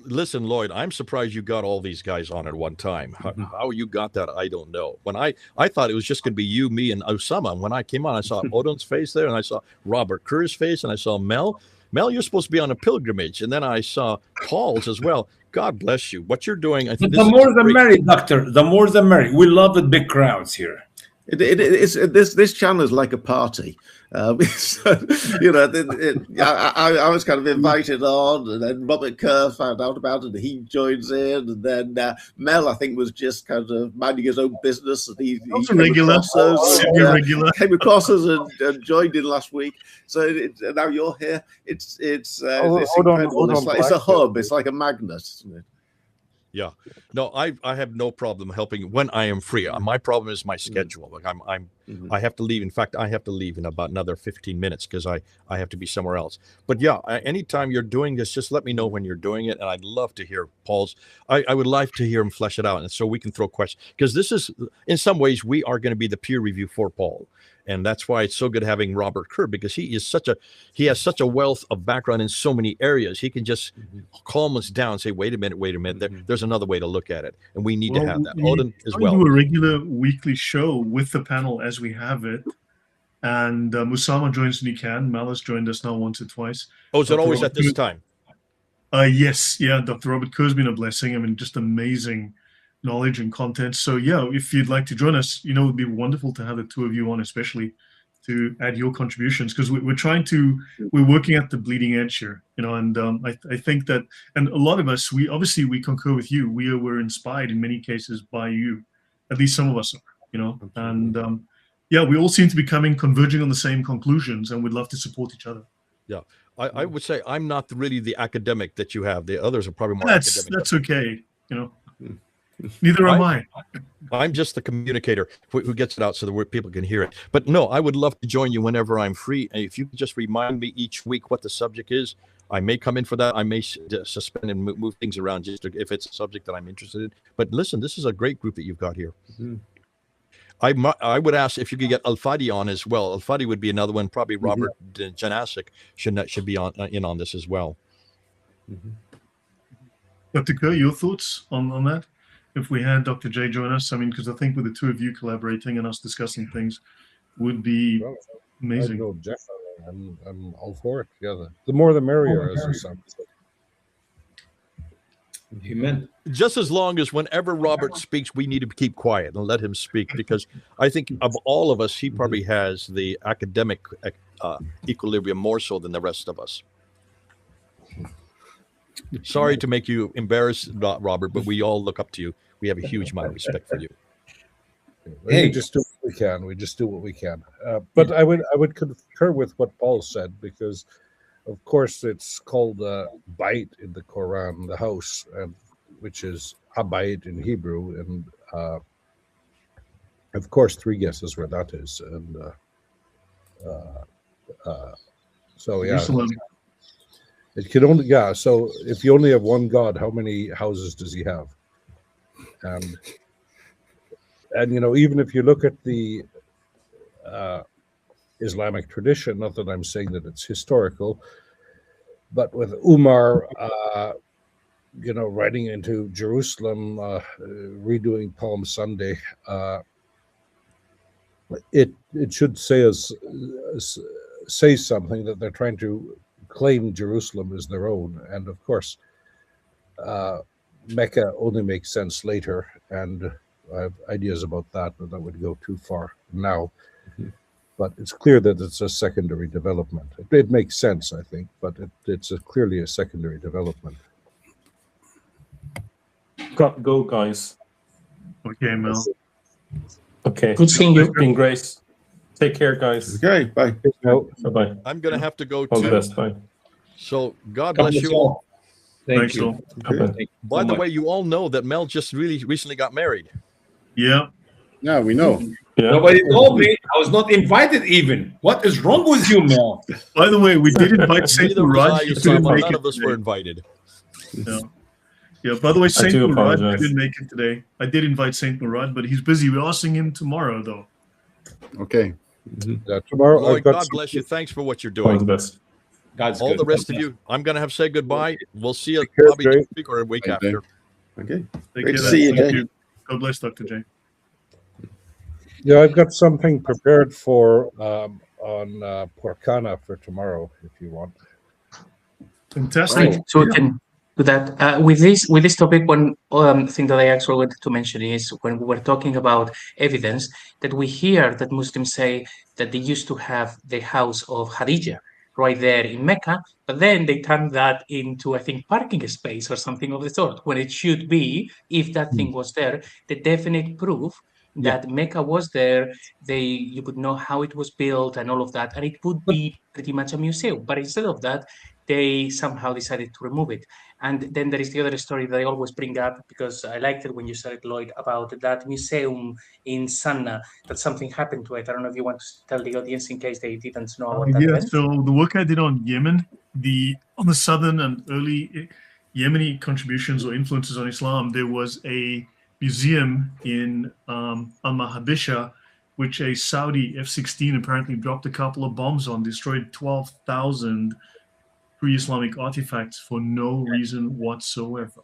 Listen, Lloyd, I'm surprised you got all these guys on at one time. How you got that, I don't know. When I thought it was just going to be you, me, and Usama. When I came on, I saw Odon's face there, and I saw Robert Kerr's face, and I saw Mel. Mel, you're supposed to be on a pilgrimage. And then I saw Paul's as well. God bless you. What you're doing, I think the more the merry, Doctor. The more the merry. We love the big crowds here. This channel is like a party. So, you know, I was kind of invited on, and then Robert Kerr found out about it, and he joins in, and then Mel, I think, was just kind of minding his own business, and he came across us and joined in last week. So now you're here. It's incredible. It's a hub. It's like a magnet, isn't it? Yeah, no, I have no problem helping when I am free. My problem is my schedule. Like I have to leave. In fact, I have to leave in about another 15 minutes because I have to be somewhere else. But yeah, anytime you're doing this, just let me know when you're doing it, and I'd love to hear Paul's. I would like to hear him flesh it out, and so we can throw questions, because this is, in some ways, we are going to be the peer review for Paul. And that's why it's so good having Robert Kerr, because he has such a wealth of background in so many areas. He can just calm us down and say, wait a minute, there's another way to look at it. And we need to have that. Odon as well. We'll do a regular weekly show with the panel as we have it. And Usama joins when he can. Mal has joined us now once or twice. Oh, is it always at this time? Yes. Yeah, Dr. Robert Kerr has been a blessing. I mean, just amazing knowledge and content. So yeah, if you'd like to join us, you know, it would be wonderful to have the two of you on, especially to add your contributions, because we're working at the bleeding edge here, you know. And I think that, and a lot of us, we concur with you. We were inspired in many cases by you, at least some of us are, you know. And yeah, we all seem to be converging on the same conclusions, and we'd love to support each other. Yeah, I would say I'm not really the academic that you have. The others are probably more academic. That's okay, you know. Neither am I. I'm just the communicator who gets it out so that people can hear it. But no, I would love to join you whenever I'm free. And if you could just remind me each week what the subject is, I may come in for that. I may suspend and move things around if it's a subject that I'm interested in. But listen, this is a great group that you've got here. I would ask if you could get Al-Fadi on as well. Al-Fadi would be another one. Probably Robert Janasic should be in on this as well. Dr. Kerr, your thoughts on that? If we had Dr. J join us, I mean, because I think with the two of you collaborating and us discussing things would be amazing. No, definitely. I'm all for it. Yeah, the more the merrier, as some say. Amen. Just as long as whenever Robert speaks, we need to keep quiet and let him speak, because I think of all of us, he probably has the academic equilibrium more so than the rest of us. Sorry to make you embarrassed, Robert, but we all look up to you. We have a huge amount of respect for you. We just do what we can. We just do what we can. But I would concur with what Paul said, because, of course, it's called Bait in the Quran, the house, which is Habayit in Hebrew, and of course, 3 guesses where that is, and so yeah. It could only, so if you only have one God, how many houses does he have? And you know, even if you look at the Islamic tradition, not that I'm saying that it's historical, but with Umar, you know, riding into Jerusalem, redoing Palm Sunday, it should say something that they're trying to claim Jerusalem as their own. And of course, Mecca only makes sense later, and I have ideas about that, but that would go too far now. But it's clear that it's a secondary development. It makes sense, I think, but it's clearly a secondary development. Go, guys. Okay, Mel. Okay. Good seeing you. Been great. Take care, guys. Okay, bye. Bye-bye. I'm going to have to go All the too. best. Bye. So God bless you all. Thank you. Okay. By the way, you all know that Mel just recently got married. Yeah. Yeah, we know. Yeah. Nobody told me. I was not invited even. What is wrong with you, Mel? By the way, we did invite Saint Neither was I, Murad. He couldn't Usama. make None it of us today. were invited. Yeah. By the way, Saint do Murad apologize. couldn't make it today. I did invite Saint Murad, but he's busy. We're asking him tomorrow, though. Okay. Tomorrow, Lloyd, I've got God bless you. Thanks for what you're All the doing. best. God's All good. the rest of you, I'm going to have to say goodbye. We'll see you care, probably Jay. next week or a week Thank you. after. Okay. Take Great care to then. see you, Thank Jay. God bless, Dr. J. Yeah, I've got something prepared for on Porcana for tomorrow, if you want. Fantastic. Great. So we can do that. With this topic, one thing that I actually wanted to mention is when we were talking about evidence, that we hear that Muslims say that they used to have the house of Khadija right there in Mecca, but then they turned that into, I think, parking space or something of the sort, when it should be, if that thing was there, the definite proof that Mecca was there. You would know how it was built and all of that, and it would be pretty much a museum. But instead of that, they somehow decided to remove it. And then there is the other story that I always bring up, because I liked it when you said it, Lloyd, about that museum in Sanaa, that something happened to it. I don't know if you want to tell the audience in case they didn't know about that Yeah, event. so the work I did on Yemen, on the southern and early Yemeni contributions or influences on Islam, there was a museum in Al-Mahabisha, which a Saudi F-16 apparently dropped a couple of bombs on, destroyed 12,000 pre-Islamic artifacts for no reason whatsoever.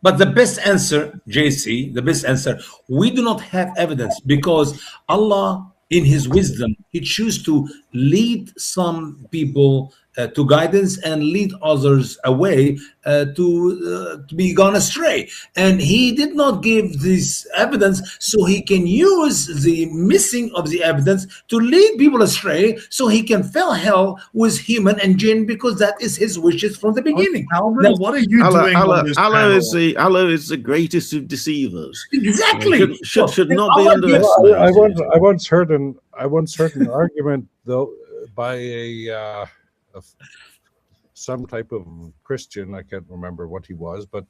But the best answer, JC, the best answer, we do not have evidence, because Allah, in His wisdom, He chooses to lead some people to guidance and lead others away to be gone astray. And He did not give this evidence so He can use the missing of the evidence to lead people astray, so He can fill hell with human and jinn, because that is His wishes from the beginning. Alvin, Now, what are you doing on this Allah panel? is the greatest of deceivers. Exactly. Should And not be Allah gives- underestimated. I once heard an argument, though, by some type of Christian. I can't remember what he was, but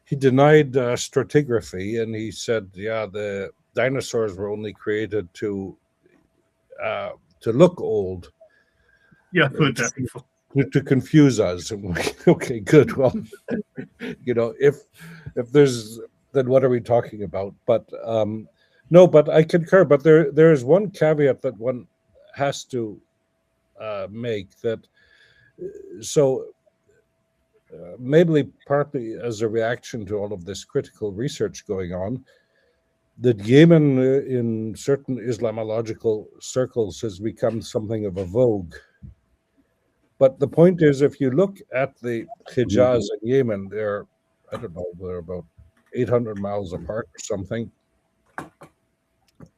he denied stratigraphy, and he said, "Yeah, the dinosaurs were only created to look old." Yeah, I've heard that before. To confuse us. And okay, good. Well, if there's, then what are we talking about? But no, but I concur. But there is one caveat that one has to make, that so maybe partly as a reaction to all of this critical research going on, that Yemen in certain Islamological circles has become something of a vogue. But the point is, if you look at the Hijaz and Yemen, they're about 800 miles apart or something.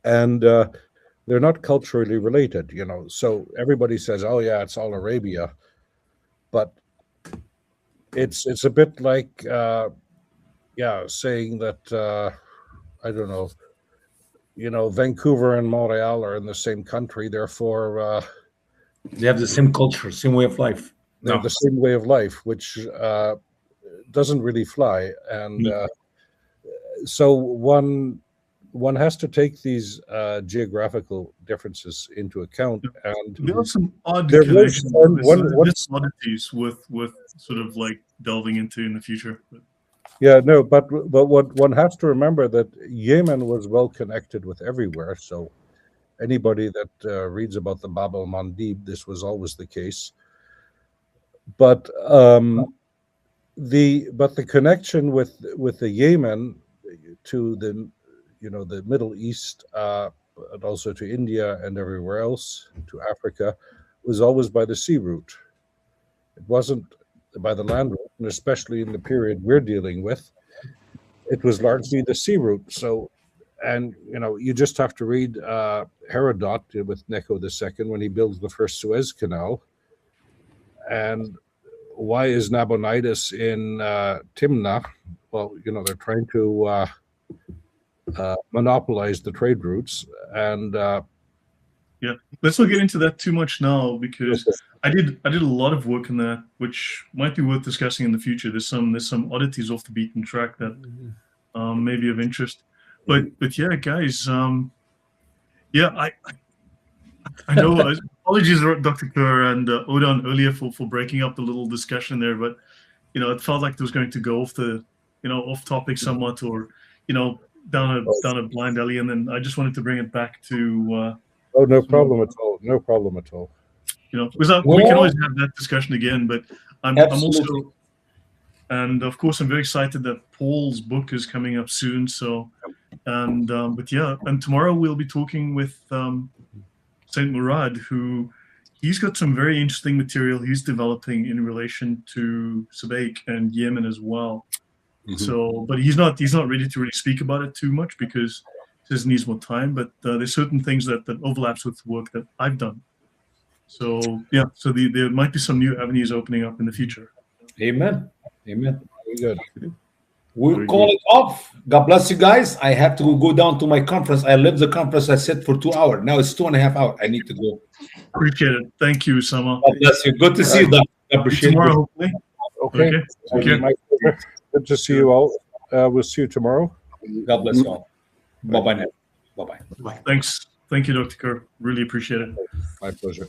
And they're not culturally related, So everybody says, oh, yeah, it's all Arabia. But it's a bit like, saying that, I don't know, Vancouver and Montreal are in the same country, therefore... they have the same culture, same way of life. They have the same way of life, which doesn't really fly. And so one has to take these geographical differences into account. And there are some odd there was connections, one oddities with sort of like delving into in the future. Yeah, no, but what one has to remember, that Yemen was well connected with everywhere. So anybody that reads about the Bab al-Mandib, this was always the case. But the connection with the Yemen to the the Middle East, and also to India and everywhere else, to Africa, was always by the sea route. It wasn't by the land route, and especially in the period we're dealing with, it was largely the sea route. So, and you just have to read Herodot with Necho II when he builds the first Suez Canal. And why is Nabonidus in Timnah? Well, they're trying to monopolize the trade routes. And yeah, let's not get into that too much now, because I did a lot of work on that, which might be worth discussing in the future. There's some oddities off the beaten track that may be of interest. But yeah, guys. Yeah, I know. Apologies, Dr. Kerr and Odon earlier for breaking up the little discussion there, but it felt like it was going to go off topic somewhat, or down a blind alley, and then I just wanted to bring it back to. Oh, no problem at all. No problem at all. Because we can always have that discussion again, but I'm also, and of course, I'm very excited that Paul's book is coming up soon. So, but yeah, and tomorrow we'll be talking with Saint Murad, who he's got some very interesting material he's developing in relation to Subaik and Yemen as well. Mm-hmm. So, but he's not ready to really speak about it too much because he needs more time. But there's certain things that overlaps with the work that I've done. So yeah, so there might be some new avenues opening up in the future. Amen. Very good. We'll call it off. God bless you guys. I have to go down to my conference. I left the conference I said for 2 hours. Now it's 2.5 hours. I need to go. Appreciate it. Thank you, Usama. God bless you. Good to see you, Doc. Appreciate tomorrow, hopefully. Okay. Good to see you all. We'll see you tomorrow. God bless you all. Bye-bye now. Bye-bye. Thanks. Thank you, Dr. Kerr. Really appreciate it. My pleasure.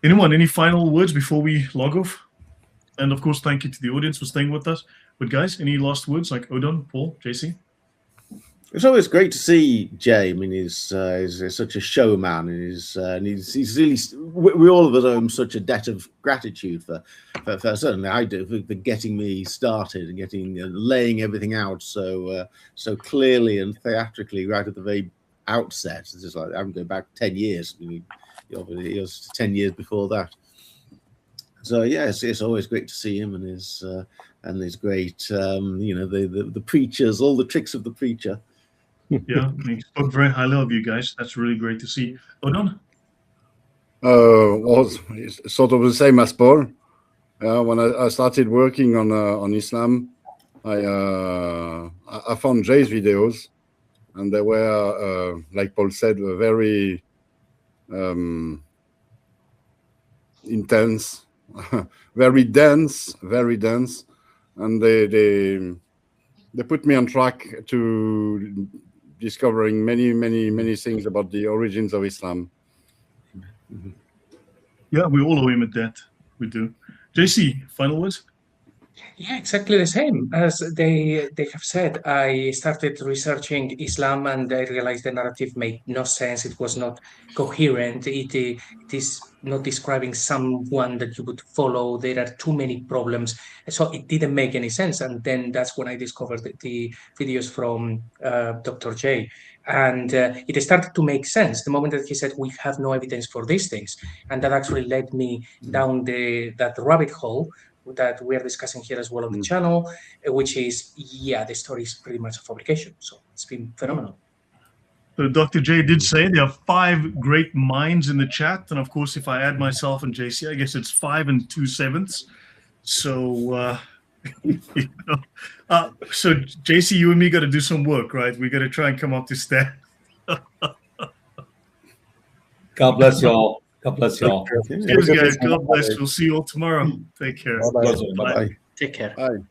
Anyone, any final words before we log off? And of course, thank you to the audience for staying with us. But guys, any last words like Odon, Paul, JC? It's always great to see Jay. I mean, he's such a showman, and he's really. We all of us owe him such a debt of gratitude for certainly I do for getting me started and laying everything out so clearly and theatrically right at the very outset. It's just like I'm going back 10 years. I mean, he was 10 years before that. So yeah, it's always great to see him and his great the preachers, all the tricks of the preacher. Yeah, he spoke very highly of you guys. That's really great to see. Odon? Well, it's sort of the same as Paul. When I started working on Islam, I found Jay's videos, and they were, like Paul said, very intense, very dense, and they put me on track to discovering many things about the origins of Islam. Yeah, we all owe him a debt. We do. JC, final words? Yeah, exactly the same as they have said. I started researching Islam and I realized the narrative made no sense. It was not coherent. It is not describing someone that you would follow. There are too many problems. So it didn't make any sense. And then that's when I discovered the videos from Dr. J. And it started to make sense the moment that he said, we have no evidence for these things. And that actually led me down that rabbit hole that we are discussing here as well on the channel, which is, the story is pretty much a fabrication. So it's been phenomenal. So Dr. J did say there are 5 great minds in the chat. And of course, if I add myself and JC, I guess it's 5 2/7. So, so JC, you and me got to do some work, right? We got to try and come up to stat. God bless you all. God bless you all. Cheers, guys. God bless. We'll see you all tomorrow. Take care. Bye-bye. Bye. Take care. Bye.